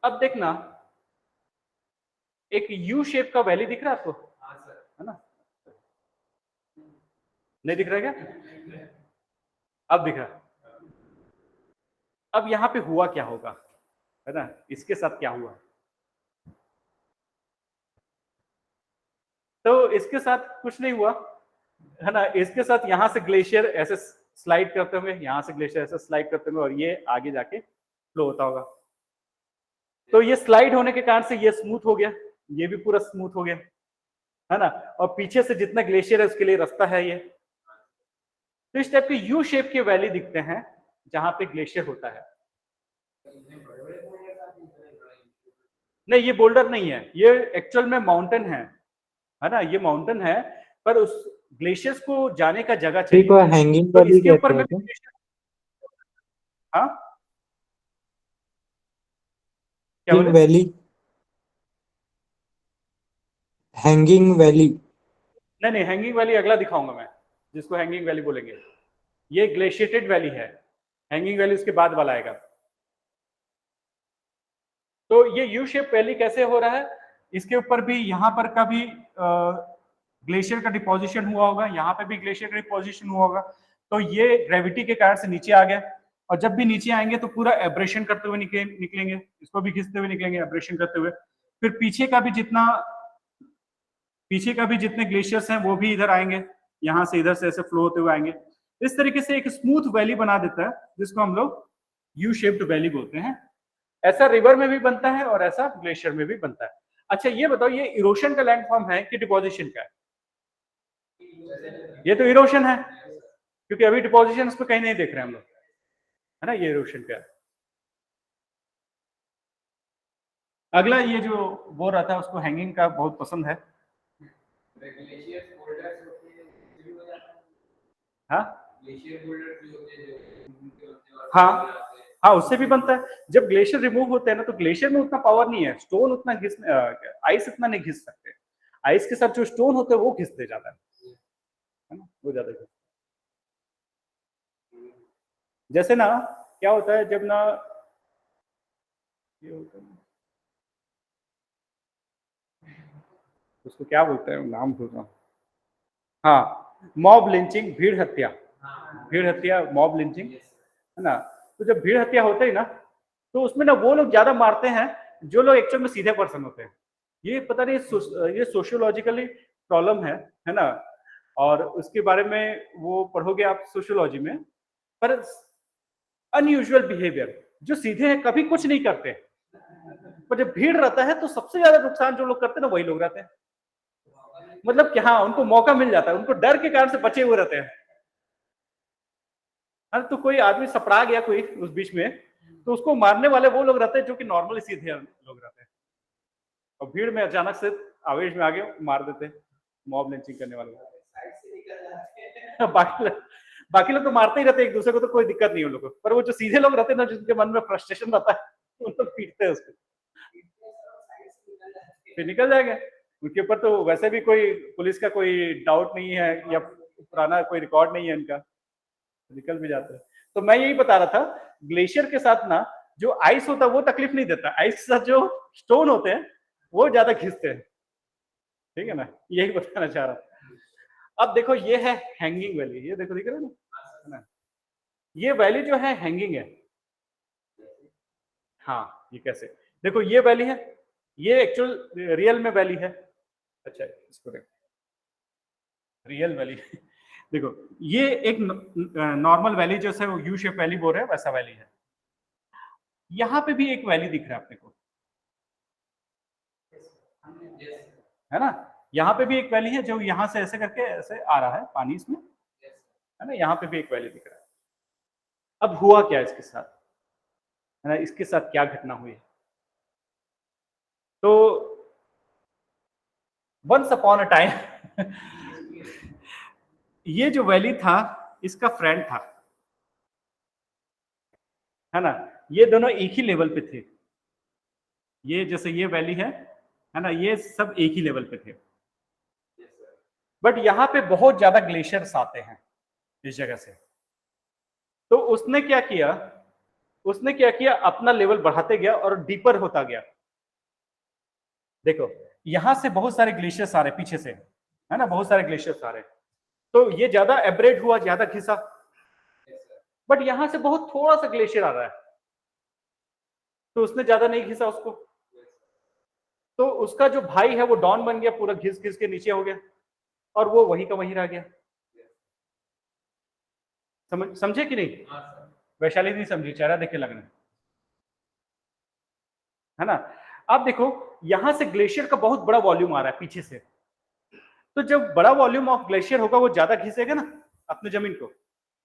अब देखना, एक यू शेप का वैली दिख रहा है आपको, है ना। नहीं दिख रहा है क्या? अब दिख रहा। अब यहाँ पे हुआ क्या होगा, है ना, इसके साथ क्या हुआ। तो इसके साथ कुछ नहीं हुआ, है ना। इसके साथ यहाँ से ग्लेशियर ऐसे स्लाइड करते होंगे, यहाँ से ग्लेशियर ऐसे स्लाइड करते होंगे और ये आगे जाके फ्लो होता होगा। तो ये स्लाइड होने के कारण से ये स्मूथ हो गया, ये भी पूरा स्मूथ हो गया, है ना। और पीछे से जितना ग्लेशियर है उसके लिए रास्ता है ये। तो इस टाइप के यू शेप के वैली दिखते हैं जहां पे ग्लेशियर होता है। नहीं ये बोल्डर नहीं है, ये एक्चुअल में माउंटेन है ना, ये माउंटेन है, पर उस ग्लेशियर्स को जाने का जगह चाहिए। हैंगिंग तो वैली इसके ऊपर में हाँ क्या बोले? Valley, hanging valley. नहीं हैंगिंग वैली अगला दिखाऊंगा मैं, जिसको हैंगिंग वैली बोलेंगे। ये ग्लेशिएटेड वैली है, हैंगिंग वैली उसके बाद वाला आएगा। तो ये यू शेप वैली कैसे हो रहा है, इसके ऊपर भी यहाँ पर का भी ग्लेशियर का डिपोजिशन हुआ होगा, यहाँ पे भी ग्लेशियर का डिपोजिशन हुआ होगा। तो ये ग्रेविटी के कारण से नीचे आ गया, और जब भी नीचे आएंगे तो पूरा एब्रेशन करते हुए निकलेंगे, इसको भी खींचते हुए निकलेंगे एब्रेशन करते हुए। फिर पीछे का भी जितने ग्लेशियर्स हैं वो भी इधर आएंगे, यहाँ से इधर से ऐसे फ्लो होते हुए आएंगे। इस तरीके से एक स्मूथ वैली बना देता है, जिसको हम लोग यू शेप्ड वैली बोलते हैं। ऐसा रिवर में भी बनता है और ऐसा ग्लेशियर में भी बनता है। अच्छा ये बताओ, ये इरोशन का लैंडफॉर्म है कि डिपोजिशन का है? ये तो इरोशन है, क्योंकि अभी डिपोजिशन उस पर कहीं नहीं देख रहे हम लोग, है ना। ये इरोशन का है। अगला ये जो बोल रहा था उसको हैंगिंग का बहुत पसंद है। हाँ हाँ उससे भी बनता है। जब ग्लेशियर रिमूव होते हैं ना, तो ग्लेशियर में उतना पावर नहीं है, स्टोन उतना आइस इतना नहीं घिस सकते। आइस के साथ जो स्टोन होते हैं वो घिसते ज्यादा है ना, वो ज्यादा घिसते। जैसे ना क्या होता है जब ना ये होता है, उसको क्या बोलते हैं, नाम भूल रहा हूँ। हाँ मॉब लिंचिंग, भीड़ हत्या मॉब लिंचिंग, है ना। तो जब भीड़ हत्या होते है ना, तो उसमें ना वो लोग ज्यादा मारते हैं जो लोग एक्चुअल में सीधे पर्सन होते हैं। ये पता नहीं ये सोशियोलॉजिकली प्रॉब्लम है ना, और उसके बारे में वो पढ़ोगे आप सोशियोलॉजी में। पर अनयूजुअल बिहेवियर, जो सीधे हैं कभी कुछ नहीं करते, पर जब भीड़ रहता है तो सबसे ज्यादा नुकसान जो लोग करते हैं ना वही लोग रहते हैं। मतलब कि हाँ उनको मौका मिल जाता है, उनको डर के कारण से बचे हुए रहते हैं। तो कोई आदमी सपड़ा गया कोई उस बीच में, तो उसको मारने वाले वो लोग रहते हैं जो कि नॉर्मली सीधे लोग रहते हैं, और भीड़ में अचानक से आवेश में आगे मार देते हैं, मॉब लिंचिंग करने वाले। बाकी लोग तो मारते ही रहते हैं एक दूसरे को, तो कोई दिक्कत नहीं है उन लोगों को। पर वो जो सीधे लोग रहते हैं ना, जिनके मन में फ्रस्ट्रेशन रहता है, उन लोग पीटते हैं उसको। फिर निकल जाएंगे। उनके ऊपर तो वैसे भी कोई पुलिस का कोई डाउट नहीं है या पुराना कोई रिकॉर्ड नहीं है इनका, निकल भी जाते हैं। तो मैं यही बता रहा था, ग्लेशियर के साथ ना जो आइस होता है वो तकलीफ नहीं देता, आइस के साथ जो स्टोन होते हैं वो ज्यादा खींचते हैं, ठीक है ना, यही बताना चाह रहा था। अब देखो ये है हैंगिंग वैली, ये देखो दिख रहा है ना, ये वैली जो है हैंगिंग है। हाँ ये कैसे, देखो ये वैली है, ये एक्चुअल रियल में वैली है। अच्छा इसको देखो, रियल वैली देखो ये एक नॉर्मल वैली जैसे यू शेप वैली बोल रहे हैं वैसा वैली है। यहाँ पे भी एक वैली दिख रहा है अपने को, है ना, यहाँ पे भी एक वैली है जो यहाँ से ऐसे करके ऐसे आ रहा है पानी इसमें, है ना, यहाँ पे भी एक वैली दिख रहा है। अब हुआ क्या इसके साथ, है ना, इसके साथ क्या घटना हुई? तो वंस अपॉन अ टाइम ये जो वैली था इसका फ्रेंड था, है ना, ये दोनों एक ही लेवल पे थे। ये जैसे ये वैली है ना, ये सब एक ही लेवल पे थे। बट यहाँ पे बहुत ज्यादा ग्लेशियर्स आते हैं इस जगह से। तो उसने क्या किया, अपना लेवल बढ़ाते गया और डीपर होता गया। देखो यहां से बहुत सारे ग्लेशियर्स आ रहे पीछे से, है ना, बहुत सारे ग्लेशियर्स आ रहे, तो ये ज्यादा एब्रेड हुआ, ज्यादा घिसा। बट यहां से बहुत थोड़ा सा ग्लेशियर आ रहा है, तो उसने ज्यादा नहीं घिसा उसको, तो उसका जो भाई है वो डॉन बन गया, पूरा घिस घिस के नीचे हो गया और वो वहीं का वहीं रह गया। समझे कि नहीं? वैशाली नहीं समझी, चेहरा देख के लगना, है ना। आप देखो यहां से ग्लेशियर का बहुत बड़ा वॉल्यूम आ रहा है पीछे से, तो जब बड़ा वॉल्यूम ऑफ ग्लेशियर होगा वो ज्यादा घिसेगा ना अपने जमीन को।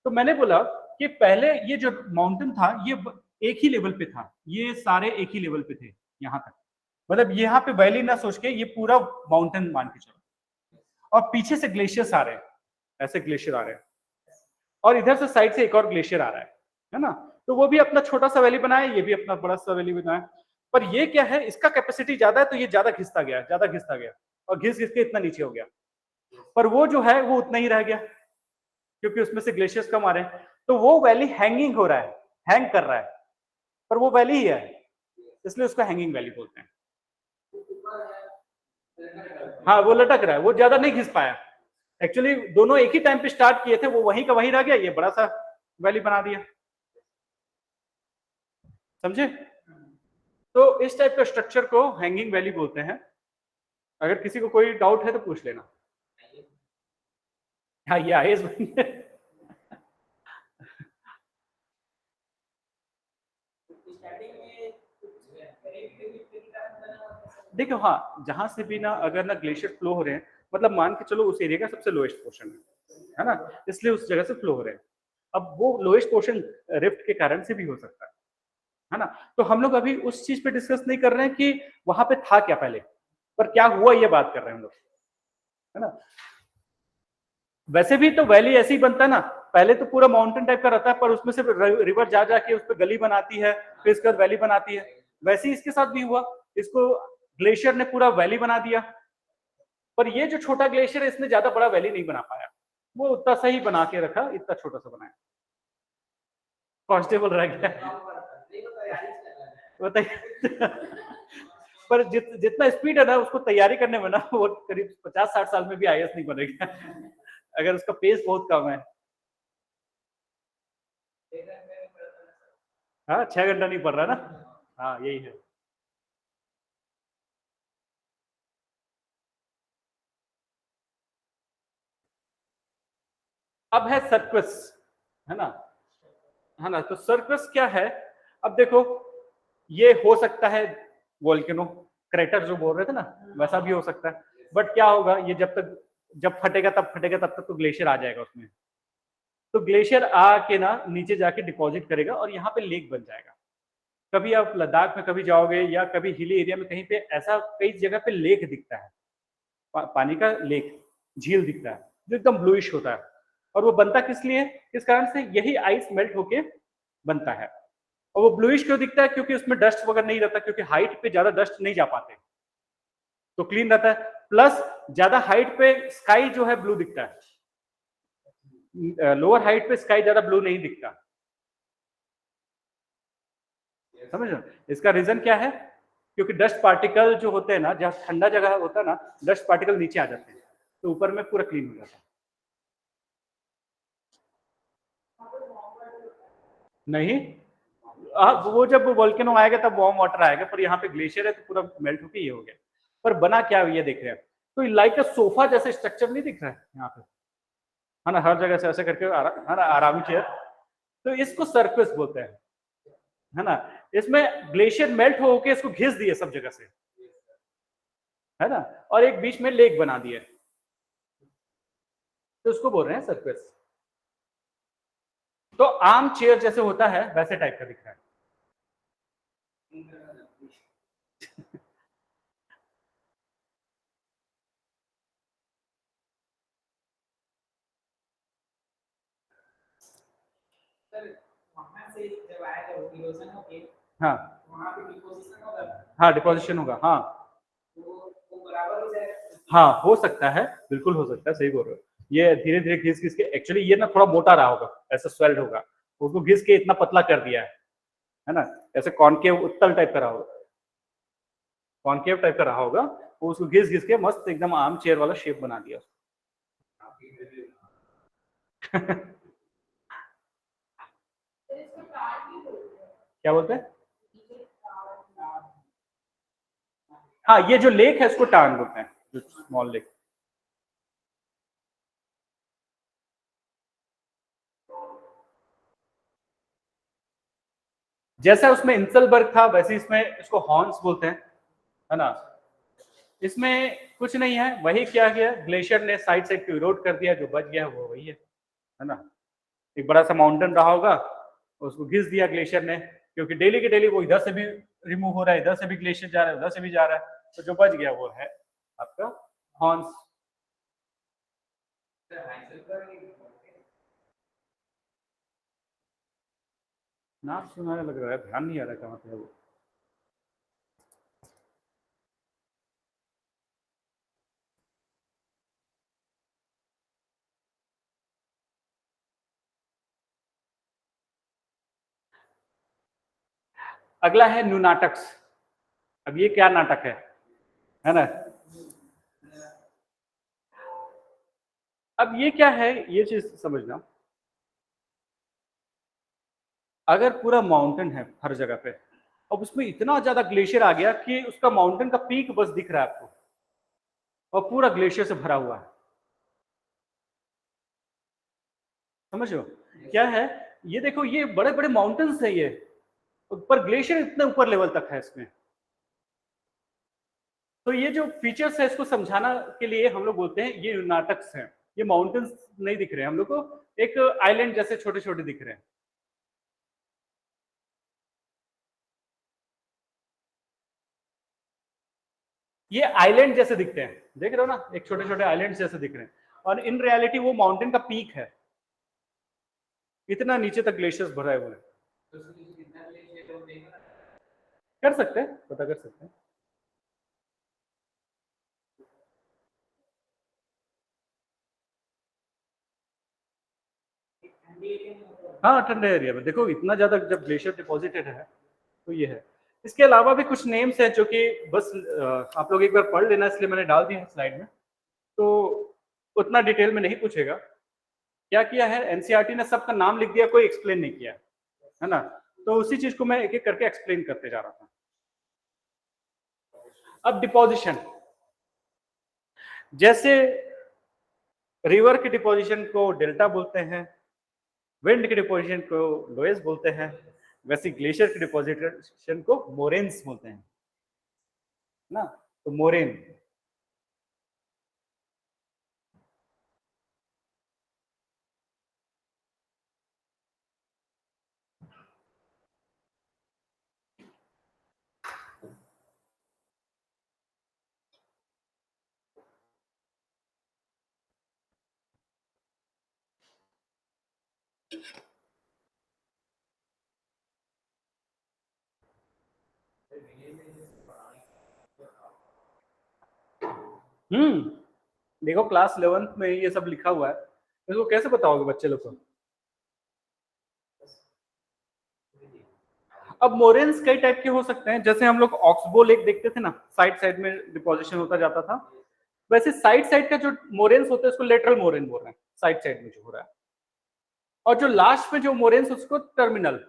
तो मैंने बोला कि पहले ये जो माउंटेन था ये एक ही लेवल पे था, ये सारे एक ही लेवल पे थे यहाँ तक, मतलब यहाँ पे वैली ना सोच के ये पूरा माउंटेन मान के चलो, और पीछे से ग्लेशियर्स आ रहे हैं, ऐसे ग्लेशियर आ रहे हैं, और इधर से साइड से एक और ग्लेशियर आ रहा है ना। तो वो भी अपना छोटा सा वैली बनाया, ये भी अपना बड़ा सा वैली बनाया, पर ये क्या है, इसका कैपेसिटी ज्यादा है तो ये ज्यादा घिसता गया और घिस घिस के इतना नीचे हो गया, पर वो जो है वो उतना ही रह गया क्योंकि उसमें से ग्लेशियर्स कम आ रहे हैं। तो वो वैली हैंगिंग हो रहा है, हैंग कर रहा है, पर वो वैली ही है, इसलिए उसको हैंगिंग वैली बोलते हैं। हाँ वो लटक रहा है, वो ज्यादा नहीं घिस पाया। एक्चुअली दोनों एक ही टाइम पे स्टार्ट किए थे, वो वहीं का वहीं रह गया, ये बड़ा सा वैली बना दिया। समझे? तो इस टाइप का स्ट्रक्चर को हैंगिंग वैली बोलते हैं। अगर किसी को कोई डाउट है तो पूछ लेना। हाँ ये आईएएस बन गए। देखो हाँ, जहां से भी ना अगर ना ग्लेशियर फ्लो हो रहे हैं, मतलब मान के चलो उस एरिया का सबसे लोएस्ट पोर्शन है ना, इसलिए उस जगह से फ्लो हो रहे हैं। अब वो लोएस्ट पोर्शन रिफ्ट के कारण से भी हो सकता है ना। तो हम लोग अभी उस चीज पे डिस्कस नहीं कर रहे हैं कि वहां पे था क्या पहले, पर क्या हुआ ये बात कर रहे हैं हम लोग, है ना। वैसे भी तो वैली ऐसे ही बनता है ना, पहले तो पूरा माउंटेन टाइप का रहता है, पर उसमें से रिवर जा जाके उस पर गली बनाती है, फिर इसके बाद वैली बनाती है। वैसे ही इसके साथ भी हुआ, इसको ग्लेशियर ने पूरा वैली बना दिया, पर ये जो छोटा ग्लेशियर है इसने ज्यादा बड़ा वैली नहीं बना पाया, वो उतना सही बना के रखा, इतना छोटा सा बनाया। कांस्टेबल रह गया बताइए। पर जितना स्पीड है ना उसको तैयारी करने में ना, वो करीब 50-60 साल में भी आईएएस नहीं बनेगा अगर उसका पेस बहुत कम है। हाँ 6 घंटा नहीं पड़ रहा ना, हाँ यही है। अब है सर्कस, है ना, तो सर्कस क्या है? अब देखो ये हो सकता है वोल्केनो क्रेटर जो बोल रहे थे ना, वैसा भी हो सकता है, बट क्या होगा, ये जब फटेगा तब तक तो ग्लेशियर आ जाएगा उसमें, तो ग्लेशियर आके ना नीचे जाके डिपॉजिट करेगा और यहाँ पे लेक बन जाएगा। कभी आप लद्दाख में कभी जाओगे या कभी हिली एरिया में कहीं पे ऐसा कई जगह पे लेक दिखता है, पानी का लेक, झील दिखता है जो एकदम ब्लूइश होता है, और वो बनता किस लिए, किस कारण से, यही आइस मेल्ट होके बनता है। और वो ब्लूइश क्यों दिखता है, क्योंकि उसमें डस्ट वगैरह नहीं रहता, क्योंकि हाइट पे ज्यादा डस्ट नहीं जा पाते, तो क्लीन रहता है। प्लस ज्यादा हाइट पे स्काई जो है ब्लू दिखता है, लोअर हाइट पे स्काई ज्यादा ब्लू नहीं दिखता। समझ रहे हो? इसका रीजन क्या है? क्योंकि डस्ट पार्टिकल जो होते हैं ना, जहाँ ठंडा जगह होता है ना, डस्ट पार्टिकल नीचे आ जाते हैं, तो ऊपर में पूरा क्लीन हो जाता है। नहीं, वो जब वोल्केनो आएगा तब वार्म वाटर आएगा, पर यहाँ पे ग्लेशियर है तो पूरा मेल्ट होके ये हो गया। पर बना क्या ये देख रहे हैं, तो लाइक सोफा जैसे स्ट्रक्चर नहीं दिख रहा है यहाँ पे, है ना, हर जगह से ऐसे करके है ना, आरामी चेयर, तो इसको सरफेस बोलते हैं, है ना। इसमें ग्लेशियर मेल्ट होके इसको घिस दिए सब जगह से, है ना, और एक बीच में लेक बना दिया, तो उसको बोल रहे हैं सरफेस। तो आम चेयर जैसे होता है वैसे टाइप का दिख रहा है। सर वहां से जब आएगा वो इरोजन होके, हाँ वहां पे डिपोजिशन होगा, हाँ, डिपोजिशन होगा, हाँ वो बराबर हो जाएगा। हाँ, हो सकता है, बिल्कुल हो सकता है, सही बोल रहे हो। ये धीरे धीरे घिस घिस के, एक्चुअली ये ना थोड़ा मोटा रहा होगा, ऐसा स्वेल्ड होगा, उसको घिस के इतना पतला कर दिया है ना, ऐसे कॉनकेव उत्तल टाइप का रहा होगा, कॉनकेव टाइप का रहा होगा, वो उसको घिस घिस के मस्त एकदम आर्म चेयर वाला शेप बना दिया। क्या बोलते हैं? हाँ, ये जो लेक है इसको टार्न बोलते हैं, जो स्मॉल लेक। जैसा उसमें इंसलबर्ग था वैसे इसमें इसको हॉर्न्स बोलते हैं, है ना। इसमें कुछ नहीं है, वही क्या गया, ग्लेशियर ने साइड साइड को इरोड कर दिया, जो बच गया वो वही है ना। एक बड़ा सा माउंटेन रहा होगा, उसको घिस दिया ग्लेशियर ने, क्योंकि डेली के डेली वो इधर से भी रिमूव हो रहा है, इधर से भी ग्लेशियर जा रहा है, उधर से भी जा रहा है, तो जो बच गया वो है आपका हॉर्न्स। नाम सुनाने लग रहा है, ध्यान नहीं आ रहा कहाँ पे है वो। अगला है न्यूनाटक्स। अब ये क्या नाटक है ना। अब ये क्या है, ये चीज समझना, अगर पूरा माउंटेन है हर जगह पे, अब उसमें इतना ज्यादा ग्लेशियर आ गया कि उसका माउंटेन का पीक बस दिख रहा है आपको, और पूरा ग्लेशियर से भरा हुआ है, समझ रहे हो क्या है। ये देखो, ये बड़े बड़े माउंटेन्स है ये, पर ग्लेशियर इतने ऊपर लेवल तक है इसमें। तो ये जो फीचर्स है इसको समझाना के लिए हम लोग बोलते हैं ये नाटक्स हैं। ये माउंटेन्स नहीं दिख रहे हैं हम लोग को, एक आइलैंड जैसे छोटे छोटे दिख रहे हैं। ये आइलैंड जैसे दिखते हैं, देख रहे हो ना, एक छोटे छोटे आइलैंड जैसे दिख रहे हैं, और इन रियलिटी वो माउंटेन का पीक है, इतना नीचे तक ग्लेशियर्स भरे हुए हैं। कर सकते हैं, पता कर सकते हैं। हाँ, ठंडे एरिया में देखो इतना ज्यादा जब ग्लेशियर डिपॉजिटेड है तो ये है। इसके अलावा भी कुछ नेम्स हैं जो कि बस आप लोग एक बार पढ़ लेना, इसलिए मैंने डाल दिया है स्लाइड में, तो उतना डिटेल में नहीं पूछेगा। क्या किया है, एनसीईआरटी ने सबका नाम लिख दिया, कोई एक्सप्लेन नहीं किया, है ना। तो उसी चीज को मैं एक एक करके एक्सप्लेन करते जा रहा था। अब डिपोजिशन, जैसे रिवर की डिपोजिशन को डेल्टा बोलते हैं, विंड की डिपोजिशन को लोएस बोलते हैं, वैसे ग्लेशियर की डिपोजिशन को मोरेन्स बोलते हैं ना। तो मोरेन, देखो क्लास 11th में ये सब लिखा हुआ है, इसको कैसे बताओगे बच्चे लोग को? अब मोरेन्स कई टाइप के हो सकते हैं, जैसे हम लोग ऑक्सबो लेक देखते थे ना, साइड साइड में डिपोजिशन होता जाता था, वैसे साइड साइड का जो मोरेन्स होता है उसको लेटरल मोरेन बोल रहे हैं, साइड साइड में जो हो रहा है। और जो लास्ट में जो मोरेन्स उसको टर्मिनल,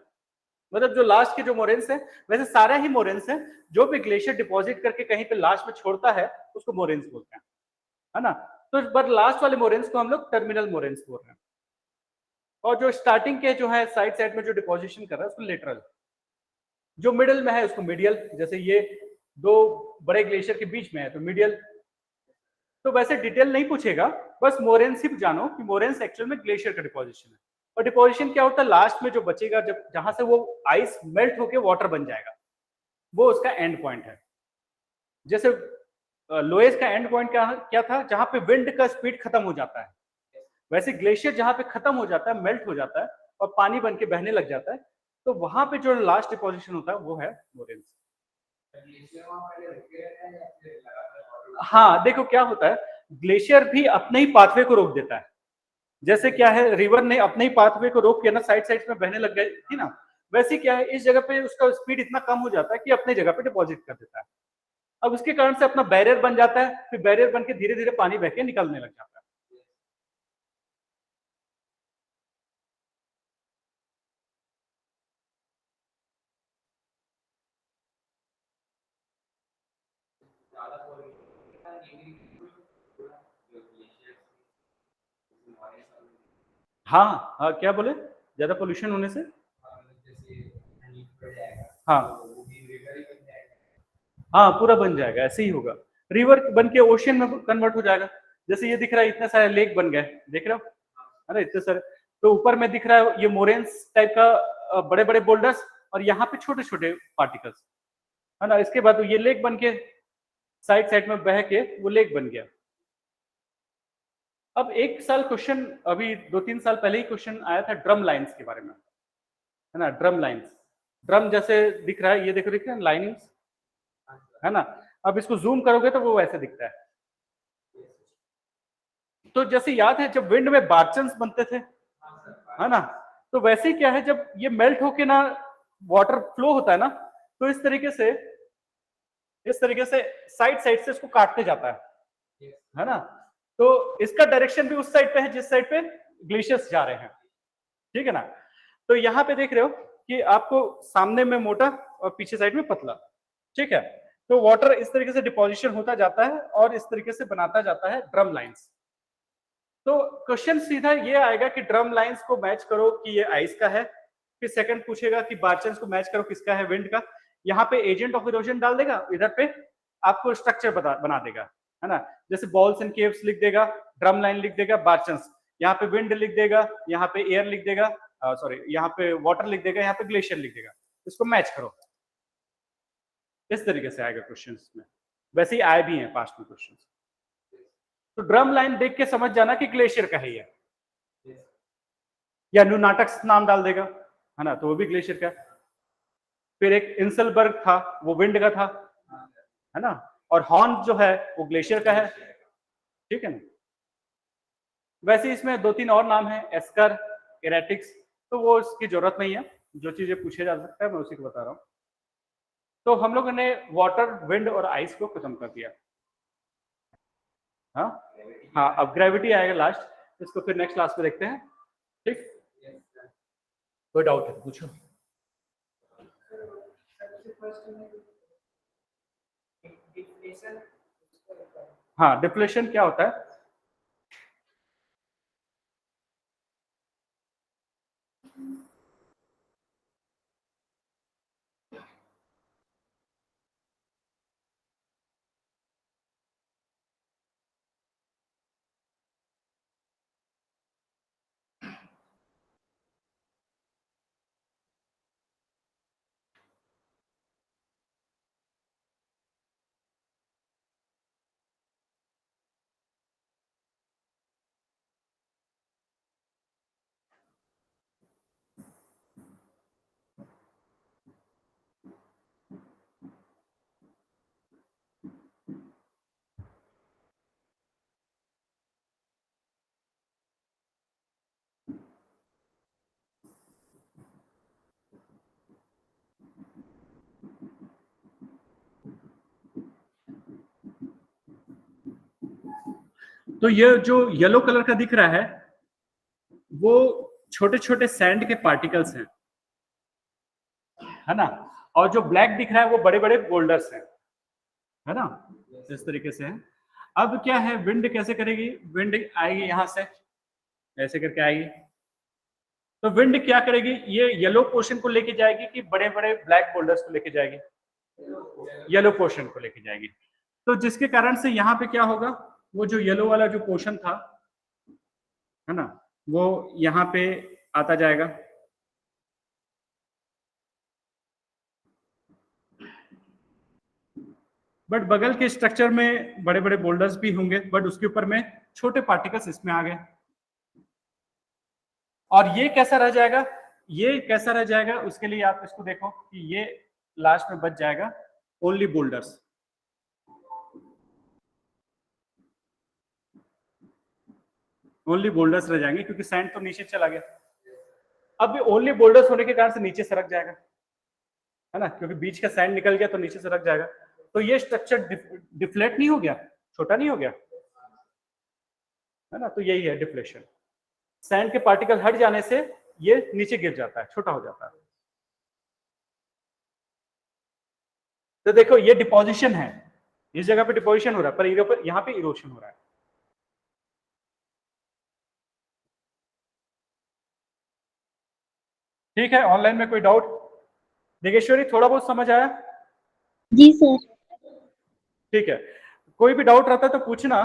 मतलब जो लास्ट के जो मोरेन्स है, वैसे सारे ही मोरेन्स हैं, जो भी ग्लेशियर डिपॉजिट करके कहीं पे लास्ट में छोड़ता है उसको मोरेन्स बोलते हैं, है ना। तो बट लास्ट वाले मोरेन्स को हम लोग टर्मिनल मोरेन्स बोल रहे हैं, और जो स्टार्टिंग के जो है साइड साइड में जो डिपोजिशन कर रहा है उसको लेटरल, जो मिडिल में है उसको मीडियल, जैसे ये दो बड़े ग्लेशियर के बीच में है तो मीडियल। तो वैसे डिटेल नहीं पूछेगा, बस मोरेन्स ही जानो कि मोरेन्स एक्चुअल में ग्लेशियर का डिपोजिशन है। और डिपोजिशन क्या होता है, लास्ट में जो बचेगा, जब जहां से वो आइस मेल्ट होके वाटर बन जाएगा, वो उसका एंड पॉइंट है। जैसे लोएस्ट का एंड पॉइंट क्या क्या था, जहां पे विंड का स्पीड खत्म हो जाता है, वैसे ग्लेशियर जहां पे खत्म हो जाता है, मेल्ट हो जाता है और पानी बन के बहने लग जाता है, तो वहां पे जो लास्ट डिपोजिशन होता है वो है मोरेन्स। हाँ देखो क्या होता है, ग्लेशियर भी अपने ही पाथवे को रोक देता है। जैसे क्या है, रिवर ने अपने ही पाथवे को रोक के ना साइड साइड में बहने लग गई थी ना, वैसे क्या है, इस जगह पे उसका स्पीड इतना कम हो जाता है कि अपने जगह पे डिपॉजिट कर देता है। अब उसके कारण से अपना बैरियर बन जाता है, फिर बैरियर बन के धीरे धीरे पानी बह के निकलने लग जाता है। हाँ हाँ, क्या बोले, ज्यादा पोल्यूशन होने से? हाँ हाँ, पूरा बन जाएगा, ऐसे ही होगा, रिवर बन के ओशियन में कन्वर्ट हो जाएगा। जैसे ये दिख रहा है, इतने सारे लेक बन गए, देख रहे हो, है ना, इतने सारे। तो ऊपर में दिख रहा है ये मोरेन्स टाइप का बड़े बड़े बोल्डर्स, और यहाँ पे छोटे छोटे पार्टिकल्स, है ना। इसके बाद ये लेक बन के साइड साइड में बह के वो लेक बन गया। अब एक साल क्वेश्चन, अभी 2-3 साल पहले ही क्वेश्चन आया था ड्रम लाइंस के बारे में, है ना। ड्रम लाइंस, ड्रम जैसे दिख रहा है, ये देखो, दिख रहा है लाइनिंग्स, है ना। अब इसको जूम करोगे तो वो वैसे दिखता है। तो जैसे याद है जब विंड में बार्चन्स बनते थे, है ना, तो वैसे ही क्या है, जब ये मेल्ट होके ना वाटर फ्लो होता है ना, तो इस तरीके से साइड साइड से इसको काटते जाता है ना। तो इसका डायरेक्शन भी उस साइड पे है जिस साइड पे ग्लेशियर्स जा रहे हैं, ठीक है ना। तो यहाँ पे देख रहे हो कि आपको सामने में मोटा और पीछे साइड में पतला, ठीक है। तो वाटर इस तरीके से डिपोजिशन होता जाता है और इस तरीके से बनाता जाता है ड्रम लाइंस। तो क्वेश्चन सीधा ये आएगा कि ड्रम लाइंस को मैच करो कि ये आइस का है, फिर सेकंड पूछेगा कि बार्चन्स को मैच करो किसका है, विंड का। यहाँ पे एजेंट ऑफ इरोजन डाल देगा, इधर पे आपको स्ट्रक्चर बना देगा, है ना। जैसे बॉल्स एंड केव्स लिख देगा, ड्रम लाइन लिख देगा, बार्चन्स, यहाँ पे विंड लिख देगा, यहाँ पे एयर लिख देगा, सॉरी यहाँ पे वाटर लिख देगा, यहाँ पे ग्लेशियर लिख देगा, इसको मैच करो। इस तरीके से आएगा क्वेश्चन में, वैसे ही आए भी हैं पास्ट में क्वेश्चन। तो ड्रम लाइन देख के समझ जाना कि ग्लेशियर का है ये, या न्यूनाटक्स नाम डाल देगा, है ना, तो वो भी ग्लेशियर का। फिर एक इंसलबर्ग था, वो विंड का था, है ना। और हॉर्न जो है वो ग्लेशियर का है, ठीक है ना। वैसे इसमें 2-3 और नाम है, एस्कर, एरेटिक्स, तो वो इसकी जरूरत नहीं है, जो चीजें पूछे जा सकता है मैं उसी को बता रहा हूँ। तो हम लोगों ने वाटर, विंड और आइस को खत्म कर दिया। हाँ हाँ, अब ग्रेविटी आएगा लास्ट, इसको फिर नेक्स्ट क्लास में देखते हैं, ठीक। कोई डाउट है तो पूछो। हाँ, डिप्लेशन क्या होता है? तो ये जो येलो कलर का दिख रहा है वो छोटे छोटे सैंड के पार्टिकल्स हैं, है ना, और जो ब्लैक दिख रहा है वो बड़े बड़े बोल्डर्स हैं, है ना, इस तरीके से है। अब क्या है, विंड कैसे करेगी, विंड आएगी यहां से ऐसे करके आएगी, तो विंड क्या करेगी, ये येलो पोर्शन को लेके जाएगी कि बड़े बड़े ब्लैक बोल्डर्स को लेके जाएगी, येलो पोर्शन को लेके जाएगी। तो जिसके कारण से यहाँ पे क्या होगा, वो जो येलो वाला जो पोर्शन था, है ना, वो यहाँ पे आता जाएगा, बट बगल के स्ट्रक्चर में बड़े बड़े बोल्डर्स भी होंगे, बट उसके ऊपर में छोटे पार्टिकल्स इसमें आ गए, और ये कैसा रह जाएगा, ये कैसा रह जाएगा, उसके लिए आप इसको देखो कि ये लास्ट में बच जाएगा ओनली बोल्डर्स, ओनली बोल्डर्स रह जाएंगे क्योंकि सैंड तो नीचे चला गया। अब ओनली बोल्डर्स होने के कारण से नीचे सरक जाएगा, है ना, क्योंकि बीच का सैंड निकल गया तो नीचे सरक जाएगा, तो ये स्ट्रक्चर डिफ्लेट नहीं हो गया, छोटा नहीं हो गया, है ना, तो यही है डिफ्लेशन, सैंड के पार्टिकल हट जाने से ये नीचे गिर जाता है, छोटा हो जाता है। तो देखो ये डिपोजिशन है, इस जगह पे डिपोजिशन हो रहा है, पर यहाँ पे इरोशन हो रहा है। ठीक है, ऑनलाइन में कोई डाउट? दिगेश्वरी थोड़ा बहुत समझ आया? जी सर। ठीक है, कोई भी डाउट रहता है तो पूछना,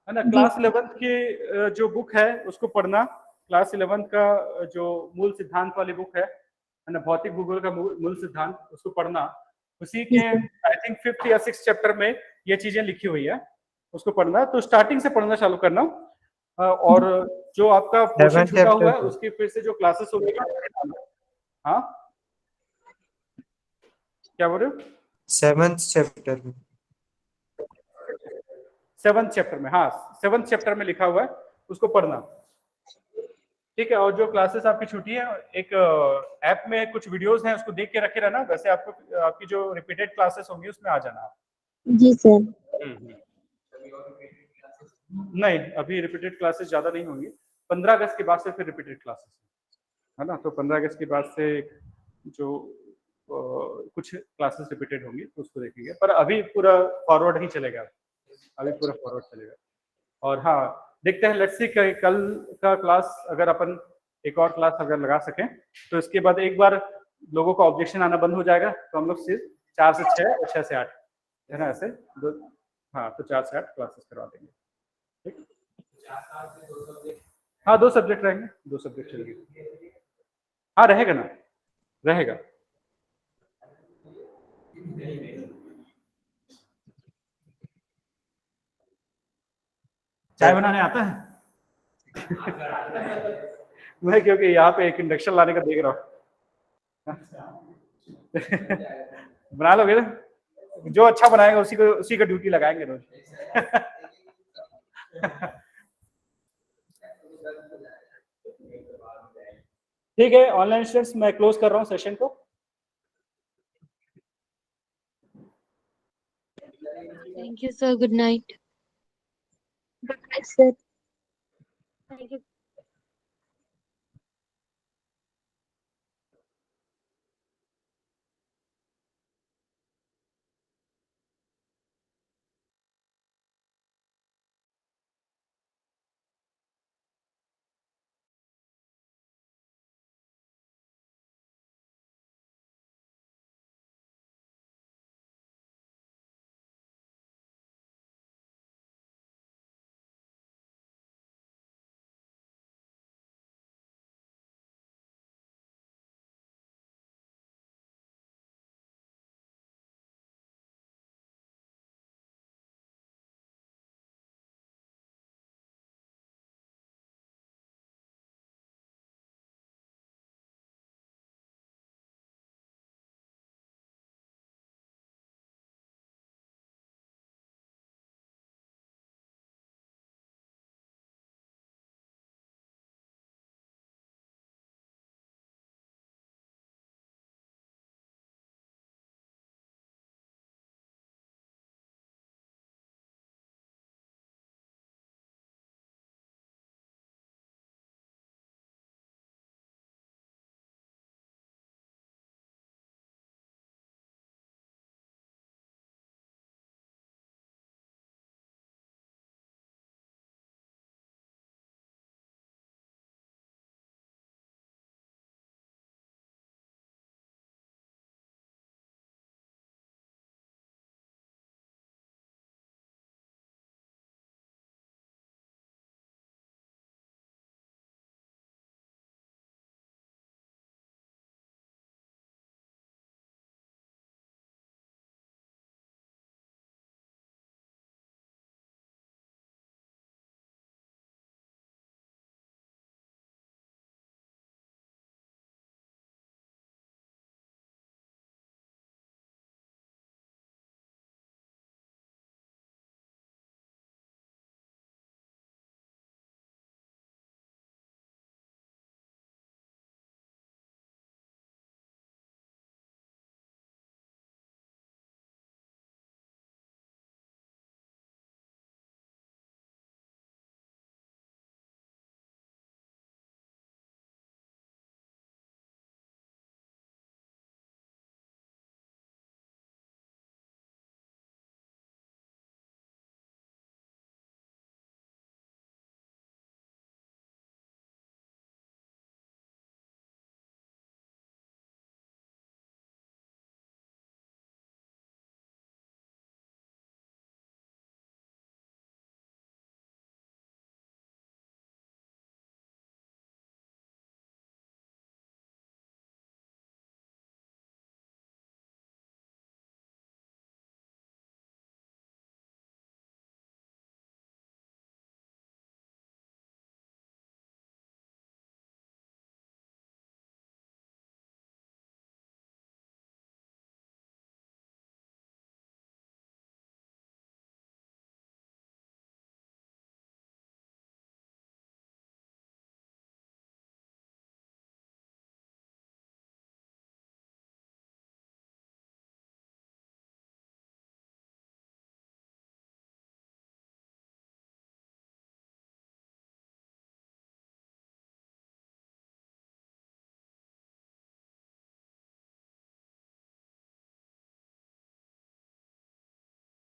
है ना। जी। क्लास 11 की जो बुक है उसको पढ़ना, क्लास 11 का जो मूल सिद्धांत वाली बुक है ना, भौतिक भूगोल का मूल सिद्धांत, उसको पढ़ना। उसी के आई थिंक 5th या 6th चैप्टर में ये चीजें लिखी हुई है, उसको पढ़ना। तो स्टार्टिंग से पढ़ना चालू करना, और जो आपका पोर्शन छूटा हुआ है उसकी फिर से जो क्लासेस होगी। हाँ क्या बोल रहे हो? 7th चैप्टर में, 7th चैप्टर में, हाँ 7th चैप्टर में लिखा हुआ है, उसको पढ़ना। ठीक है, और जो क्लासेस आपकी छुट्टी है, एक ऐप में कुछ वीडियोस हैं, उसको देख के रखे रहना, वैसे आपको आपकी जो रिपीटेड क्लासेस होंगी उसमें आ जाना। जी सर। नहीं, अभी रिपीटेड क्लासेस ज्यादा नहीं होंगी, 15 अगस्त के बाद से फिर रिपीटेड क्लासेस, है ना। तो 15 अगस्त के बाद से जो कुछ क्लासेस रिपीटेड होंगी तो उसको देखेंगे, पर अभी पूरा फॉरवर्ड ही चलेगा, अभी पूरा फॉरवर्ड चलेगा। और हाँ, देखते हैं, लेट्स सी कल का क्लास अगर अपन एक और क्लास अगर लगा सकें तो इसके बाद एक बार लोगों का ऑब्जेक्शन आना बंद हो जाएगा, तो हम लोग सिर्फ 4 से 6 और 6 से 8, है ना, ऐसे दो, हाँ, तो 4 से 8 क्लासेस करवा देंगे। ठीक, हाँ 2 सब्जेक्ट रहेंगे, 2 सब्जेक्ट चलेंगे। हाँ रहेगा ना, रहेगा। चाय बनाने आता है? मैं क्योंकि यहाँ पे एक इंडक्शन लाने का देख रहा हूँ। बना लोगे ना, जो अच्छा बनाएगा उसी का ड्यूटी लगाएंगे रोज। ठीक है, ऑनलाइन स्टूडेंट्स मैं क्लोज कर रहा हूँ सेशन को। Thank you, sir. Good night. Good night, sir. Thank you.